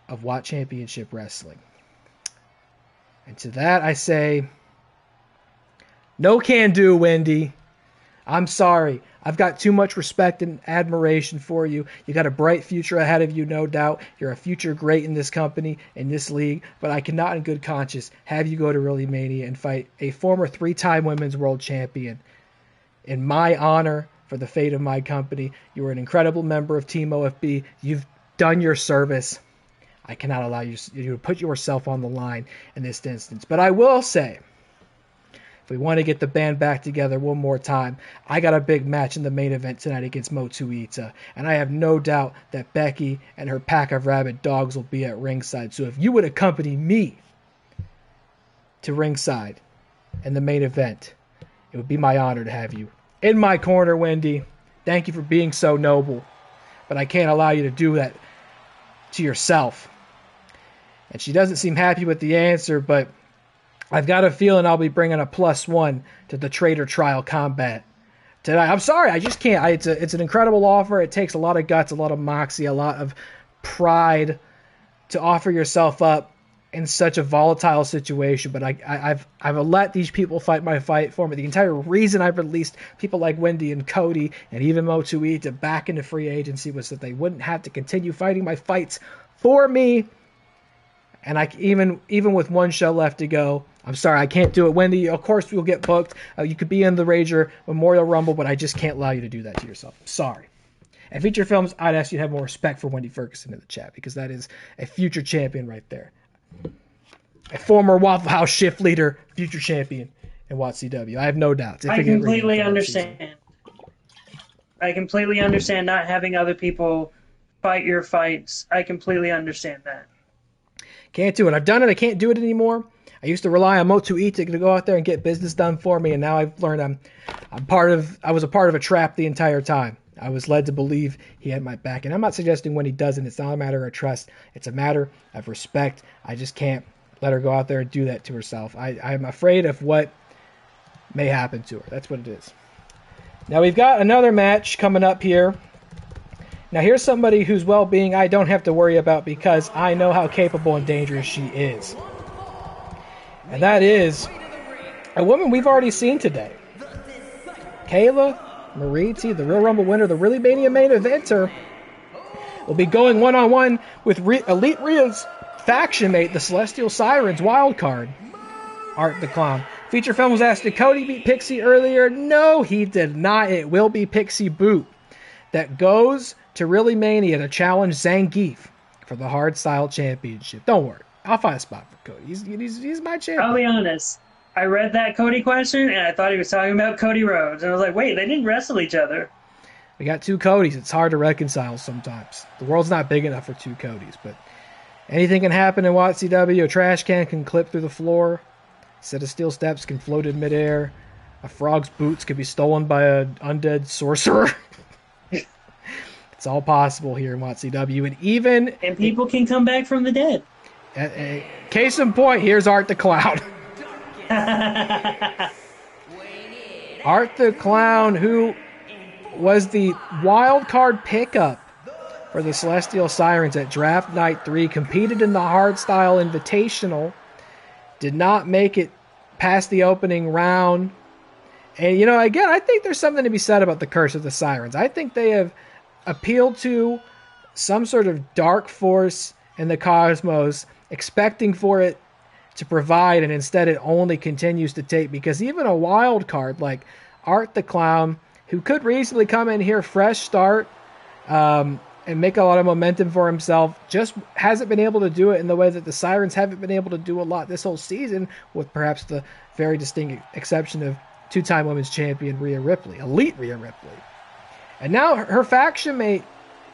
of WAT Championship Wrestling. And to that I say, no can do, Wendy. I'm sorry. I've got too much respect and admiration for you. You got a bright future ahead of you, no doubt. You're a future great in this company, in this league, but I cannot in good conscience have you go to ReelyMania and fight a former 3-time women's world champion. In my honor, for the fate of my company, you were an incredible member of Team OFB. You've done your service. I cannot allow you to put yourself on the line in this instance. But I will say if we want to get the band back together one more time, I got a big match in the main event tonight against Motuita, and I have no doubt that Becky and her pack of rabid dogs will be at ringside. So if you would accompany me to ringside in the main event, it would be my honor to have you in my corner, Wendy. Thank you for being so noble, but I can't allow you to do that to yourself. And she doesn't seem happy with the answer, but I've got a feeling I'll be bringing a +1 to the Traitor Trial combat tonight. I'm sorry, I just can't. It's an incredible offer. It takes a lot of guts, a lot of moxie, a lot of pride to offer yourself up in such a volatile situation. But I've let these people fight my fight for me. The entire reason I've released people like Wendy and Cody and even Motuita back into free agency was that they wouldn't have to continue fighting my fights for me. And even with one show left to go, I'm sorry, I can't do it. Wendy, of course you'll get booked. You could be in the Rager Memorial Rumble, but I just can't allow you to do that to yourself. I'm sorry. At Feature Films, I'd ask you to have more respect for Wendy Ferguson in the chat, because that is a future champion right there. A former Waffle House shift leader, future champion in WATCW. I have no doubts. I completely understand. I completely understand not having other people fight your fights. I completely understand that. Can't do it. I've done it. I can't do it anymore. I used to rely on Motuita to go out there and get business done for me, and now I've learned I was a part of a trap the entire time. I was led to believe he had my back, and I'm not suggesting when he doesn't. It's not a matter of trust. It's a matter of respect. I just can't let her go out there and do that to herself. I'm afraid of what may happen to her. That's what it is. Now we've got another match coming up here. Now here's somebody whose well-being I don't have to worry about, because I know how capable and dangerous she is. And that is a woman we've already seen today. KaylaMarieTea, the Real Rumble winner, the ReelyMania main eventer, will be going one-on-one with Elite Rhea's faction mate, the Celestial Sirens wildcard, Art the Clown. Feature Film was asked, did Cody beat Pixie earlier? No, he did not. It will be Pixie Boot that goes to ReelyMania to challenge Zangief for the Hardstyle Championship. Don't worry, I'll find a spot for Cody. He's my champion. I'll be honest. I read that Cody question, and I thought he was talking about Cody Rhodes. And I was like, wait, they didn't wrestle each other. We got two Codys. It's hard to reconcile sometimes. The world's not big enough for two Codys, but anything can happen in WATCW. A trash can can clip through the floor. A set of steel steps can float in midair. A frog's boots could be stolen by an undead sorcerer. It's all possible here in WATCW. And people can come back from the dead. Case in point, here's Art the Clown. Art the Clown, who was the wild card pickup for the Celestial Sirens at Draft Night 3, competed in the Hardstyle Invitational, did not make it past the opening round. And, again, I think there's something to be said about the Curse of the Sirens. I think they have appealed to some sort of dark force in the cosmos, expecting for it to provide, and instead it only continues to take, because even a wild card like Art the Clown, who could reasonably come in here fresh start and make a lot of momentum for himself, just hasn't been able to do it in the way that the Sirens haven't been able to do a lot this whole season, with perhaps the very distinct exception of two-time women's champion Rhea Ripley, Elite Rhea Ripley. And now her faction mate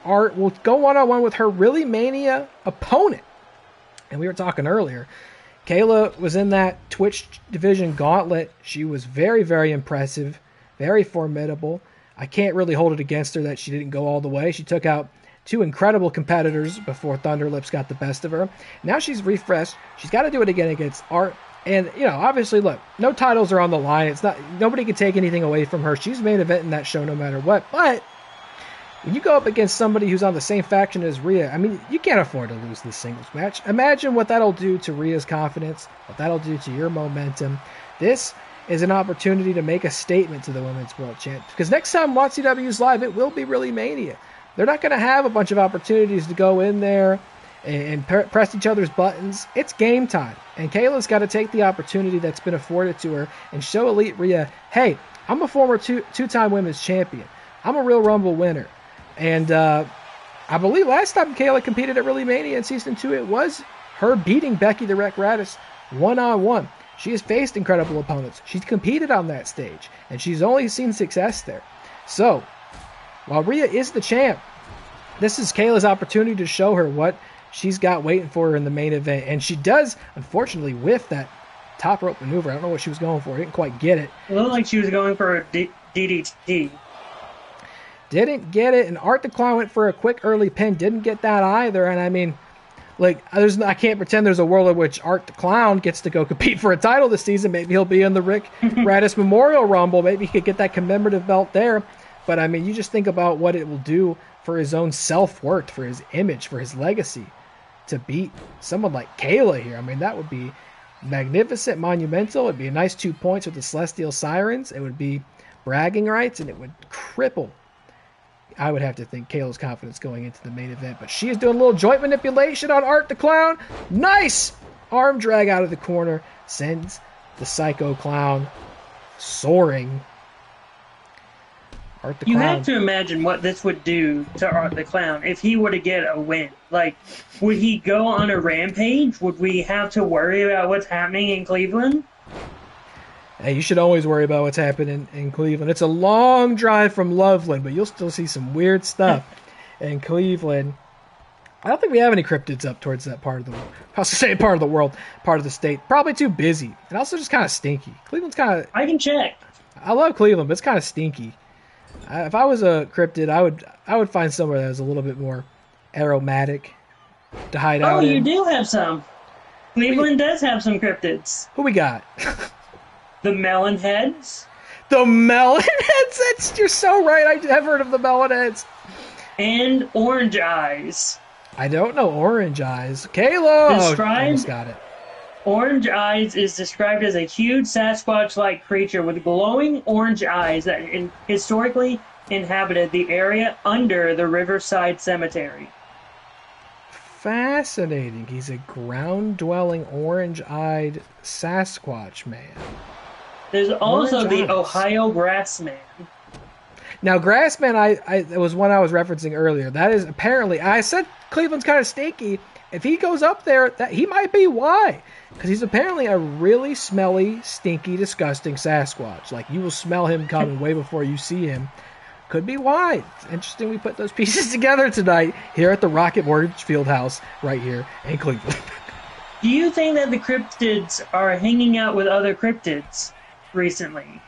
Art will go one-on-one with her ReelyMania opponent. And we were talking earlier, Kayla was in that Twitch division gauntlet. She was very, very impressive, very formidable. I can't really hold it against her that she didn't go all the way. She took out two incredible competitors before Thunderlips got the best of her. Now she's refreshed. She's got to do it again against Art. And, obviously, look, no titles are on the line. It's not, nobody can take anything away from her. She's main event in that show no matter what. But when you go up against somebody who's on the same faction as Rhea, I mean, you can't afford to lose this singles match. Imagine what that'll do to Rhea's confidence, what that'll do to your momentum. This is an opportunity to make a statement to the Women's World Champ. Because next time WATCW's live, it will be ReelyMania. They're not going to have a bunch of opportunities to go in there and press each other's buttons. It's game time. And Kayla's got to take the opportunity that's been afforded to her and show Elite Rhea, hey, I'm a former two-time women's champion. I'm a Real Rumble winner. And I believe last time Kayla competed at ReelyMania in Season 2, it was her beating Becky the Wreck Radis one-on-one. She has faced incredible opponents. She's competed on that stage, and she's only seen success there. So, while Rhea is the champ, this is Kayla's opportunity to show her what she's got waiting for her in the main event. And she does, unfortunately, whiff that top rope maneuver. I don't know what she was going for. I didn't quite get it. It looked like she was going for a DDT. Didn't get it. And Art the Clown went for a quick early pin. Didn't get that either. And I mean, like, I can't pretend there's a world in which Art the Clown gets to go compete for a title this season. Maybe he'll be in the Rick Radis Memorial Rumble. Maybe he could get that commemorative belt there. But, I mean, you just think about what it will do for his own self-worth, for his image, for his legacy, to beat someone like Kayla here. I mean, that would be magnificent, monumental. It would be a nice 2 points with the Celestial Sirens. It would be bragging rights, and it would cripple, I would have to think, Kayla's confidence going into the main event. But she is doing a little joint manipulation on Art the Clown. Nice arm drag out of the corner. Sends the Psycho Clown soaring. Art the Clown. You have to imagine what this would do to Art the Clown if he were to get a win. Like, would he go on a rampage? Would we have to worry about what's happening in Cleveland? Hey, you should always worry about what's happening in Cleveland. It's a long drive from Loveland, but you'll still see some weird stuff in Cleveland. I don't think we have any cryptids up towards that part of the world. I was going to say part of the world, part of the state. Probably too busy. And also just kind of stinky. Cleveland's kind of... I can check. I love Cleveland, but it's kind of stinky. If I was a cryptid, I would find somewhere that was a little bit more aromatic to hide out in. Oh, you do have some. Cleveland does have some cryptids. Who we got? The Melon Heads. The Melon Heads? You're so right. I have heard of the Melon Heads. And Orange Eyes. I don't know Orange Eyes. Kayla! Described, almost got it. Orange Eyes is described as a huge Sasquatch-like creature with glowing orange eyes that historically inhabited the area under the Riverside Cemetery. Fascinating. He's a ground-dwelling, orange-eyed Sasquatch man. There's also Orange the eyes. Ohio Grassman. Now, Grassman, it was one I was referencing earlier. That is apparently, I said Cleveland's kind of stinky. If he goes up there, he might be why. Because he's apparently a really smelly, stinky, disgusting Sasquatch. Like, you will smell him coming way before you see him. Could be why. It's interesting we put those pieces together tonight here at the Rocket Mortgage Fieldhouse right here in Cleveland. Do you think that the cryptids are hanging out with other cryptids recently?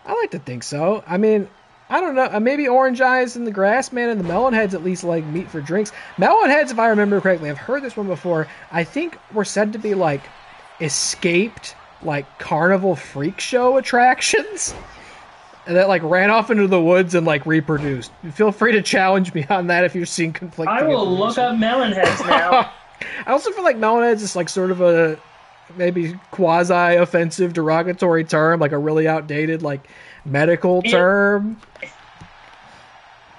I like to think so. I mean, I don't know. Maybe Orange Eyes and the Grassman and the Melonheads at least like meat for drinks. Melonheads, if I remember correctly, I've heard this one before. I think were said to be like escaped like carnival freak show attractions. And that like ran off into the woods and like reproduced. Feel free to challenge me on that if you're seeing conflicting I will look up Melonheads now. I also feel like Melonheads is like sort of a maybe quasi-offensive derogatory term, like a really outdated like medical term.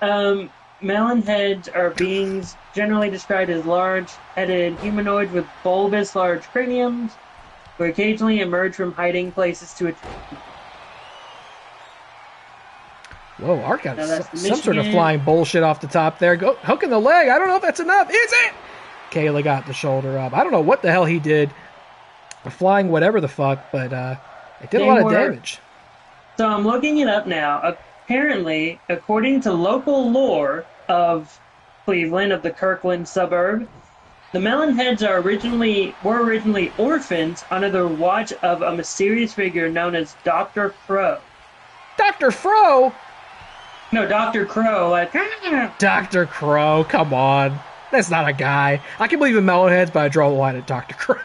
Melonheads are beings generally described as large-headed humanoids with bulbous large craniums who occasionally emerge from hiding places to attack. Whoa, Art got some sort of flying bullshit off the top there. Go hooking the leg. I don't know if that's enough. Is it? Kayla got the shoulder up. I don't know what the hell he did. Flying whatever the fuck, but it did a lot of damage. So I'm looking it up now. Apparently, according to local lore of Cleveland, of the Kirkland suburb, the Melonheads were originally orphans under the watch of a mysterious figure known as Dr. Crow. Dr. Fro? No, Dr. Crow. Like, Dr. Crow, come on. That's not a guy. I can believe in Melonheads, but I draw the line at Dr. Crow.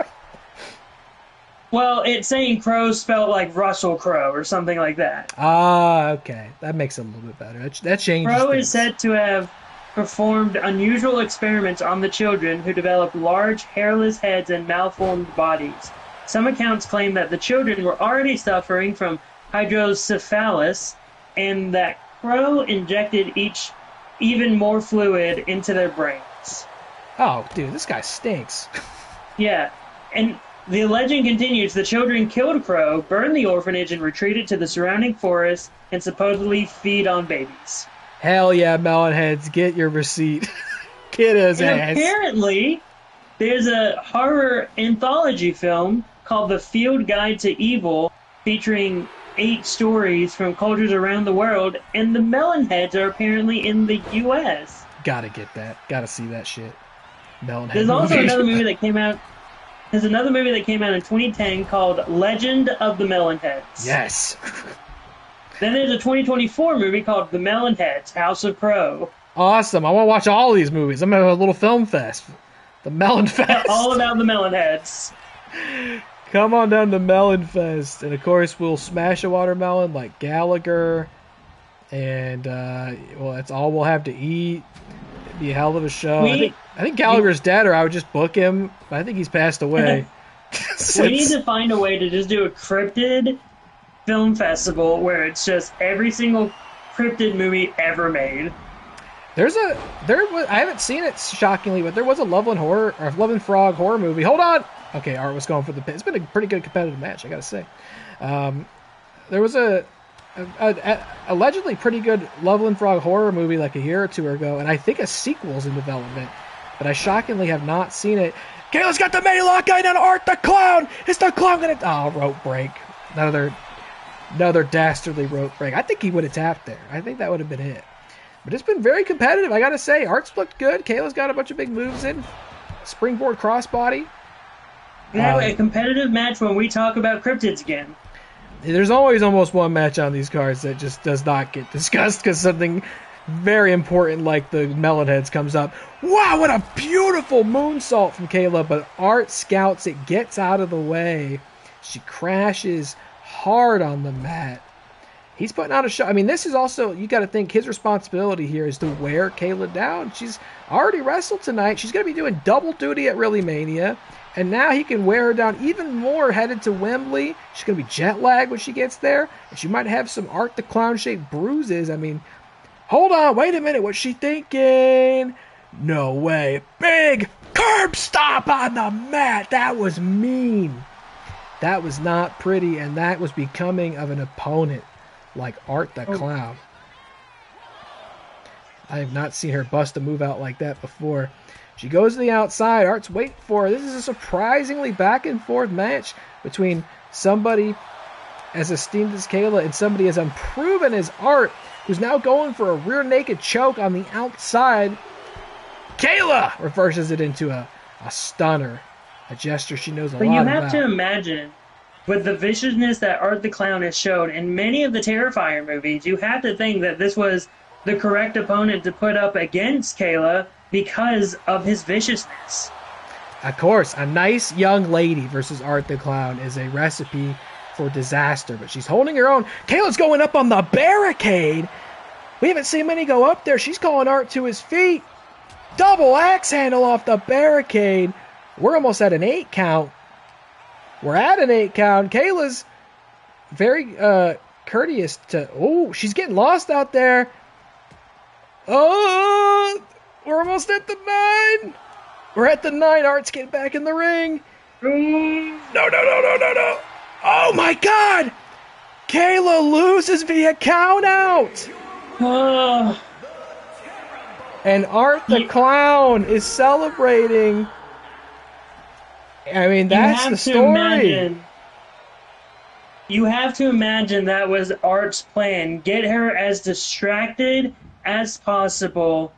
Well, it's saying Crow spelled like Russell Crowe or something like that. Ah, okay. That makes it a little bit better. That changes Crow things. is said to have performed unusual experiments on the children who developed large, hairless heads and malformed bodies. Some accounts claim that the children were already suffering from hydrocephalus and that Crow injected even more fluid into their brains. Oh, dude, this guy stinks. Yeah, and the legend continues, the children killed Crow, burned the orphanage, and retreated to the surrounding forest and supposedly feed on babies. Hell yeah, Melonheads, get your receipt. Get his ass. Apparently, there's a horror anthology film called The Field Guide to Evil, featuring 8 stories from cultures around the world, and the Melonheads are apparently in the U.S. Gotta get that. Gotta see that shit. Melonhead There's also movies. another movie that came out. There's another movie that came out in 2010 called Legend of the Melonheads. Yes. Then there's a 2024 movie called The Melonheads, House of Crow. Awesome. I want to watch all these movies. I'm going to have a little film fest. The Melon Fest. All about the Melonheads. Come on down to Melon Fest. And, of course, we'll smash a watermelon like Gallagher. And, well, that's all we'll have to eat. It'd be a hell of a show. I think Gallagher's dead, or I would just book him. But I think he's passed away. We need to find a way to just do a cryptid film festival where it's just every single cryptid movie ever made. I haven't seen it, shockingly, but there was a Loveland Frog horror movie. Hold on! Okay, Art was going for the pin. It's been a pretty good competitive match, I gotta say. There was a allegedly pretty good Loveland Frog horror movie like a year or two ago, and I think a sequel's in development, but I shockingly have not seen it. Kayla's got the Maylock guy down, Art the Clown! Is the clown gonna... Oh, rope break. Another dastardly rope break. I think he would have tapped there. I think that would have been it. But it's been very competitive, I gotta say. Art's looked good. Kayla's got a bunch of big moves in. Springboard crossbody. A competitive match when we talk about cryptids again. There's always almost one match on these cards that just does not get discussed because something very important like the Melonheads comes up. Wow, what a beautiful moonsault from Kayla, but Art scouts it, gets out of the way. She crashes hard on the mat. He's putting out a show. I mean, this is also, you got to think, his responsibility here is to wear Kayla down. She's already wrestled tonight. She's going to be doing double duty at ReelyMania. And now he can wear her down even more headed to Wembley. She's going to be jet lagged when she gets there. And she might have some Art the Clown-shaped bruises. I mean, hold on. Wait a minute. What's she thinking? No way. Big curb stop on the mat. That was mean. That was not pretty. And that was becoming of an opponent like Art the Clown. I have not seen her bust a move out like that before. She goes to the outside. Art's waiting for her. This is a surprisingly back and forth match between somebody as esteemed as Kayla and somebody as unproven as Art, who's now going for a rear naked choke on the outside. Kayla reverses it into a stunner, a gesture she knows a lot about. But you have to imagine, with the viciousness that Art the Clown has shown in many of the Terrifier movies, you have to think that this was the correct opponent to put up against Kayla because of his viciousness. Of course, a nice young lady versus Art the Clown is a recipe for disaster, but she's holding her own. Kayla's going up on the barricade. We haven't seen many go up there. She's calling Art to his feet. Double axe handle off the barricade. We're almost at an 8 count. We're at an 8 count. Kayla's very courteous to... Oh, she's getting lost out there. Oh, we're almost at the 9. We're at the 9. Art's getting back in the ring. No. Oh, my God. Kayla loses via count out. And Art the Clown is celebrating. I mean, that's the story. You have to imagine that was Art's plan. Get her as distracted as possible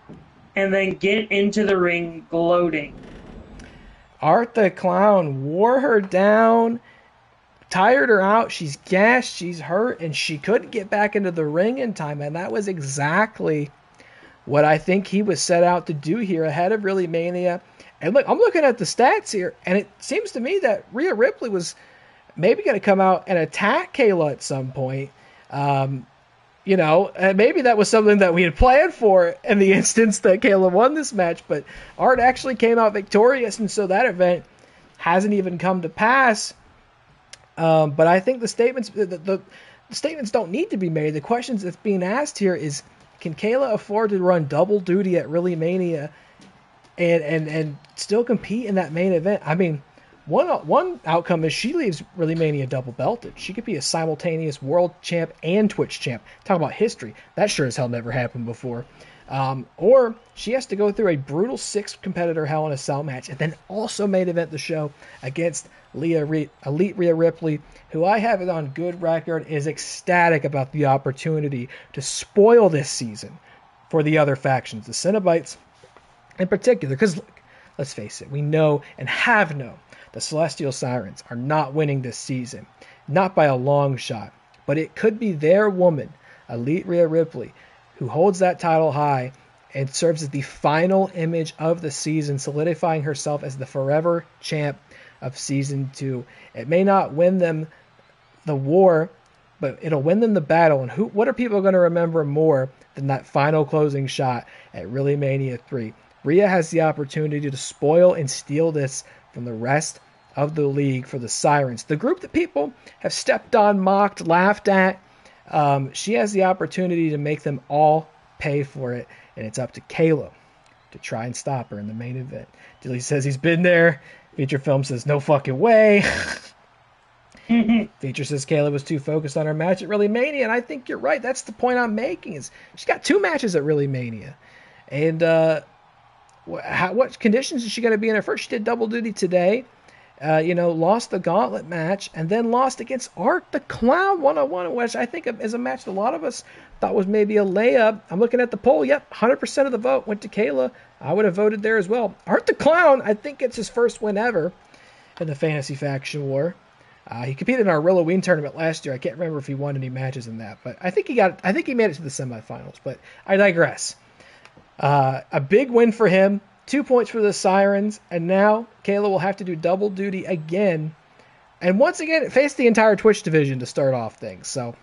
and then get into the ring gloating. Art the Clown wore her down, tired her out. She's gassed, she's hurt, and she couldn't get back into the ring in time. And that was exactly what I think he was set out to do here ahead of ReelyMania. And look, I'm looking at the stats here, and it seems to me that Rhea Ripley was maybe going to come out and attack Kayla at some point. You know, and maybe that was something that we had planned for in the instance that Kayla won this match, but Art actually came out victorious, and so that event hasn't even come to pass. But I think the statements don't need to be made. The questions that's being asked here is, can Kayla afford to run double duty at ReelyMania and still compete in that main event? I mean, one outcome is she leaves ReelyMania double belted. She could be a simultaneous world champ and Twitch champ. Talk about history. That sure as hell never happened before. Or she has to go through a brutal 6-competitor Hell in a Cell match and then also main event the show against Elite Rhea Ripley, who I have it on good record is ecstatic about the opportunity to spoil this season for the other factions, the Cenobites in particular. Because, let's face it, we know and have known the Celestial Sirens are not winning this season. Not by a long shot. But it could be their woman, Elite Rhea Ripley, who holds that title high and serves as the final image of the season, solidifying herself as the forever champ of Season 2. It may not win them the war, but it'll win them the battle. And what are people going to remember more than that final closing shot at ReelyMania 3? Rhea has the opportunity to spoil and steal this from the rest of the league for the Sirens. The group that people have stepped on, mocked, laughed at, she has the opportunity to make them all pay for it, and it's up to Kayla to try and stop her in the main event. Dilly says he's been there. FeaturedFilms says no fucking way. Feature says Kayla was too focused on her match at ReelyMania, and I think you're right. That's the point I'm making. Is she's got 2 matches at ReelyMania, and what conditions is she going to be in her first? She did double duty today. Lost the gauntlet match and then lost against Art the Clown 101, which I think is a match that a lot of us thought was maybe a layup. I'm looking at the poll. Yep, 100% of the vote went to Kayla. I would have voted there as well. Art the Clown, I think it's his first win ever in the Fantasy Faction War. He competed in our Halloween tournament last year. I can't remember if he won any matches in that, but I think he made it to the semifinals. But I digress. A big win for him. 2 points for the Sirens, and now Kayla will have to do double duty again. And once again, face the entire Twitch division to start off things. So,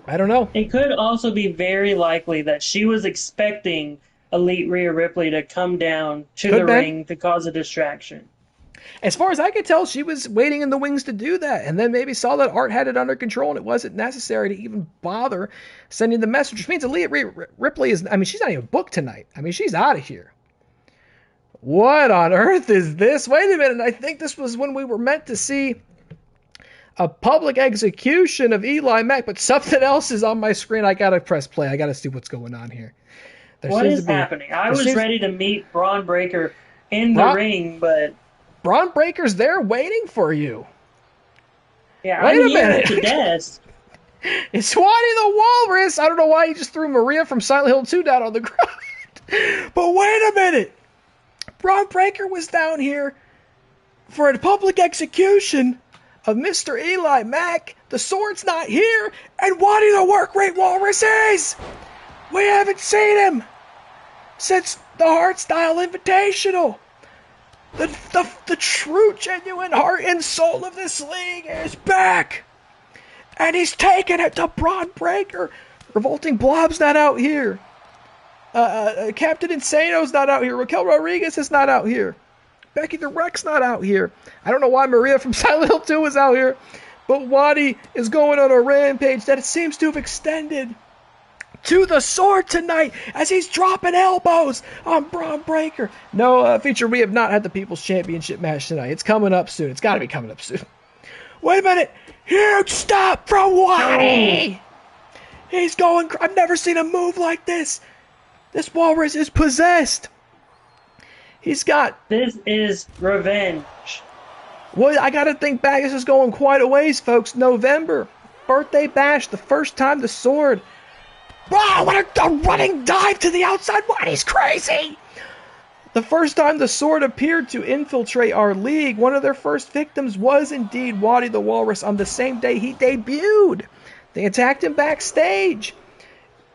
I don't know. It could also be very likely that she was expecting Elite Rhea Ripley to come down to the ring to cause a distraction. As far as I could tell, she was waiting in the wings to do that, and then maybe saw that Art had it under control, and it wasn't necessary to even bother sending the message, which means Elite Rhea Ripley she's not even booked tonight. She's out of here. What on earth is this? Wait a minute. I think this was when we were meant to see a public execution of EliMac, but something else is on my screen. I got to press play. I got to see what's going on here. What is happening? I was ready to meet Braun Breaker in the ring, but... Braun Breaker's there waiting for you. Yeah, wait a minute. To desk. It's Waddy the Walrus. I don't know why he just threw Maria from Silent Hill 2 down on the ground. But wait a minute. Braun Breaker was down here for a public execution of Mr. EliMac. The sword's not here, and Waddy the Work Rate Walrus is! We haven't seen him since the Hardstyle Invitational. The true, genuine heart and soul of this league is back! And he's taking it to Braun Breaker. Revolting Blob's not out here. Captain Insano's not out here. Raquel Rodriguez is not out here. Becky the Wreck's not out here. I don't know why Maria from Silent Hill 2 is out here. But Waddy is going on a rampage that it seems to have extended to the sword tonight as he's dropping elbows on Braun Breaker. No, feature, we have not had the People's Championship match tonight. It's coming up soon. It's got to be coming up soon. Wait a minute. Huge stop from Waddy. He's going... I've never seen a move like this. This walrus is possessed. He's got... This is revenge. Well, I got to think back. This is going quite a ways, folks. November. Birthday bash. The first time the sword... Wow, what a running dive to the outside. What? He's crazy. The first time the sword appeared to infiltrate our league, one of their first victims was indeed Waddy the Walrus on the same day he debuted. They attacked him backstage.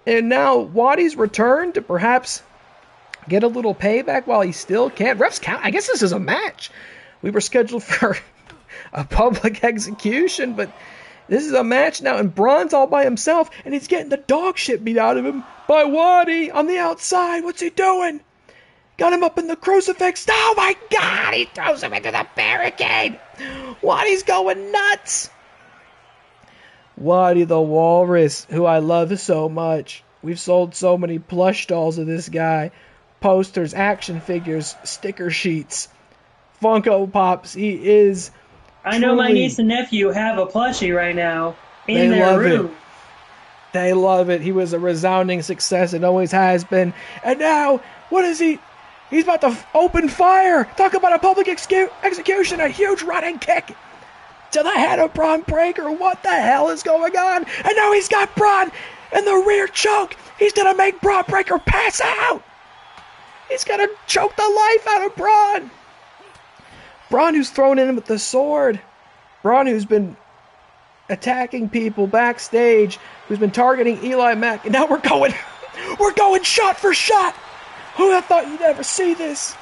And now Waddy's returned to perhaps get a little payback while he still can. Refs count. I guess this is a match. We were scheduled for a public execution, but this is a match now. And Braun's all by himself, and he's getting the dog shit beat out of him by Waddy on the outside. What's he doing? Got him up in the crucifix. Oh my God! He throws him into the barricade. Waddy's going nuts. Waddy the Walrus, who I love so much. We've sold so many plush dolls of this guy. Posters, action figures, sticker sheets, Funko Pops. He is I know my niece and nephew have a plushie right now in their room. They love it. He was a resounding success. It always has been. And now, what is he? He's about to open fire. Talk about a public execution. A huge running kick to the head of Braun Breaker. What the hell is going on? And now he's got Braun in the rear choke. He's going to make Braun Breaker pass out. He's going to choke the life out of Braun. Braun who's thrown in with the sword. Braun who's been attacking people backstage, who's been targeting EliMac, and now we're going shot for shot. Who would have thought you'd ever see this?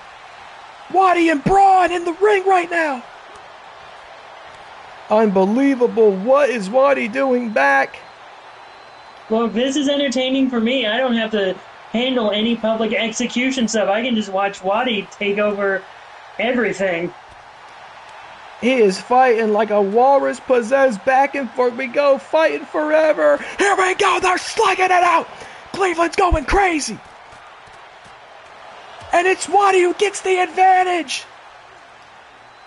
Waddy and Braun in the ring right now. Unbelievable. What is Waddy doing back? Well, this is entertaining for me. I don't have to handle any public execution stuff. I can just watch Waddy take over everything. He is fighting like a walrus possessed. Back and forth we go, fighting forever. Here we go, they're slugging it out. Cleveland's going crazy. And it's Waddy who gets the advantage.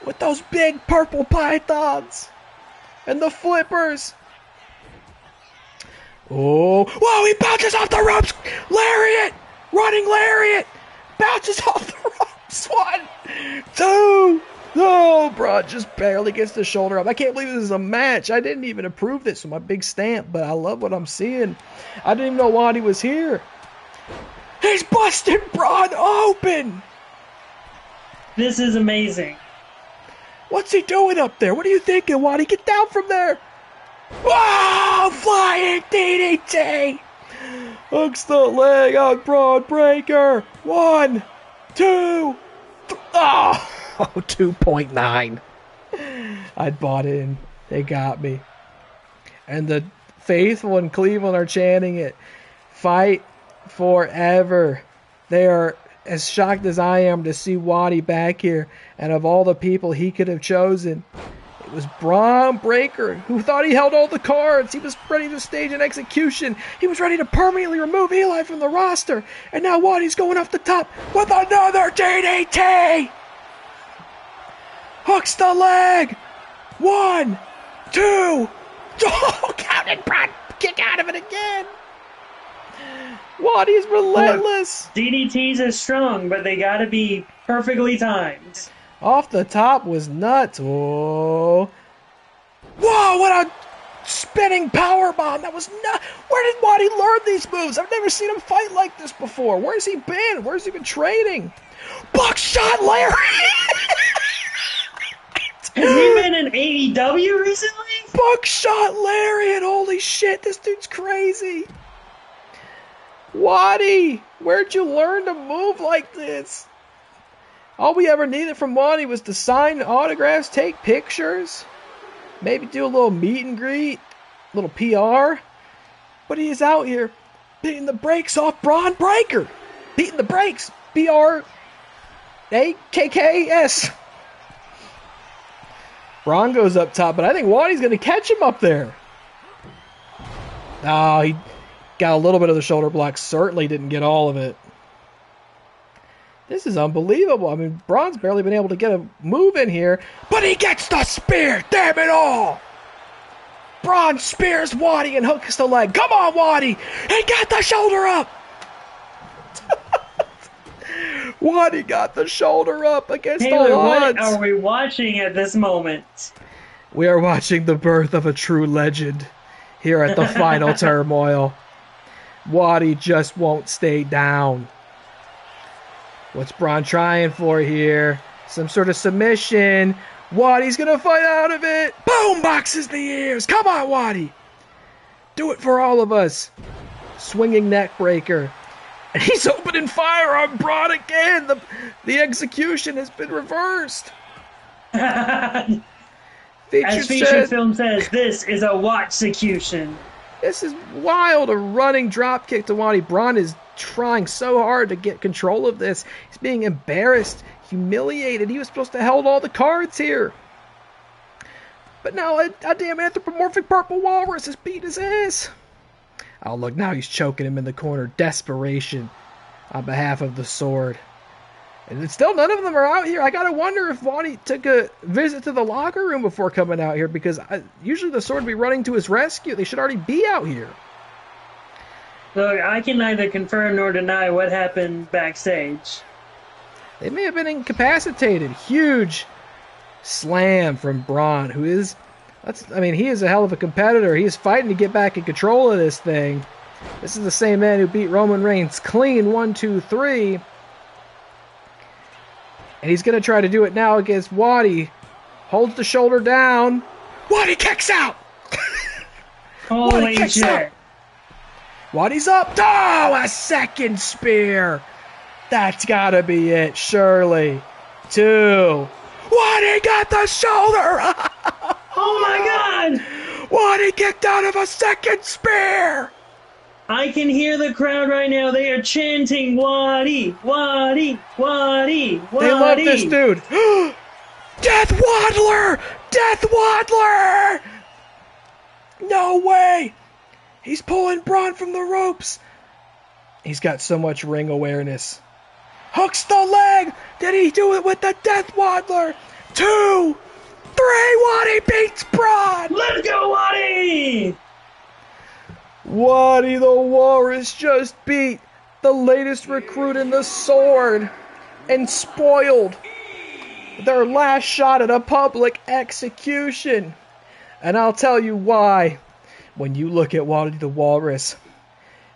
With those big purple pythons. And the flippers. Oh, whoa, he bounces off the ropes. Lariat, running lariat. Bounces off the ropes. 1, 2. Oh, Braun just barely gets the shoulder up. I can't believe this is a match. I didn't even approve this with my big stamp, but I love what I'm seeing. I didn't even know Waddy was here. He's busted Braun open. This is amazing. What's he doing up there? What are you thinking, Waddy? Get down from there. Wow, flying DDT. Hooks the leg on Braun Breaker. 1, 2, 3. Oh. Oh, 2.9. I bought in. They got me. And the faithful in Cleveland are chanting it. Fight forever. They are as shocked as I am to see Waddy back here. And of all the people he could have chosen, it was Braun Breaker, who thought he held all the cards. He was ready to stage an execution. He was ready to permanently remove Eli from the roster. And now Waddy's going off the top with another DDT. Hooks the leg. 1, 2. Oh, counted, Braun. Kick out of it again. Waddy's relentless. DDTs are strong, but they gotta be perfectly timed. Off the top was nuts. Oh. Whoa, what a spinning power bomb. That was nuts. Where did Waddy learn these moves? I've never seen him fight like this before. Where's he been? Where's he been training? Buckshot Larry. Has he been in AEW recently? Buckshot Lariat, holy shit, this dude's crazy. Waddy, where'd you learn to move like this? All we ever needed from Waddy was to sign autographs, take pictures, maybe do a little meet and greet, a little PR. But he is out here beating the brakes off Braun Breaker. Beating the brakes. BRAKKS. Braun goes up top, but I think Waddy's going to catch him up there. Oh, he got a little bit of the shoulder block. Certainly didn't get all of it. This is unbelievable. I mean, Braun's barely been able to get a move in here, but he gets the spear. Damn it all. Braun spears Waddy and hooks the leg. Come on, Waddy. He got the shoulder up. Waddy got the shoulder up against Taylor, the odds. what are we watching at this moment? We are watching the birth of a true legend here at the Final Turmoil. Waddy just won't stay down. What's Braun trying for here? Some sort of submission. Waddy's going to fight out of it. Boom! Boxes the ears. Come on, Waddy. Do it for all of us. Swinging neck breaker. And he's opening fire on Braun again. The execution has been reversed. As FeaturedFilms says, this is a watch-secution. This is wild. A running drop kick to Waddy. Braun is trying so hard to get control of this. He's being embarrassed, humiliated. He was supposed to have held all the cards here. But now a damn anthropomorphic purple walrus has beat his ass. Oh, look, now he's choking him in the corner. Desperation on behalf of the sword. And still, none of them are out here. I gotta wonder if Waddy took a visit to the locker room before coming out here, because usually the sword would be running to his rescue. They should already be out here. Look, I can neither confirm nor deny what happened backstage. They may have been incapacitated. Huge slam from Braun, who is, he is a hell of a competitor. He is fighting to get back in control of this thing. This is the same man who beat Roman Reigns clean 1, 2, 3. And he's going to try to do it now against Waddy. Holds the shoulder down. Waddy kicks out! Holy shit. Waddy's up. Oh, a second spear. That's got to be it, surely. 2. Waddy got the shoulder! Oh my god! Waddy kicked out of a second spear! I can hear the crowd right now. They are chanting, Waddy, Waddy, Waddy, Waddy. They love this dude. Death Waddler! Death Waddler! No way! He's pulling Braun from the ropes. He's got so much ring awareness. Hooks the leg! Did he do it with the Death Waddler? 2, 3, Waddy beats Braun! Let's go, Waddy! Waddy the Walrus just beat the latest recruit in the Sword and spoiled their last shot at a public execution. And I'll tell you why. When you look at Waddy the Walrus,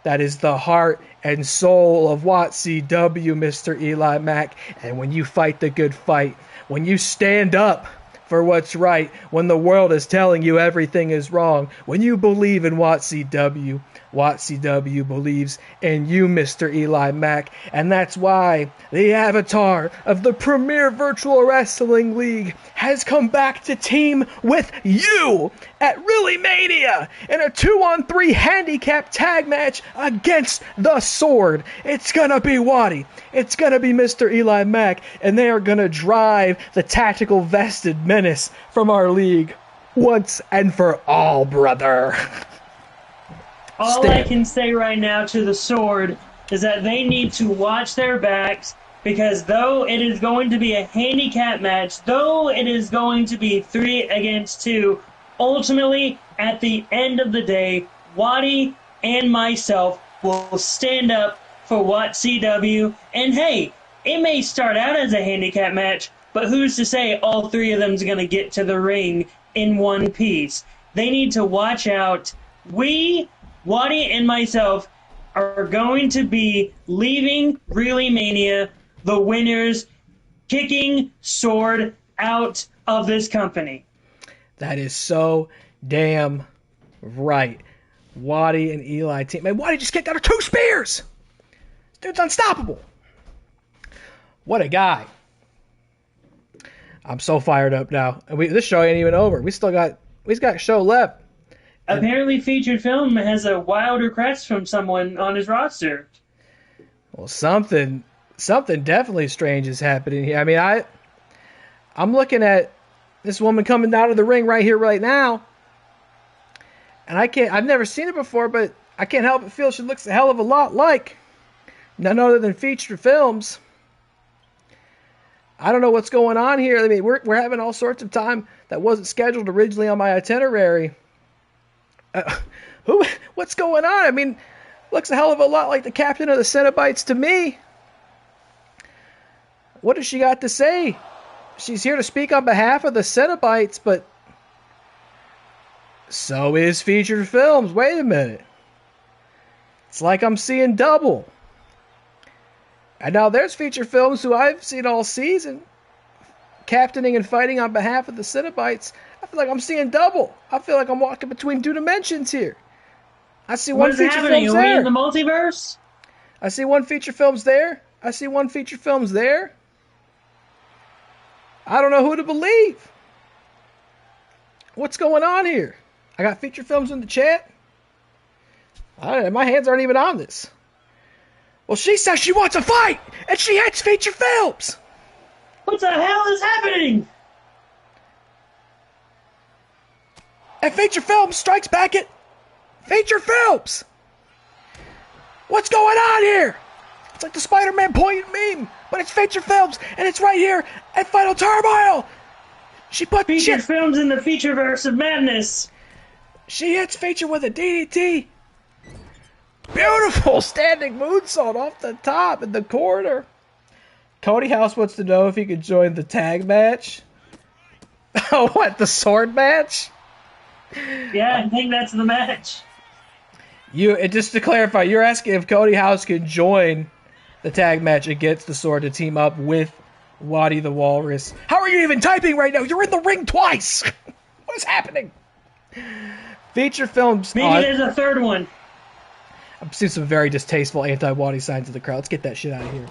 that is the heart and soul of WATCW, MrEliMac. And when you fight the good fight, when you stand up for what's right, when the world is telling you everything is wrong, when you believe in WATCW, WATCW believes in you, MrEliMac. And that's why the avatar of the premier virtual wrestling league has come back to team with you at ReelyMania in a 2-on-3 handicap tag match against the Sword. It's gonna be Waddy, it's gonna be MrEliMac, and they are gonna drive the tactical vested menace from our league once and for all, brother. All I can say right now to the Sword is that they need to watch their backs, because though it is going to be a handicap match, though it is going to be 3 against 2, ultimately, at the end of the day, Waddy and myself will stand up for WATCW. And hey, it may start out as a handicap match, but who's to say all 3 of them's going to get to the ring in one piece? They need to watch out. We, Waddy and myself, are going to be leaving ReelyMania the winners, kicking Sword out of this company. That is so damn right. Waddy and Eli team. Man, Waddy just kicked out of 2 spears! This dude's unstoppable. What a guy. I'm so fired up now. And this show ain't even over. We got a show left. Apparently, Featured Film has a wild request from someone on his roster. Well, something definitely strange is happening here. I mean, I'm looking at this woman coming out of the ring right here, right now, and I've never seen it before, but I can't help but feel she looks a hell of a lot like none other than Featured Films. I don't know what's going on here. I mean, we're having all sorts of time that wasn't scheduled originally on my itinerary. What's going on? I mean, looks a hell of a lot like the captain of the Cenobites to me. What does she got to say? She's here to speak on behalf of the Cenobites, but so is Featured Films. Wait a minute. It's like I'm seeing double. And now there's Featured Films, who I've seen all season, captaining and fighting on behalf of the Cenobites. I feel like I'm seeing double. I feel like I'm walking between 2 dimensions here. I see one Featured Films there. Are we in the multiverse? I see one Featured Films there. I see one Featured Films there. I don't know who to believe. What's going on here? I got Featured Films in the chat. My hands aren't even on this. Well, she says she wants a fight, and she hates Featured Films. What the hell is happening? And Featured Films strikes back at Featured Films. What's going on here? It's like the Spider-Man pointing meme, but it's Featured Films, and it's right here at Final Turmoil. She put Featured Films in the Featureverse of madness. She hits Feature with a DDT. Beautiful standing moonsault off the top in the corner. Cody House wants to know if he could join the tag match. Oh, what? The sword match? Yeah, I think that's the match. Just to clarify, you're asking if Cody House can join the tag match against the Sword to team up with Waddy the Walrus. How are you even typing right now? You're in the ring twice. What is happening? Feature Films. Maybe there's a third one. I'm seeing some very distasteful anti-Waddy signs in the crowd. Let's get that shit out of here.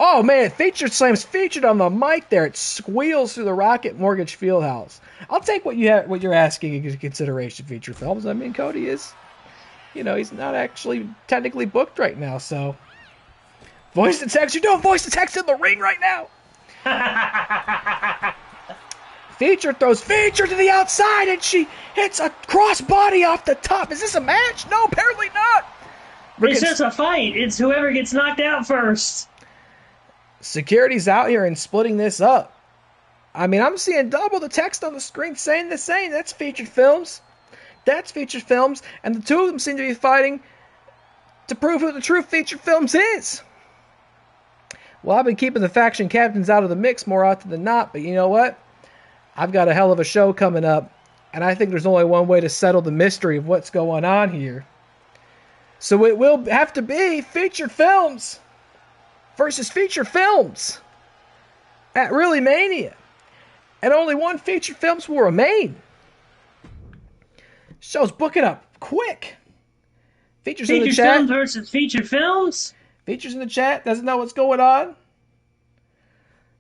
Oh, man, Featured Slams featured on the mic there. It squeals through the Rocket Mortgage Fieldhouse. I'll take what you're asking into consideration, Feature Films. I mean, Cody is, he's not actually technically booked right now, so. Voice to text. You're doing voice to text in the ring right now. Feature throws Feature to the outside, and she hits a crossbody off the top. Is this a match? No, apparently not. It's just a fight. It's whoever gets knocked out first. Security's out here and splitting this up. I mean, I'm seeing double the text on the screen saying the same. That's Featured Films. That's Featured Films. And the two of them seem to be fighting to prove who the true Featured Films is. Well, I've been keeping the faction captains out of the mix more often than not, but you know what? I've got a hell of a show coming up, and I think there's only one way to settle the mystery of what's going on here. So it will have to be Featured Films versus Featured Films at ReelyMania. And only one Featured Films will remain. Show's booking up quick. Features in the chat. Featured Films versus Featured Films. Features in the chat. Doesn't know what's going on.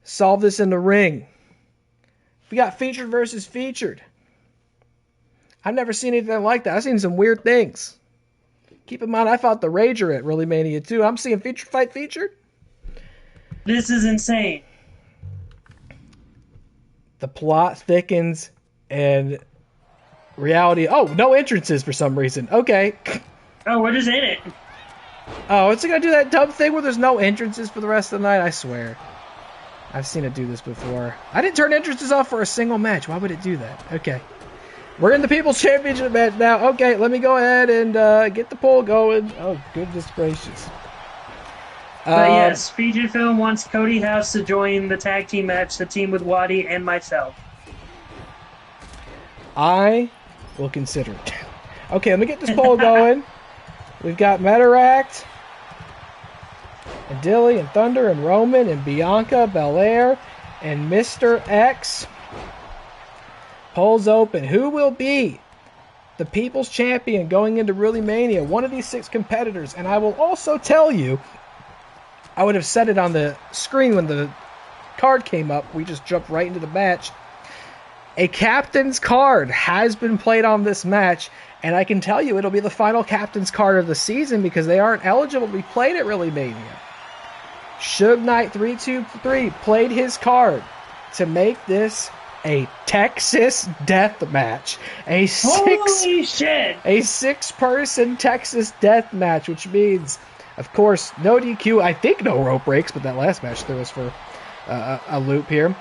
Solve this in the ring. We got Featured versus Featured. I've never seen anything like that. I've seen some weird things. Keep in mind, I fought the Rager at ReelyMania 2. I'm seeing Featured fight Featured. This is insane. The plot thickens and reality. Oh, no entrances for some reason. Okay. Oh, what is in it? Oh, it's going to do that dumb thing where there's no entrances for the rest of the night? I swear. I've seen it do this before. I didn't turn entrances off for a single match. Why would it do that? Okay. We're in the People's Championship match now. Okay, let me go ahead and get the poll going. Oh, goodness gracious. But yes, Featured Film wants Cody House to join the tag team match, the team with Waddy and myself. I will consider it. Okay, let me get this poll going. We've got Metarract, and Dilly, and Thunder, and Roman, and Bianca Belair, and Mr. X. Polls open. Who will be the People's Champion going into ReelyMania? One of these 6 competitors. And I will also tell you, I would have said it on the screen when the card came up. We just jumped right into the match. A captain's card has been played on this match, and I can tell you it'll be the final captain's card of the season because they aren't eligible to be played at ReelyMania. Suge Knight 323 played his card to make this a Texas death match. A 6-person Texas death match, which means, of course, no DQ. I think no rope breaks, but that last match there was for a loop here.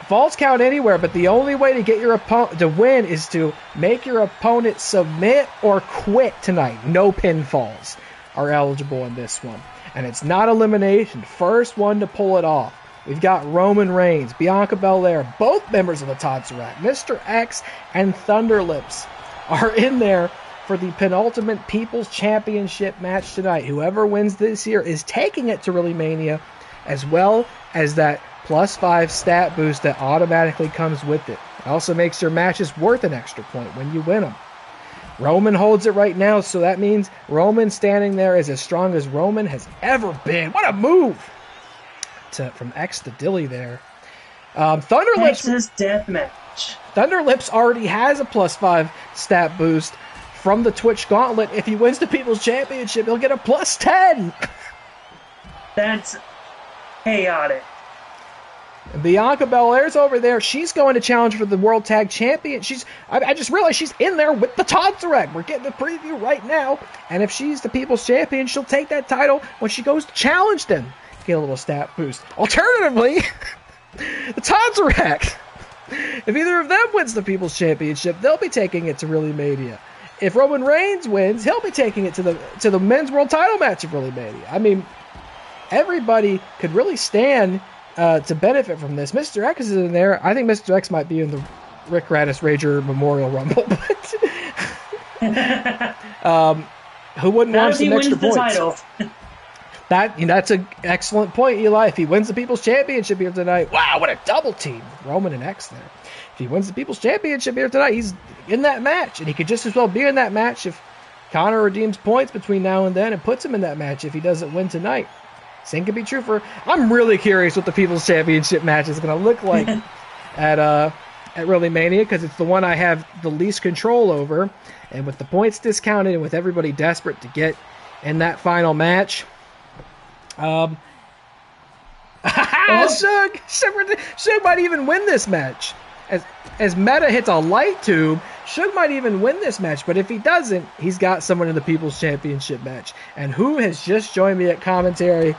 Falls count anywhere, but the only way to get your opponent to win is to make your opponent submit or quit tonight. No pinfalls are eligible in this one. And it's not elimination. First one to pull it off. We've got Roman Reigns, Bianca Belair, both members of the Todseract, Mr. X, and Thunderlips are in there for the penultimate People's Championship match tonight. Whoever wins this year is taking it to ReelyMania, as well as that +5 stat boost that automatically comes with it. It also makes your matches worth an extra point when you win them. Roman holds it right now, so that means Roman standing there is as strong as Roman has ever been. What a move! From X to Dilly there. Thunderlips. Texas Deathmatch. Thunderlips already has a +5 stat boost from the Twitch Gauntlet. If he wins the People's Championship, he'll get a +10. That's chaotic. Bianca Belair's over there. She's going to challenge for the World Tag Champion. I just realized she's in there with the Todseract. We're getting the preview right now. And if she's the People's Champion, she'll take that title when she goes to challenge them. Get a little stat boost. Alternatively, the Todseract. If either of them wins the People's Championship, they'll be taking it to ReelyMania. if Roman Reigns wins, he'll be taking it to the men's world title match of ReelyMania. I mean, everybody could really stand to benefit from this. Mr. X is in there. I think Mr. X might be in the Rick Radis Rager Memorial Rumble, but who wouldn't want some extra points? Title. That's an excellent point, Eli. If he wins the People's Championship here tonight, wow, what a double team, Roman and X there. If he wins the People's Championship here tonight, he's in that match, and he could just as well be in that match if Connor redeems points between now and then and puts him in that match if he doesn't win tonight. Same could be true for. I'm really curious what the People's Championship match is going to look like at ReelyMania, because it's the one I have the least control over, and with the points discounted and with everybody desperate to get in that final match. Shug might even win this match. As Meta hits a light tube, Shug might even win this match, but if he doesn't, he's got someone in the People's Championship match. And who has just joined me at commentary?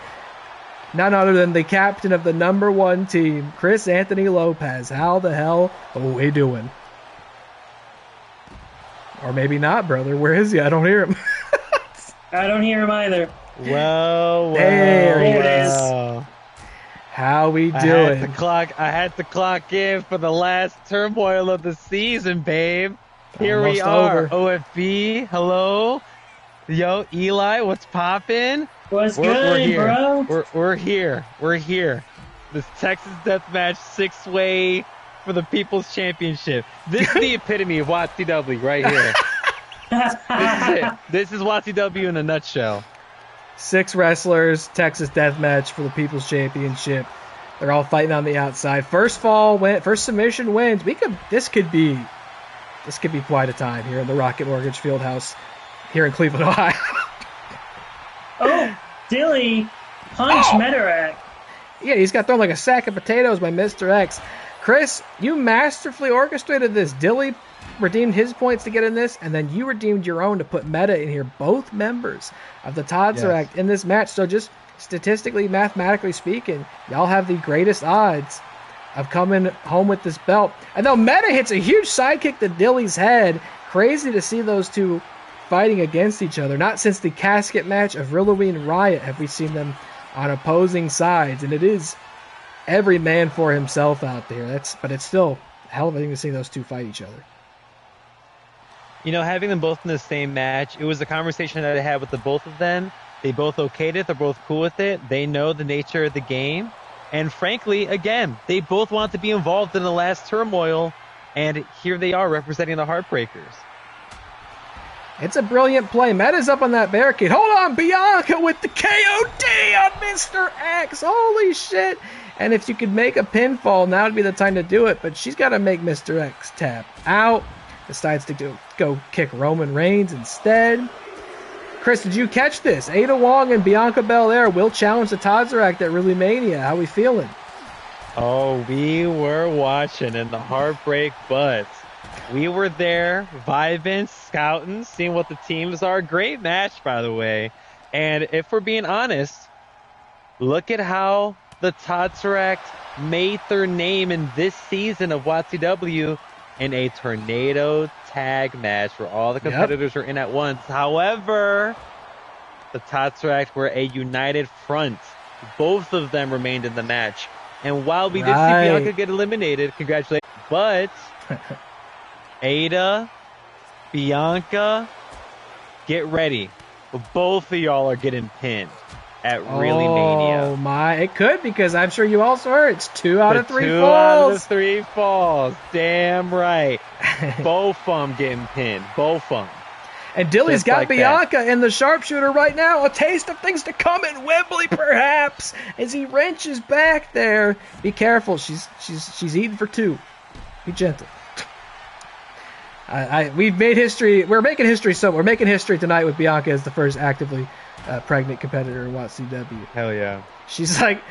None other than the captain of the #1 team, Chris Anthony Lopez. How the hell are we doing? Or maybe not, brother. Where is he? I don't hear him. I don't hear him either. Well, there he is. How we doing? I had to clock in for the last turmoil of the season, babe. Here Almost we are. over. OFB, hello. Yo, Eli, what's poppin'? What's good, bro? We're here. We're here. This Texas Deathmatch 6-way for the People's Championship. This is the epitome of WATCW right here. This is it. This is WATCW in a nutshell. 6 wrestlers, Texas Deathmatch for the People's Championship. They're all fighting on the outside. First submission wins. This could be quite a time here in the Rocket Mortgage Fieldhouse here in Cleveland, Ohio. Oh, Dilly punched Metarract. Yeah, he's got thrown like a sack of potatoes by Mr. X. Chris, you masterfully orchestrated this. Dilly redeemed his points to get in this, and then you redeemed your own to put Meta in here. Both members of the Metarract in this match. So just statistically, mathematically speaking, y'all have the greatest odds of coming home with this belt. And though Meta hits a huge sidekick to Dilly's head, crazy to see those two fighting against each other. Not since the casket match of Halloween Riot have we seen them on opposing sides, and it is every man for himself out there. But it's still a hell of a thing to see those two fight each other. You know, having them both in the same match, it was a conversation that I had with the both of them. They both okayed it. They're both cool with it. They know the nature of the game. And frankly, again, they both want to be involved in the last turmoil. And here they are representing the Heartbreakers. It's a brilliant play. Meta's up on that barricade. Hold on, Bianca with the KOD on Mr. X. Holy shit. And if you could make a pinfall, now would be the time to do it. But she's got to make Mr. X tap out. Decides to go kick Roman Reigns instead. Chris, did you catch this? Ada Wong and Bianca Belair will challenge the Metarract at ReelyMania. How we feeling? Oh, we were watching in the Heartbreak Butts. We were there, vibing, scouting, seeing what the teams are. Great match, by the way. And if we're being honest, look at how the Metarract made their name in this season of WATCW in a tornado tag match where all the competitors are in at once. However, the Metarract were a united front. Both of them remained in the match. And while we did see Bianca get eliminated, congratulations. But Ada, Bianca, get ready. Both of y'all are getting pinned at ReelyMania. Oh my, it could, because I'm sure you also heard it's 2 out of 3 falls. 2 out of 3 falls. Damn right. Both of them getting pinned. Both of them. And Dilly's Just got like Bianca in the sharpshooter right now. A taste of things to come in Wembley, perhaps, as he wrenches back there. Be careful. She's eating for 2. Be gentle. We've made history. We're making history. So we're making history tonight with Bianca as the first actively pregnant competitor in WATCW. Hell yeah. She's like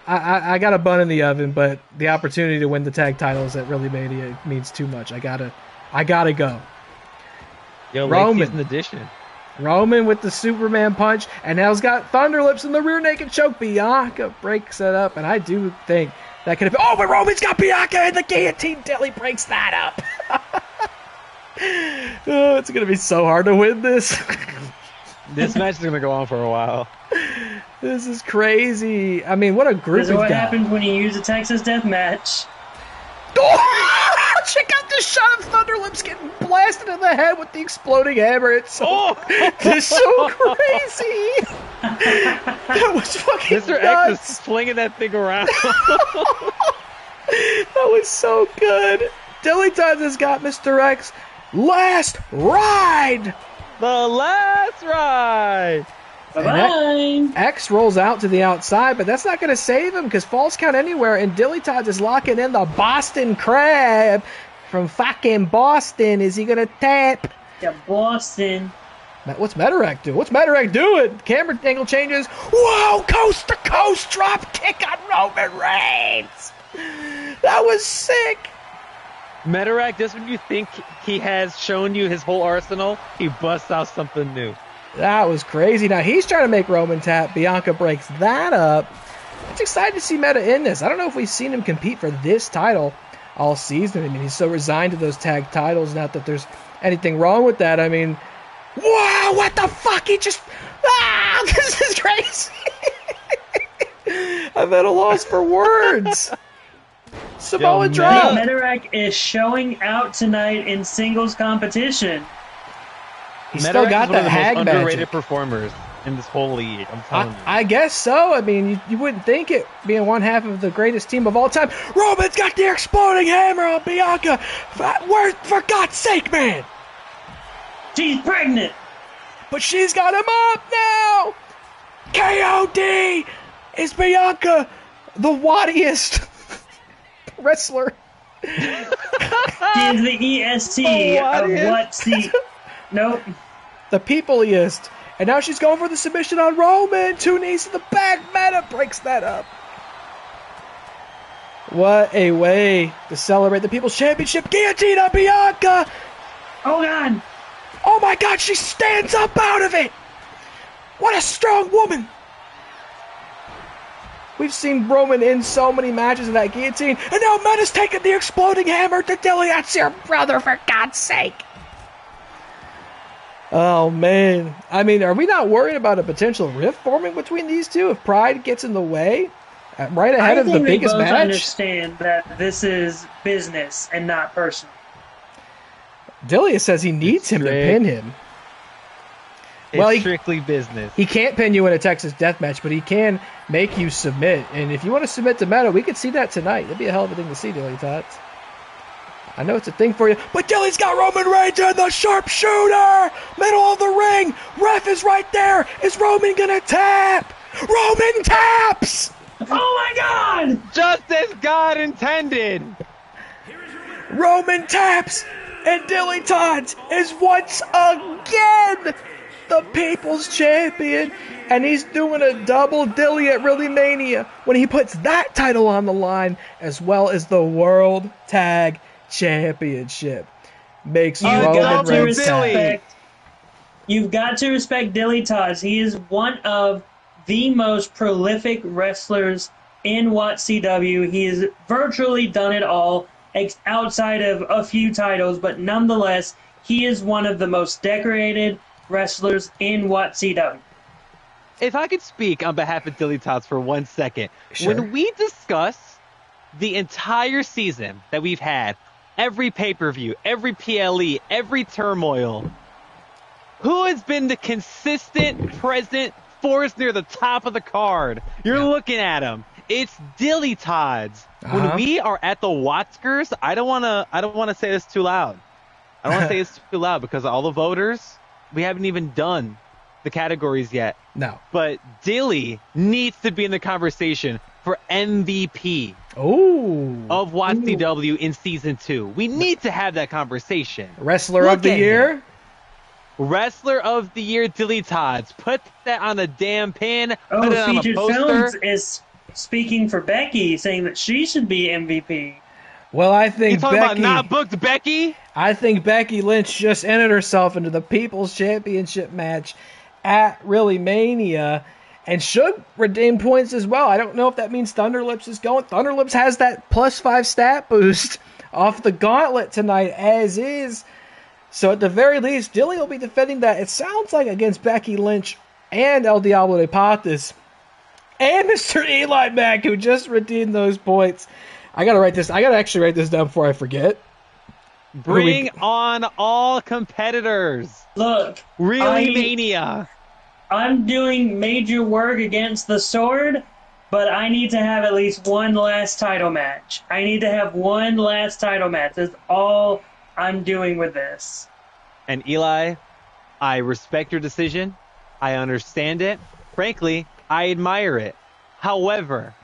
I got a bun in the oven, but the opportunity to win the tag titles at ReelyMania means too much. I gotta go. Yo, Roman in addition. Roman with the Superman punch, and now's got Thunderlips in the rear naked choke. Bianca breaks it up, and I do think that could have. Oh, but Roman's got Bianca in the guillotine. Dilly breaks that up. Oh, it's going to be so hard to win this. This match is going to go on for a while. This is crazy. I mean, what a group This is what happens when you use a Texas death match. Oh, check out this shot of Thunderlips getting blasted in the head with the exploding hammer. It's so, it's so crazy. That was fucking Mr. nuts. X is flinging that thing around. That was so good. DillyTodds has got Mr. X last ride. The last ride. Bye-bye. X rolls out to the outside, but that's not going to save him because falls count anywhere, and DillyTodds is locking in the Boston Crab from fucking Boston. Is he going to tap? Yeah, Boston. What's Metarract doing? What's Metarract doing? Camera angle changes. Whoa, coast to coast drop kick on Roman Reigns. That was sick. Metarract, just when you think he has shown you his whole arsenal, he busts out something new. That was crazy. Now he's trying to make Roman tap. Bianca breaks that up. It's exciting to see Meta in this. I don't know if we've seen him compete for this title all season. I mean, he's so resigned to those tag titles. Not that there's anything wrong with that. I mean, wow, what the fuck? He just... this is crazy. I'm at a loss for words. Samoa drop. Metarract is showing out tonight in singles competition. He's still got that hag magic. Underrated magic. Performers in this whole league. I'm telling you. I guess so. I mean, you wouldn't think it being one half of the greatest team of all time. Roman's got the exploding hammer on Bianca. For God's sake, man. She's pregnant. But she's got him up now. KOD is Bianca the wadiest wrestler. She is the EST of what seat? Nope. The peopleiest. And now she's going for the submission on Roman. 2 knees to the back. Meta breaks that up. What a way to celebrate the People's Championship. Guillotine on Bianca. Oh, God. Oh, my God. She stands up out of it. What a strong woman. We've seen Roman in so many matches in that guillotine. And now Meta's taking the exploding hammer to Dilly. That's your brother, for God's sake. Oh, man. I mean, are we not worried about a potential rift forming between these two if Pride gets in the way? Right ahead of the biggest match? I understand that this is business and not personal. Dilly says he needs him to pin him. It's strictly business. He can't pin you in a Texas death match, but he can make you submit. And if you want to submit to Meta, we could see that tonight. That'd be a hell of a thing to see, DillyTodds. I know it's a thing for you, but Dilly's got Roman Reigns in the sharpshooter! Middle of the ring! Ref is right there! Is Roman gonna tap? Roman taps! Oh my God! Just as God intended! Roman taps! And DillyTodds is once again the People's Champion! And he's doing a double Dilly at ReelyMania when he puts that title on the line, as well as the World Tag Championship. Makes Roman Reigns tap. You've got to respect DillyTodds. He is one of the most prolific wrestlers in WATCW. He has virtually done it all outside of a few titles, but nonetheless, he is one of the most decorated wrestlers in WATCW. If I could speak on behalf of DillyTodds for 1 second, Sure. When we discuss the entire season that we've had, every pay-per-view, every PLE, every turmoil, who has been the consistent present force near the top of the card? You're looking at him. It's DillyTodds. When we are at the Watskers, I don't wanna say this too loud. I don't want to say this too loud because all the voters, we haven't even done the categories yet. No. But Dilly needs to be in the conversation for MVP of WATCW in Season 2. We need to have that conversation. Wrestler of the Year? Wrestler of the Year, DillyTodds. Put that on a damn pin. Oh, put it on a FeaturedFilms poster. is speaking for Becky, saying that she should be MVP. Well, I think You talking Becky... about not booked Becky? I think Becky Lynch just entered herself into the People's Championship match at ReelyMania and should redeem points as well. I don't know if that means Thunderlips is going. Thunderlips has that +5 stat boost off the gauntlet tonight as is. So at the very least, Dilly will be defending that. It sounds like against Becky Lynch and El Diablo de Patas and MrEliMac, who just redeemed those points. I gotta actually write this down before I forget. Bring on all competitors. Look, ReelyMania. I'm doing major work against the Sword, but I need to have at least one last title match. I need to have one last title match. That's all I'm doing with this. And Eli, I respect your decision. I understand it. Frankly, I admire it. However,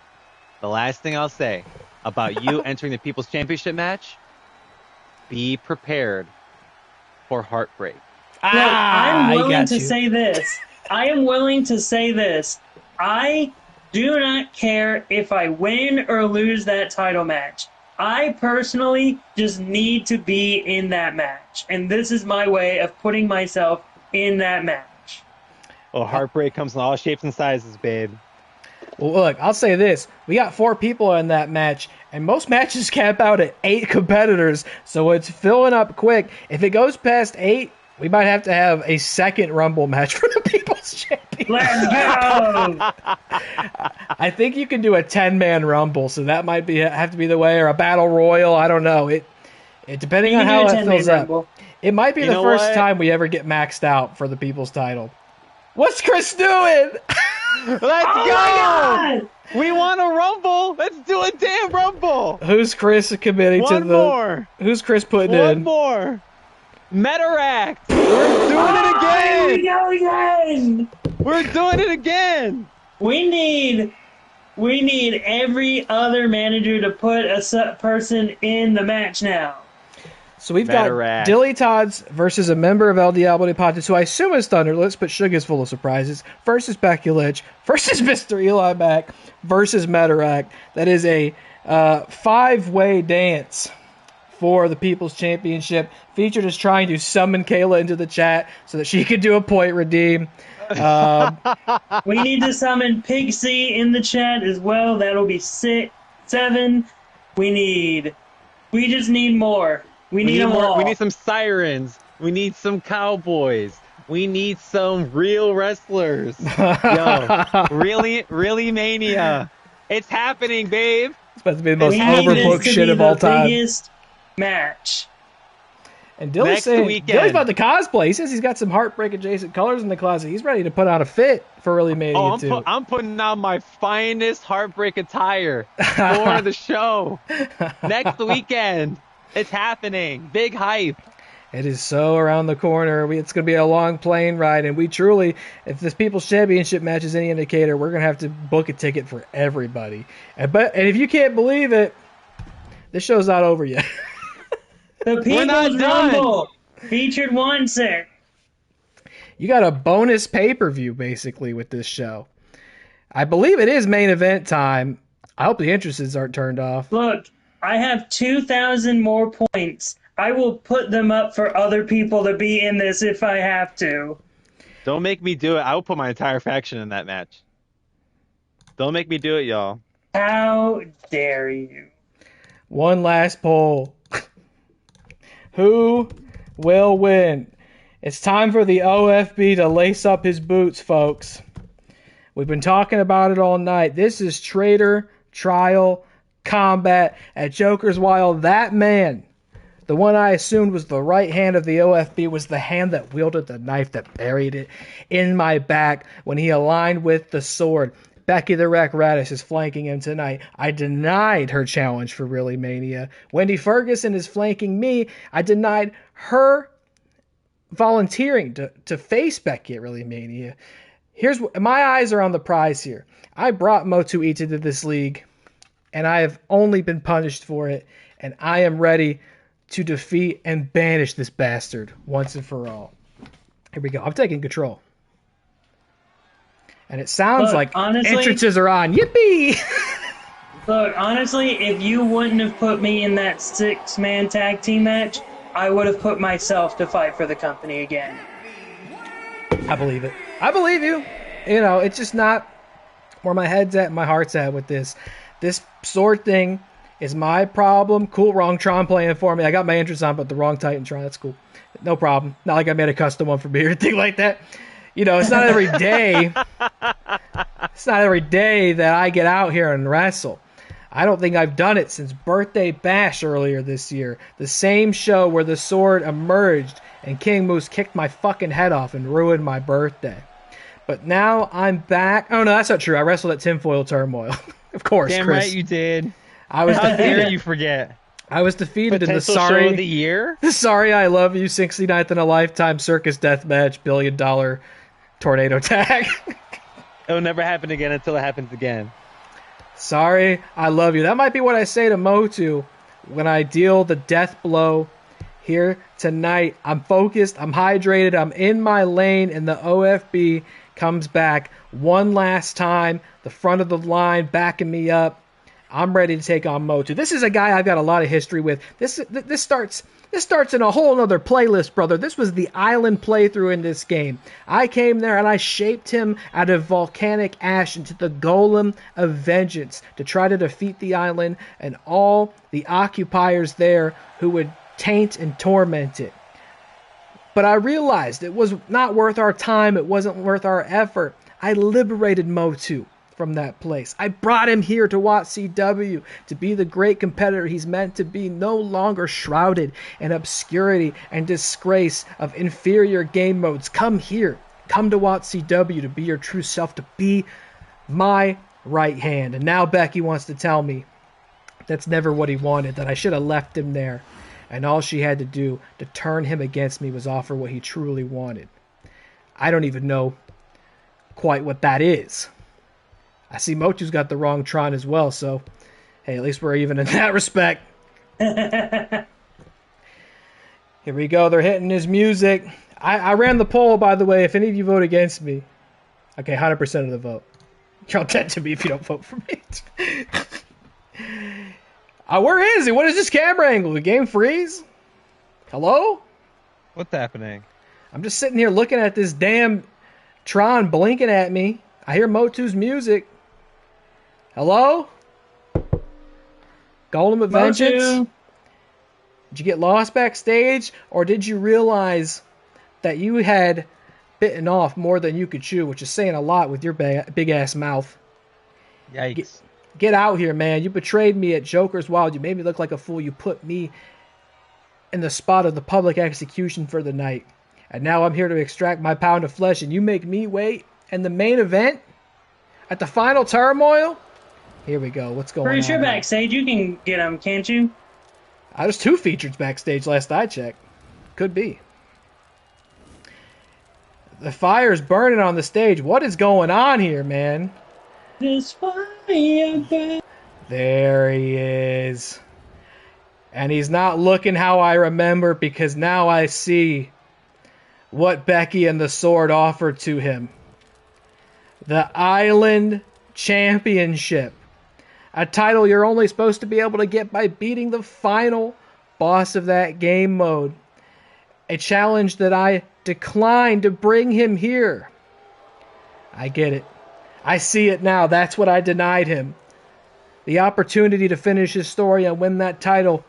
the last thing I'll say about you entering the People's Championship match, be prepared for heartbreak. Look, I'm willing to say this. I am willing to say this. I do not care if I win or lose that title match. I personally just need to be in that match. And this is my way of putting myself in that match. Well, heartbreak comes in all shapes and sizes, babe. Well, look, I'll say this. We got 4 people in that match, and most matches cap out at 8 competitors, so it's filling up quick. If it goes past 8, we might have to have a second Rumble match for the People's Championship. Let's go! I think you can do a 10-man Rumble, so that might have to be the way, or a Battle Royal. I don't know. It depending on how it fills up. It might be the first time we ever get maxed out for the People's title. What's Chris doing? Let's go! We want a Rumble. Let's do a damn Rumble. Who's Chris committing to the? More. Who's Chris putting One in? more. Metarract. We're doing it again. Here we go again. We're doing it again. We need every other manager to put a person in the match now. So we've got DillyTodds versus a member of El Diablo de Patas, who I assume is Thunderlips, but Sugar's full of surprises, versus Becky Lynch, versus MrEliMac, versus Metarract. That is a 5-way dance for the People's Championship. Featured is trying to summon Kayla into the chat so that she can do a point redeem. We need to summon Pixie in the chat as well. That'll be 7. We just need more. We need them all. We need some sirens. We need some cowboys. We need some real wrestlers. Yo, ReelyMania. It's happening, babe. It's about to be the most overbooked shit of all time. Biggest match. And Dilly's about to cosplay. He says he's got some Heartbreak adjacent colors in the closet. He's ready to put on a fit for ReelyMania too. I'm putting on my finest Heartbreak attire for the show next weekend. It's happening. Big hype. It is so around the corner. It's going to be a long plane ride, and we truly, if this People's Championship match is any indicator, we're going to have to book a ticket for everybody. And if you can't believe it, this show's not over yet. The People's Rumble featured one set. You got a bonus pay-per-view, basically, with this show. I believe it is main event time. I hope the entrances aren't turned off. Look, I have 2,000 more points. I will put them up for other people to be in this if I have to. Don't make me do it. I will put my entire faction in that match. Don't make me do it, y'all. How dare you? One last poll. Who will win? It's time for the OFB to lace up his boots, folks. We've been talking about it all night. This is Traitor Trial Combat at Joker's Wild. That man, the one I assumed was the right hand of the OFB, was the hand that wielded the knife that buried it in my back when he aligned with the sword. Becky the Wreck Radish is flanking him tonight. I denied her challenge for ReelyMania. Wendy Ferguson is flanking me. I denied her volunteering to face Becky at ReelyMania. My eyes are on the prize here. I brought Motu Ita to this league, and I have only been punished for it, and I am ready to defeat and banish this bastard once and for all. Here we go. I'm taking control. And it sounds like entrances are on. Yippee! Look, honestly, if you wouldn't have put me in that 6-man tag team match, I would have put myself to fight for the company again. I believe it. I believe you. You know, it's just not where my head's at and my heart's at with this. This sword thing is my problem. Cool, wrong Tron playing for me. I got my entrance on, but the wrong Titan Tron. That's cool. No problem. Not like I made a custom one for me or anything like that. You know, it's not every day. It's not every day that I get out here and wrestle. I don't think I've done it since Birthday Bash earlier this year. The same show where the sword emerged and King Moose kicked my fucking head off and ruined my birthday. But now I'm back. Oh, no, that's not true. I wrestled at Tinfoil Turmoil. Of course, Damn Chris. right you did. I was How dare defeated. you forget? I was defeated in the Potential show of the sorry, year? sorry I love you 69th in a lifetime circus deathmatch $1 billion tornado tag. It'll never happen again until it happens again. Sorry, I love you. That might be what I say to Motu when I deal the death blow here tonight. I'm focused, I'm hydrated, I'm in my lane, and the OFB comes back one last time, the front of the line backing me up. I'm ready to take on Motu. This is a guy I've got a lot of history with. This starts in a whole other playlist, brother. This was the island playthrough in this game. I came there and I shaped him out of volcanic ash into the golem of vengeance to try to defeat the island and all the occupiers there who would taint and torment it. But I realized it was not worth our time. It wasn't worth our effort. I liberated Motu from that place. I brought him here to WATCW to be the great competitor he's meant to be, no longer shrouded in obscurity and disgrace of inferior game modes. Come here. Come to WATCW to be your true self, to be my right hand. And now Becky wants to tell me that's never what he wanted, that I should have left him there. And all she had to do to turn him against me was offer what he truly wanted. I don't even know quite what that is. I see Motu's got the wrong Tron as well, so hey, at least we're even in that respect. Here we go. They're hitting his music. I ran the poll, by the way. If any of you vote against me, okay, 100% of the vote. You're all dead to me if you don't vote for me. Where is he? What is this camera angle? The game freeze? Hello? What's happening? I'm just sitting here looking at this damn Tron blinking at me. I hear Motu's music. Hello? Golem of Vengeance? Did you get lost backstage? Or did you realize that you had bitten off more than you could chew, which is saying a lot with your big-ass mouth? Yikes. Get out here, man. You betrayed me at Joker's Wild. You made me look like a fool. You put me in the spot of the public execution for the night. And now I'm here to extract my pound of flesh, and you make me wait? And the main event? At the final turmoil? Here we go. What's going on? Pretty sure here? backstage you can get them, can't you? There's 2 features backstage last I checked. Could be. The fire's burning on the stage. What is going on here, man? This fire. There he is. And he's not looking how I remember, because now I see what Becky and the Sword offered to him. The Island Championship. A title you're only supposed to be able to get by beating the final boss of that game mode. A challenge that I declined to bring him here. I get it. I see it now. That's what I denied him. The opportunity to finish his story and win that title.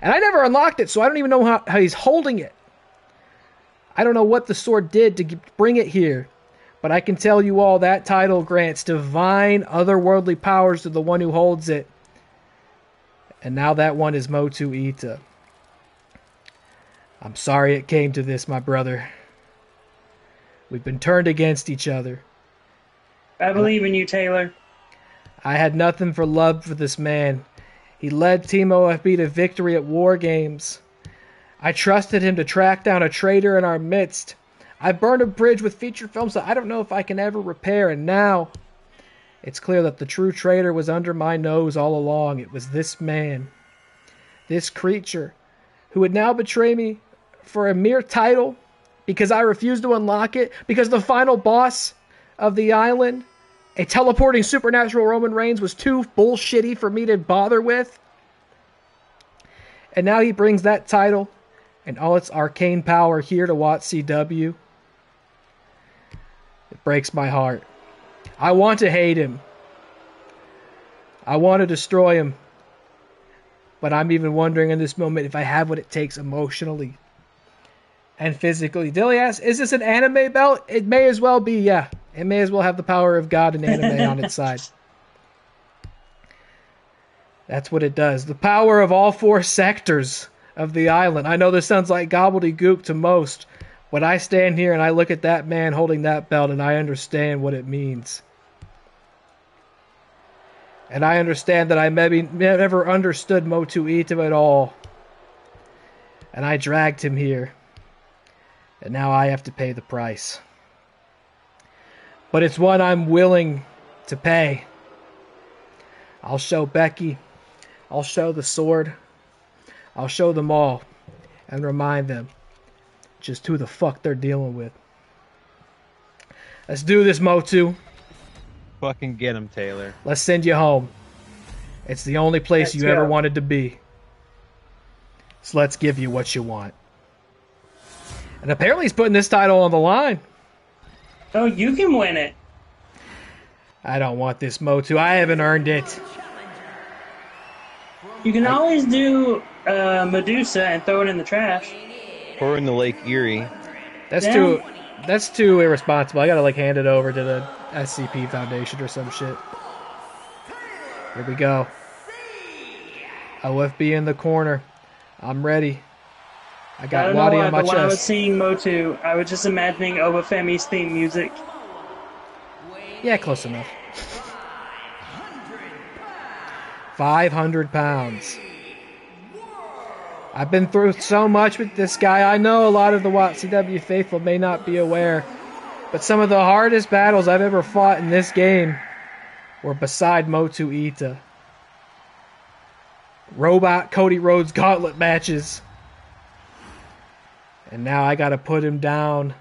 And I never unlocked it, so I don't even know how he's holding it. I don't know what the Sword did to bring it here. But I can tell you all that title grants divine, otherworldly powers to the one who holds it. And now that one is Motu Ita. I'm sorry it came to this, my brother. We've been turned against each other. I believe in you, Taylor. I had nothing for love for this man. He led Team OFB to victory at War Games. I trusted him to track down a traitor in our midst. I burned a bridge with FeaturedFilms that I don't know if I can ever repair, and now it's clear that the true traitor was under my nose all along. It was this man, this creature, who would now betray me for a mere title because I refused to unlock it, because the final boss of the island, a teleporting supernatural Roman Reigns, was too bullshitty for me to bother with. And now he brings that title and all its arcane power here to WATCW. It breaks my heart. I want to hate him. I want to destroy him. But I'm even wondering in this moment if I have what it takes emotionally and physically. Dilly asks, is this an anime belt? It may as well be, yeah. It may as well have the power of God and anime on its side. That's what it does. The power of all 4 sectors of the island. I know this sounds like gobbledygook to most, but I stand here and I look at that man holding that belt and I understand what it means. And I understand that I maybe never understood Motu Ito at all. And I dragged him here. And now I have to pay the price. But it's one I'm willing to pay. I'll show Becky. I'll show the Sword. I'll show them all. And remind them just who the fuck they're dealing with. Let's do this, Motu. Fucking get him, Taylor. Let's send you home. It's the only place Let's you go. ever wanted to be. So let's give you what you want. And apparently he's putting this title on the line. Oh, you can win it. I don't want this, Motu. I haven't earned it. You can always do Medusa and throw it in the trash. Or in the Lake Erie. That's Yeah. too irresponsible. I gotta like hand it over to the SCP Foundation or some shit. Here we go. OFB in the corner. I'm ready. I I got don't know Wadi why, on my but when I was chest. seeing Motu, I was just imagining Obafemi's theme music. Yeah, close enough. 500 pounds. I've been through so much with this guy. I know a lot of the WATCW faithful may not be aware, but some of the hardest battles I've ever fought in this game were beside Motu Ito. Robot Cody Rhodes gauntlet matches. And now I gotta put him down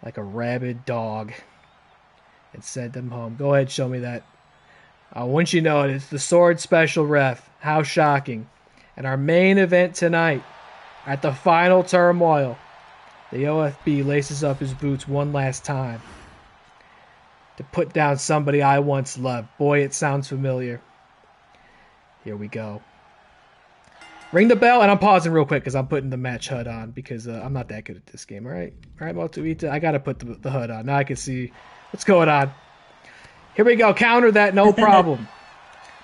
like a rabid dog and send him home. Go ahead, show me that. Once you know it, it's the Sword Special Ref. How shocking. And our main event tonight, at the Final Turmoil, the OFB laces up his boots one last time to put down somebody I once loved. Boy, it sounds familiar. Here we go. Ring the bell, and I'm pausing real quick because I'm putting the match HUD on because I'm not that good at this game. All right, Motu Ito, I got to put the HUD on. Now I can see what's going on. Here we go. Counter that, no problem.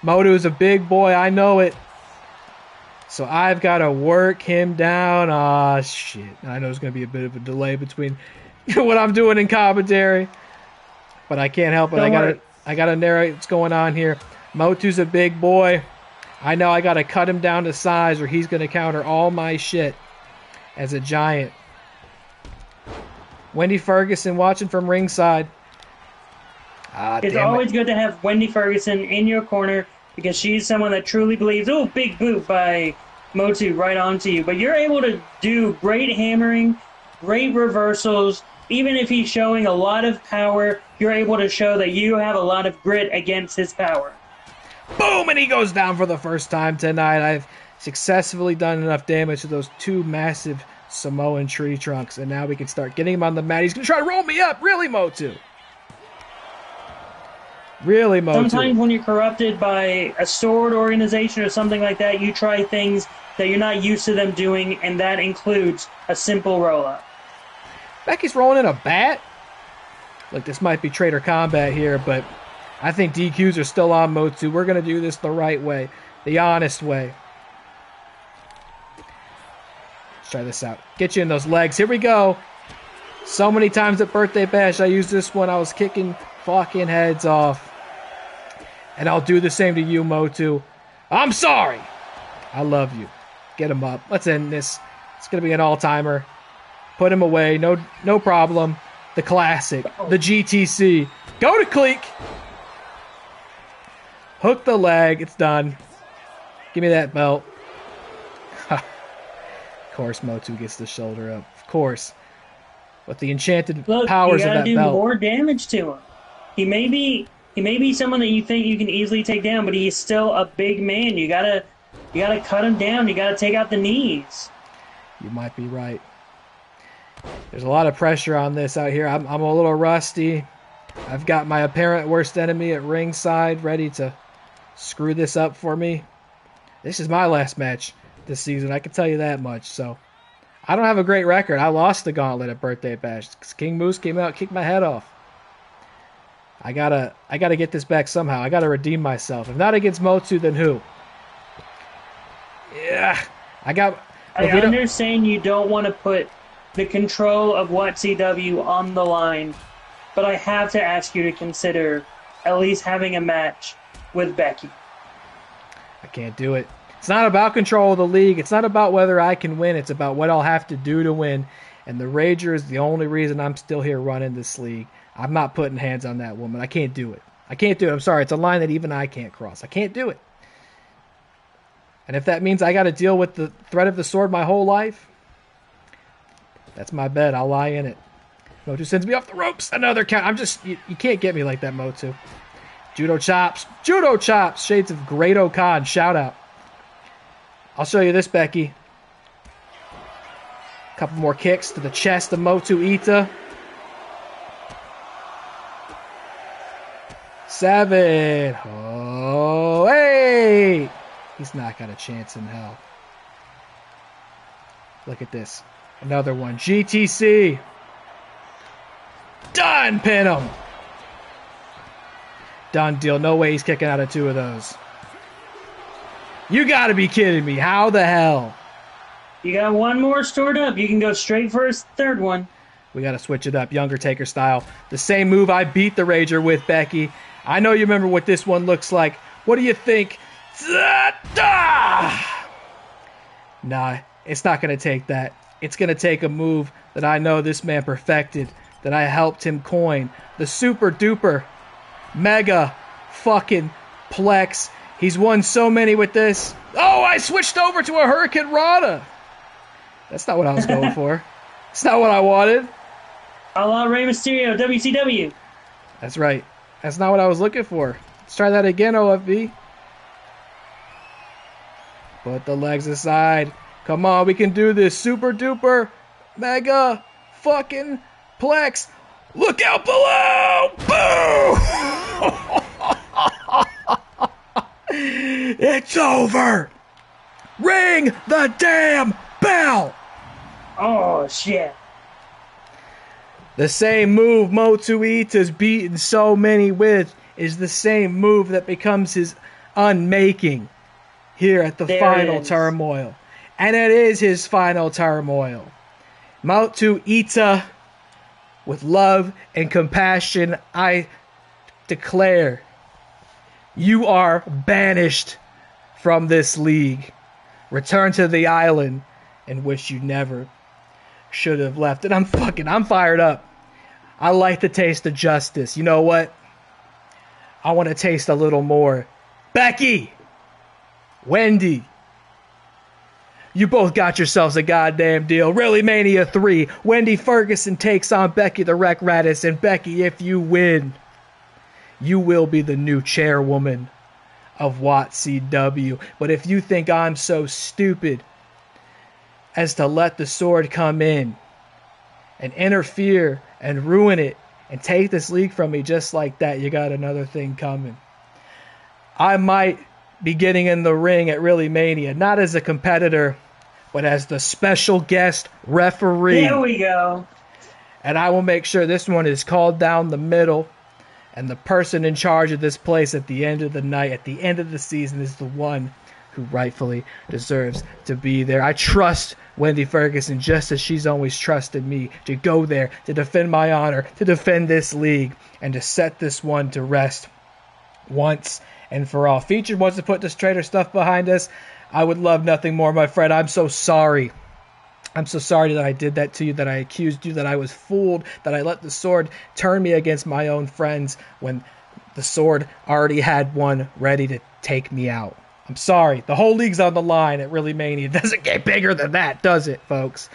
Motu is a big boy. I know it. So I've got to work him down. Ah, shit. I know there's going to be a bit of a delay between what I'm doing in commentary, but I can't help it. I got to narrate what's going on here. Motu's a big boy. I know I got to cut him down to size or he's going to counter all my shit as a giant. Wendy Ferguson watching from ringside. It's always good to have Wendy Ferguson in your corner because she's someone that truly believes, oh, big boot by Motu right onto you. But you're able to do great hammering, great reversals. Even if he's showing a lot of power, you're able to show that you have a lot of grit against his power. Boom! And he goes down for the first time tonight. I've successfully done enough damage to those 2 massive Samoan tree trunks. And now we can start getting him on the mat. He's going to try to roll me up. Really, Motu? Really, Motu? Sometimes when you're corrupted by a sword organization or something like that, you try things that you're not used to them doing, and that includes a simple roll-up. Becky's rolling in a bat? Look, this might be Trader Combat here, but I think DQs are still on Motu. We're going to do this the right way, the honest way. Let's try this out. Get you in those legs. Here we go. So many times at Birthday Bash, I used this one. I was kicking fucking heads off. And I'll do the same to you, Motu. I'm sorry. I love you. Get him up. Let's end this. It's going to be an all-timer. Put him away. No problem. The classic. The GTC. Go to Cleek. Hook the leg. It's done. Give me that belt. Of course, Motu gets the shoulder up. Of course. With the enchanted powers of that belt. You gotta do more damage to him. He may be someone that you think you can easily take down, but he's still a big man. You gotta cut him down. You gotta take out the knees. You might be right. There's a lot of pressure on this out here. I'm a little rusty. I've got my apparent worst enemy at ringside ready to screw this up for me. This is my last match this season. I can tell you that much. So I don't have a great record. I lost the gauntlet at Birthday Bash. King Moose came out, kicked my head off. I gotta get this back somehow. I gotta redeem myself. If not against Motu, then who? Yeah, I understand you don't want to put the control of WATCW on the line, but I have to ask you to consider at least having a match with Becky. I can't do it. It's not about control of the league. It's not about whether I can win. It's about what I'll have to do to win. And the Rager is the only reason I'm still here running this league. I'm not putting hands on that woman. I can't do it. I can't do it. I'm sorry. It's a line that even I can't cross. I can't do it. And if that means I got to deal with the threat of the sword my whole life, that's my bet. I'll lie in it. Motu sends me off the ropes. Another count. You can't get me like that, Motu. Judo chops. Judo chops. Shades of Great Khan. Shout out. I'll show you this, Becky. A couple more kicks to the chest of Motu Ita. 7. Oh, 8. He's not got a chance in hell. Look at this. Another one. GTC. Done. Pin him. Done deal. No way he's kicking out of 2 of those. You gotta be kidding me. How the hell? You got one more stored up. You can go straight for his third one. We gotta switch it up. Younger Taker style. The same move I beat the Rager with, Becky. I know you remember what this one looks like. What do you think? Nah, it's not going to take that. It's going to take a move that I know this man perfected, that I helped him coin. The super duper mega fucking plex. He's won so many with this. Oh, I switched over to a Hurricane Rana. That's not what I was going for. It's not what I wanted. A la Rey Mysterio, WCW. That's right. That's not what I was looking for. Let's try that again, OFB. Put the legs aside. Come on, we can do this. Super duper mega fucking plex. Look out below! Boo! It's over! Ring the damn bell! Oh, shit. The same move Motu Ita's beaten so many with is the same move that becomes his unmaking here at the Final Turmoil. And it is his Final Turmoil. Motu Ita, with love and compassion, I declare you are banished from this league. Return to the island in which you never should have left. And I'm fired up. I like the taste of justice. You know what? I want to taste a little more. Becky! Wendy! You both got yourselves a goddamn deal. ReelyMania III. Wendy Ferguson takes on Becky the Wreck Radice. And Becky, if you win, you will be the new chairwoman of WATCW. But if you think I'm so stupid as to let the sword come in and interfere and ruin it and take this league from me just like that, you got another thing coming. I might be getting in the ring at ReelyMania, not as a competitor, but as the special guest referee. There we go. And I will make sure this one is called down the middle, and the person in charge of this place at the end of the night, at the end of the season, is the one who rightfully deserves to be there. I trust Wendy Ferguson just as she's always trusted me to go there, to defend my honor, to defend this league, and to set this one to rest once and for all. Featured wants to put this traitor stuff behind us. I would love nothing more, my friend. I'm so sorry. I'm so sorry that I did that to you, that I accused you, that I was fooled, that I let the sword turn me against my own friends when the sword already had one ready to take me out. I'm sorry. The whole league's on the line at ReelyMania. It doesn't get bigger than that, does it, folks?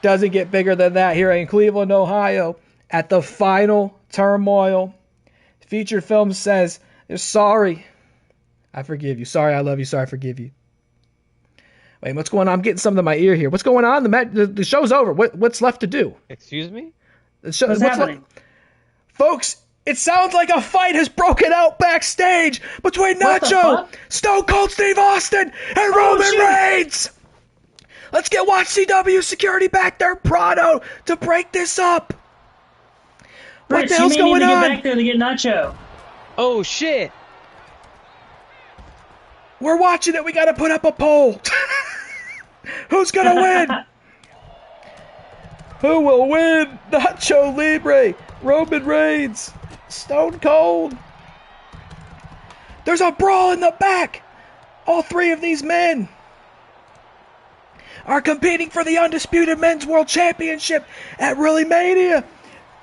Doesn't get bigger than that here in Cleveland, Ohio, at the Final Turmoil. FeaturedFilms says, they're sorry. I forgive you. Sorry, I love you. Sorry, I forgive you. Wait, what's going on? I'm getting something in my ear here. What's going on? The show's over. What's left to do? Excuse me? What's happening? Folks, It sounds like a fight has broken out backstage between What the Nacho, fuck? Stone Cold Steve Austin, and Roman Reigns. Let's get WATCW security back there, Prado, to break this up. What Fritz, the hell's you may going need to on? get back there to get Nacho. Oh shit! We're watching it. We got to put up a poll. Who's going to win? Who will win? Nacho Libre, Roman Reigns, Stone Cold. There's a brawl in the back. All three of these men are competing for the undisputed Men's World Championship at ReelyMania.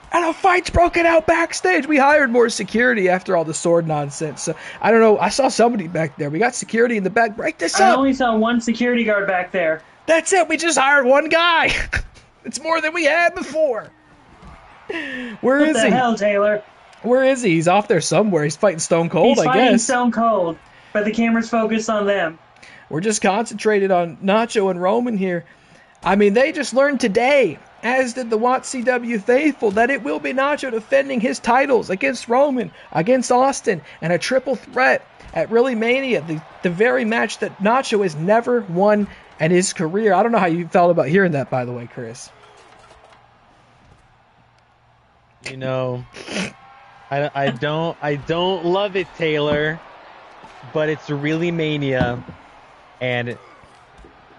And a fight's broken out backstage. We hired more security after all the sword nonsense. So, I don't know. I saw somebody back there. We got security in the back. Break this I up. only saw one security guard back there. That's it. We just hired one guy. It's more than we had before. Where What is the he? hell, Taylor? Where is he? He's off there somewhere. He's fighting Stone Cold, He's I fighting guess. Stone Cold, but the camera's focused on them. We're just concentrated on Nacho and Roman here. I mean, they just learned today, as did the WATCW faithful, that it will be Nacho defending his titles against Roman, against Austin, and a triple threat at ReelyMania, the very match that Nacho has never won in his career. I don't know how you felt about hearing that, by the way, Chris. You know, I don't love it, Taylor, but it's ReelyMania, and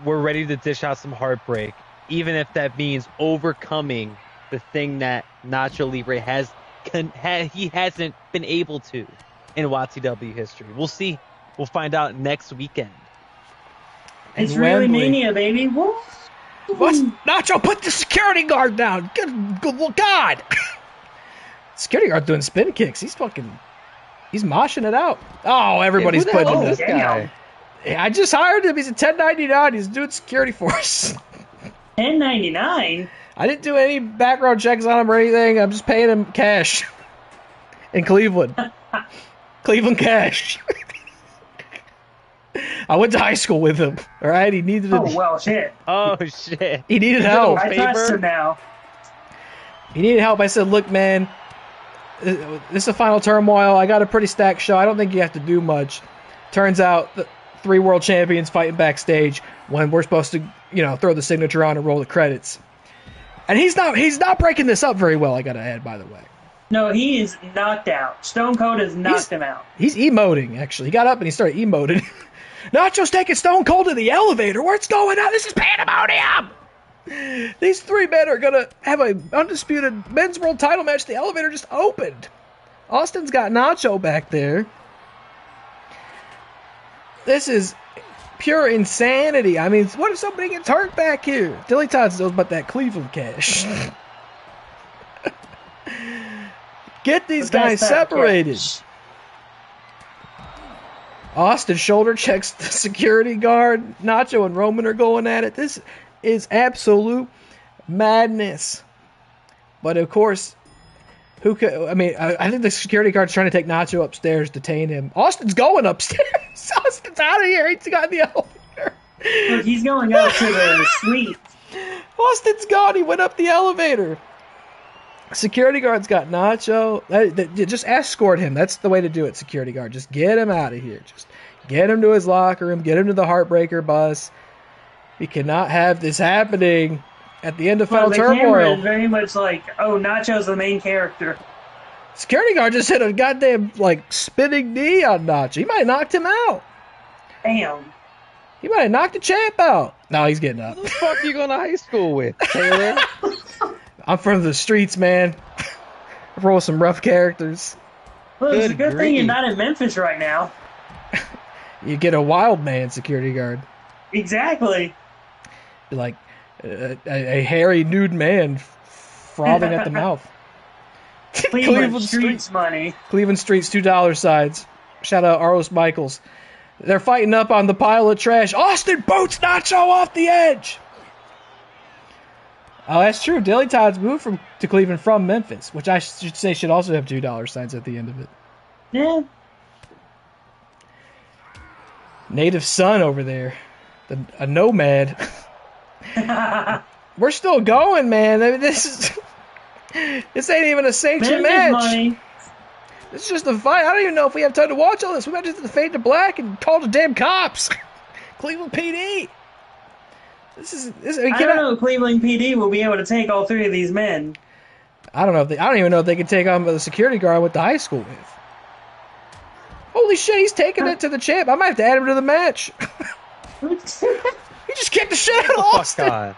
we're ready to dish out some heartbreak, even if that means overcoming the thing that Nacho Libre he hasn't been able to in WATCW history. We'll see. We'll find out next weekend. It's Wembley. ReelyMania, baby. Woo! What's Nacho? Put the security guard down. Good God. Security guard doing spin kicks. He's moshing it out. Oh, everybody's Who the hell putting is it. this guy? I just hired him. He's a 1099. He's doing security for us. $10.99. I didn't do any background checks on him or anything. I'm just paying him cash in Cleveland. Cleveland cash. I went to high school with him. All right, he needed. Oh well, shit. Oh shit! He needed help. I trust him now. He needed help. I said, "Look, man, this is a final turmoil. I got a pretty stacked show. I don't think you have to do much." Turns out, the 3 world champions fighting backstage when we're supposed to, throw the signature on and roll the credits. And he's not breaking this up very well. I got to add, by the way. No, he is knocked out. Stone Cold has knocked him out. He's emoting. Actually, he got up and he started emoting. Nacho's taking Stone Cold to the elevator. What's going on? This is pandemonium. These 3 men are gonna have an undisputed men's world title match. The elevator just opened. Austin's got Nacho back there. This is pure insanity. I mean, what if somebody gets hurt back here? DillyTodds knows about that Cleveland cash. Get these guys separated. Austin shoulder checks the security guard. Nacho and Roman are going at it. This is absolute madness. But of course, who could? I mean, I think the security guard's trying to take Nacho upstairs, detain him. Austin's going upstairs. Austin's out of here. He's got in the elevator. Look, he's going up to the suite. Austin's gone. He went up the elevator. Security guard's got Nacho. Just escort him. That's the way to do it, security guard. Just get him out of here. Just get him to his locker room. Get him to the Heartbreaker bus. We cannot have this happening at the end of Final The camera Turmoil. is very much like, oh, Nacho's the main character. Security guard just hit a goddamn, spinning knee on Nacho. He might have knocked him out. Damn. He might have knocked the champ out. No, he's getting up. Who the fuck are you going to high school with, Taylor? I'm from the streets, man. I roll some rough characters. Well, it's a Good good thing you're grief. not in Memphis right now. You get a wild man security guard. Exactly. Like a hairy nude man frothing at the mouth. Cleveland Streets money. Cleveland Streets $2 sides. Shout out Arlos Michaels. They're fighting up on the pile of trash. Austin boots Nacho off the edge. Oh, that's true. DillyTodds moved to Cleveland from Memphis, which I should say should also have $2 signs at the end of it. Yeah. Native son over there. A nomad. We're still going, man. I mean, this ain't even a sanctioned Memphis match. money. This is just a fight. I don't even know if we have time to watch all this. We might just have to fade to black and call the damn cops. Cleveland PD. I don't know if Cleveland PD will be able to take all three of these men. I don't even know if they can take on the security guard I went to high school with. Holy shit, he's taking it to the champ. I might have to add him to the match. He just kicked the shit out of Austin.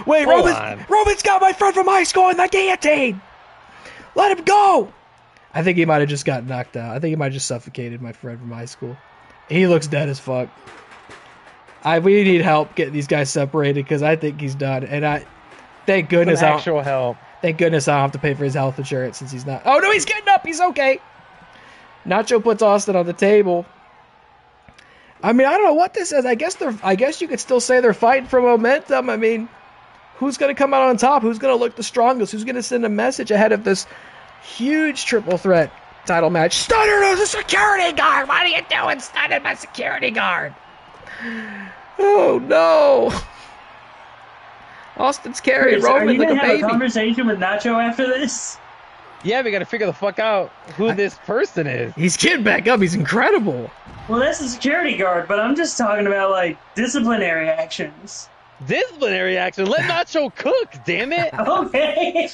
Wait, Roman's got my friend from high school in the guillotine. Let him go. I think he might have just got knocked out. I think he might have just suffocated my friend from high school. He looks dead as fuck. We need help getting these guys separated because I think he's done. And thank goodness help. Thank goodness I don't have to pay for his health insurance since he's not. Oh no, he's getting up. He's okay. Nacho puts Austin on the table. I mean, I don't know what this is. I guess you could still say they're fighting for momentum. I mean, who's going to come out on top? Who's going to look the strongest? Who's going to send a message ahead of this huge triple threat title match? Stunner as a security guard. What are you doing, stunning my security guard? Oh no. Austin's carrying Roman like a baby. Are you going to have a conversation with Nacho after this? Yeah, we got to figure the fuck out who this person is. He's getting back up. He's incredible. Well, that's a security guard, but I'm just talking about, like, disciplinary actions. Disciplinary action? Let Nacho cook, damn it. Okay.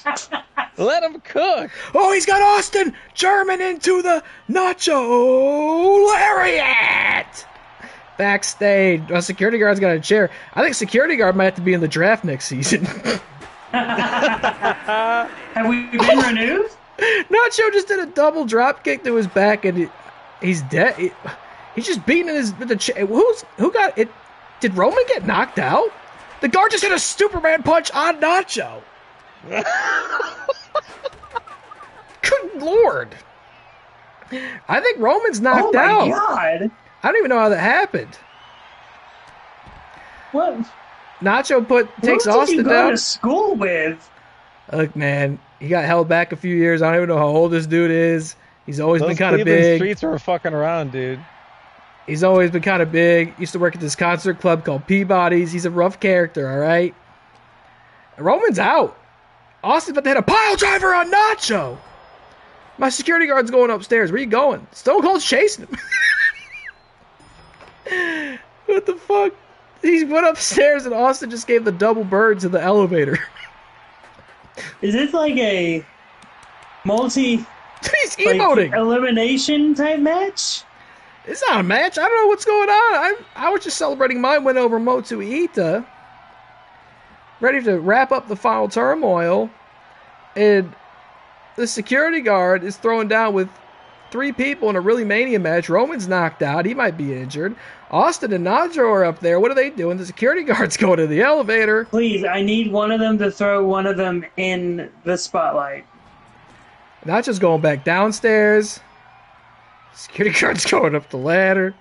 Let him cook. Oh, he's got Austin German into the Nacho Lariat. Backstage, a security guard's got a chair. I think security guard might have to be in the draft next season. Have we been renewed? Nacho just did a double drop kick to his back, and he's dead. He's just beating the chair. Who got it? Did Roman get knocked out? The guard just hit a Superman punch on Nacho. Good Lord. I think Roman's knocked out. Oh my God. I don't even know how that happened. What? Nacho takes Austin down. Who did you go to school with? Look, man, he got held back a few years. I don't even know how old this dude is. He's always been kind of big. Streets were fucking around, dude. He's always been kind of big. Used to work at this concert club called Peabody's. He's a rough character, all right? Roman's out. Austin's about to hit a pile driver on Nacho. My security guard's going upstairs. Where you going? Stone Cold's chasing him. What the fuck? He went upstairs and Austin just gave the double birds in the elevator. Is this like a He's emoting. Elimination type match? It's not a match. I don't know what's going on. I was just celebrating my win over Motu Ita. Ready to wrap up the final turmoil. And the security guard is thrown down with 3 people in a ReelyMania match. Roman's knocked out. He might be injured. Austin and Nacho are up there. What are they doing? The security guard's going to the elevator. Please, I need one of them to throw one of them in the spotlight. Nacho's going back downstairs. Security guard's going up the ladder.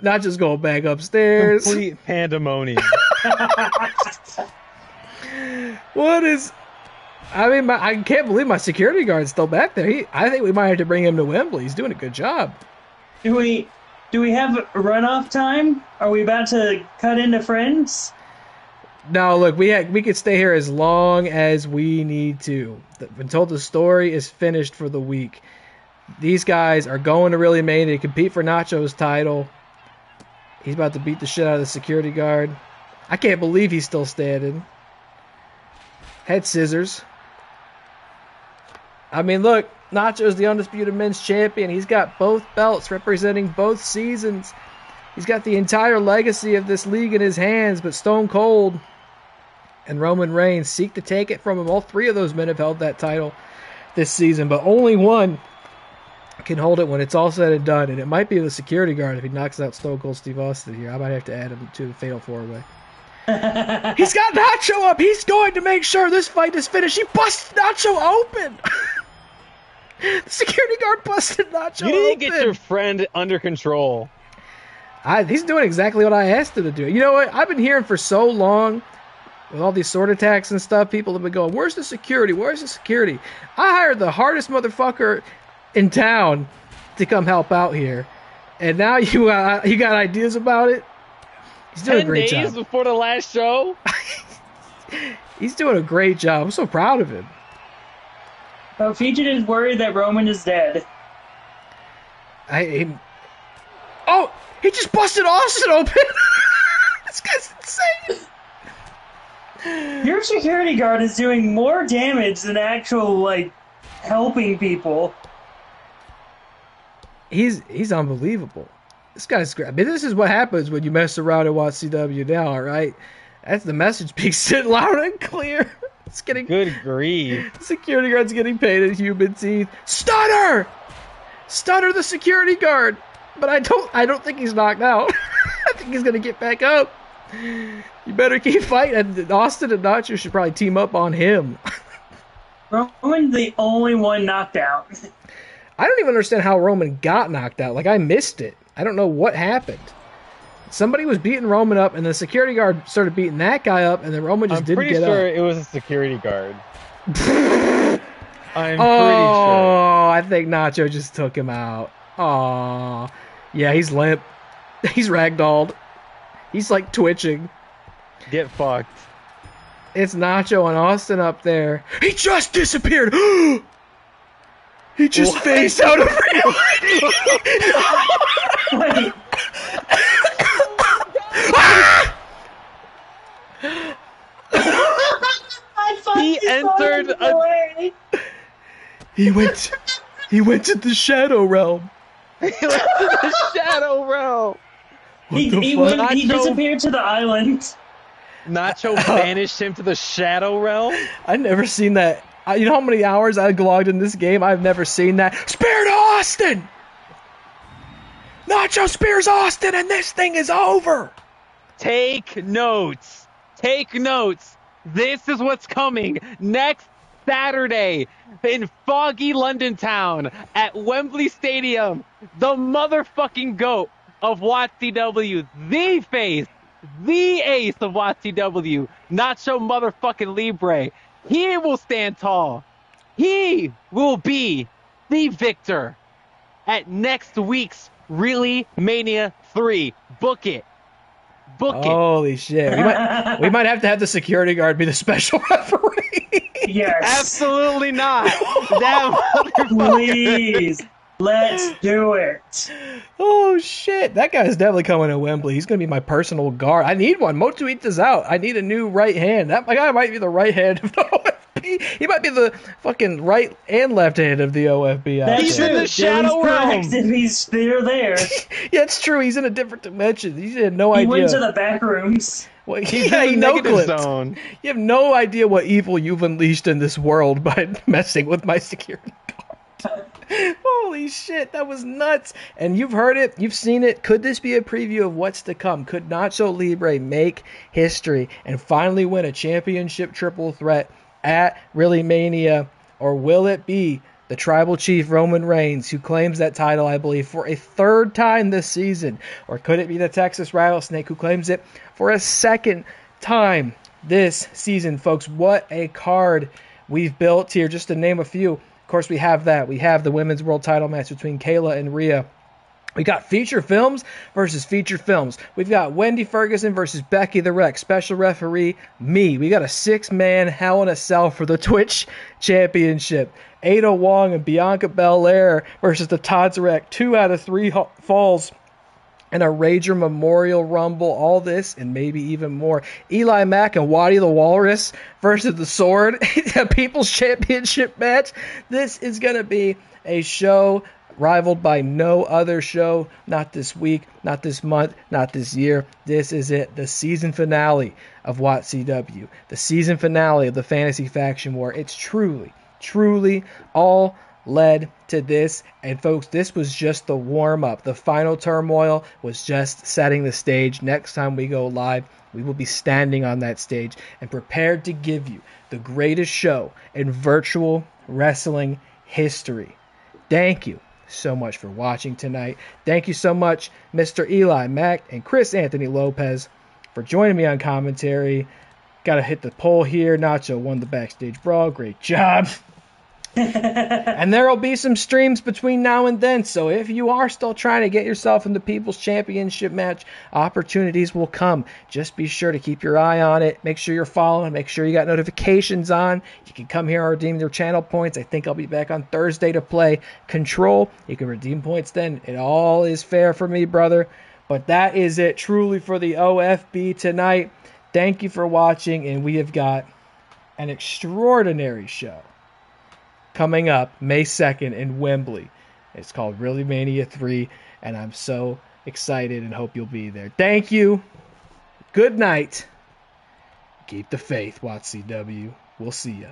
Nacho's going back upstairs. Complete pandemonium. What is... I mean, I can't believe my security guard's still back there. I think we might have to bring him to Wembley. He's doing a good job. Do we have runoff time? Are we about to cut into friends? No, look, we could stay here as long as we need to until the story is finished for the week. These guys are going to ReelyMania to compete for Nacho's title. He's about to beat the shit out of the security guard. I can't believe he's still standing. Head scissors. I mean, look, Nacho's the undisputed men's champion. He's got both belts representing both seasons. He's got the entire legacy of this league in his hands, but Stone Cold and Roman Reigns seek to take it from him. All 3 of those men have held that title this season, but only one can hold it when it's all said and done, and it might be the security guard if he knocks out Stone Cold Steve Austin here. I might have to add him to the Fatal 4-Way. He's got Nacho up. He's going to make sure this fight is finished. He busts Nacho open. The security guard busted Nacho open. You need to get your friend under control. He's doing exactly what I asked him to do. You know what? I've been hearing for so long with all these sword attacks and stuff, people have been going, where's the security? Where's the security? I hired the hardest motherfucker in town to come help out here. And now you got ideas about it? He's doing a great job. 10 days before the last show? He's doing a great job. I'm so proud of him. Featured is worried that Roman is dead. Oh, he just busted Austin open. This guy's insane. Your security guard is doing more damage than actual, like, helping people. He's unbelievable. This guy's great. I mean, this is what happens when you mess around at WATCW now, all right? That's the message being sent loud and clear. It's getting Good grief. security guard's getting paid in human teeth. Stunner the security guard. But I don't think he's knocked out. I think he's gonna get back up. You better keep fighting. Austin and Nacho should probably team up on him. Roman's the only one knocked out. I don't even understand how Roman got knocked out. Like, I missed it. I don't know what happened. Somebody was beating Roman up, and the security guard started beating that guy up, and then Roman just didn't get up. I'm pretty sure it was a security guard. I'm pretty Oh, I think Nacho just took him out. Oh, yeah, he's limp. He's ragdolled. He's like twitching. sure. Get fucked. It's Nacho and Austin up there. He just disappeared. He just phased out of reality. Wait, I fucked He his entered body away. He went to the shadow realm. He went to the shadow realm. He Nacho- disappeared to the island. Nacho banished him to the shadow realm. I've never seen that. You know how many hours I logged in this game? I've never seen that. Spear to Austin! Nacho spears Austin and this thing is over! Take notes. Take notes. This is what's coming next Saturday in foggy London town at Wembley Stadium. The motherfucking GOAT of WATCW, the face, the ace of WATCW, Nacho motherfucking Libre. He will stand tall. He will be the victor at next week's ReelyMania 3. Book it. Book it. Holy shit. We might have to have the security guard be the special referee. Yes. Absolutely not. That motherfucker. Please. Let's do it. Oh shit. That guy's definitely coming to Wembley. He's going to be my personal guard. I need one. Motuita's out. I need a new right hand. That guy might be the right hand of the OFB. He might be the fucking right and left hand of the OFB. That's He's true. in the shadow realm. If he's still there. Yeah, it's true. He's in a different dimension. He had no He idea. went to the back rooms. Well, He's yeah, in he the negative no-clipped. zone. You have no idea what evil you've unleashed in this world by messing with my security guard. Holy shit, that was nuts. And you've heard it, you've seen it. Could this be a preview of what's to come? Could Nacho Libre make history and finally win a championship triple threat at ReelyMania? Or will it be the tribal chief Roman Reigns who claims that title, I believe, for a third time this season? Or could it be the Texas Rattlesnake who claims it for a second time this season? Folks, what a card we've built here, just to name a few. Of course, we have that. We have the women's world title match between Kayla and Rhea. We got FeaturedFilms versus FeaturedFilms. We've got Wendy Ferguson versus Becky the Wreck. Special referee, me. We got a 6-man Hell in a Cell for the Twitch Championship. Ada Wong and Bianca Belair versus the Todds Wreck. 2 out of 3 falls. And a Rager Memorial Rumble, all this and maybe even more. EliMac and Waddy the Walrus versus the Sword, a People's Championship match. This is going to be a show rivaled by no other show, not this week, not this month, not this year. This is it, the season finale of WATCW, the season finale of the Fantasy Faction War. It's truly, truly all led to this. And folks, this was just the warm-up. The final turmoil was just setting the stage. Next time we go live, we will be standing on that stage and prepared to give you the greatest show in virtual wrestling history. Thank you so much for watching tonight. Thank you so much, Mr. EliMac and Chris Anthony Lopez, for joining me on commentary. Gotta hit the poll here. Nacho won the backstage brawl. Great job. And there will be some streams between now and then, so if you are still trying to get yourself in the People's Championship match, opportunities will come. Just be sure to keep your eye on it. Make sure you're following. Make sure you got notifications on. You can come here and redeem your channel points. I think I'll be back on Thursday to play Control. You can redeem points then. It all is fair for me, brother. But that is it truly for the OFB tonight. Thank you for watching, and we have got an extraordinary show coming up May 2nd in Wembley. It's called ReelyMania III, and I'm so excited and hope you'll be there. Thank you. Good night. Keep the faith, WATCW. We'll see ya.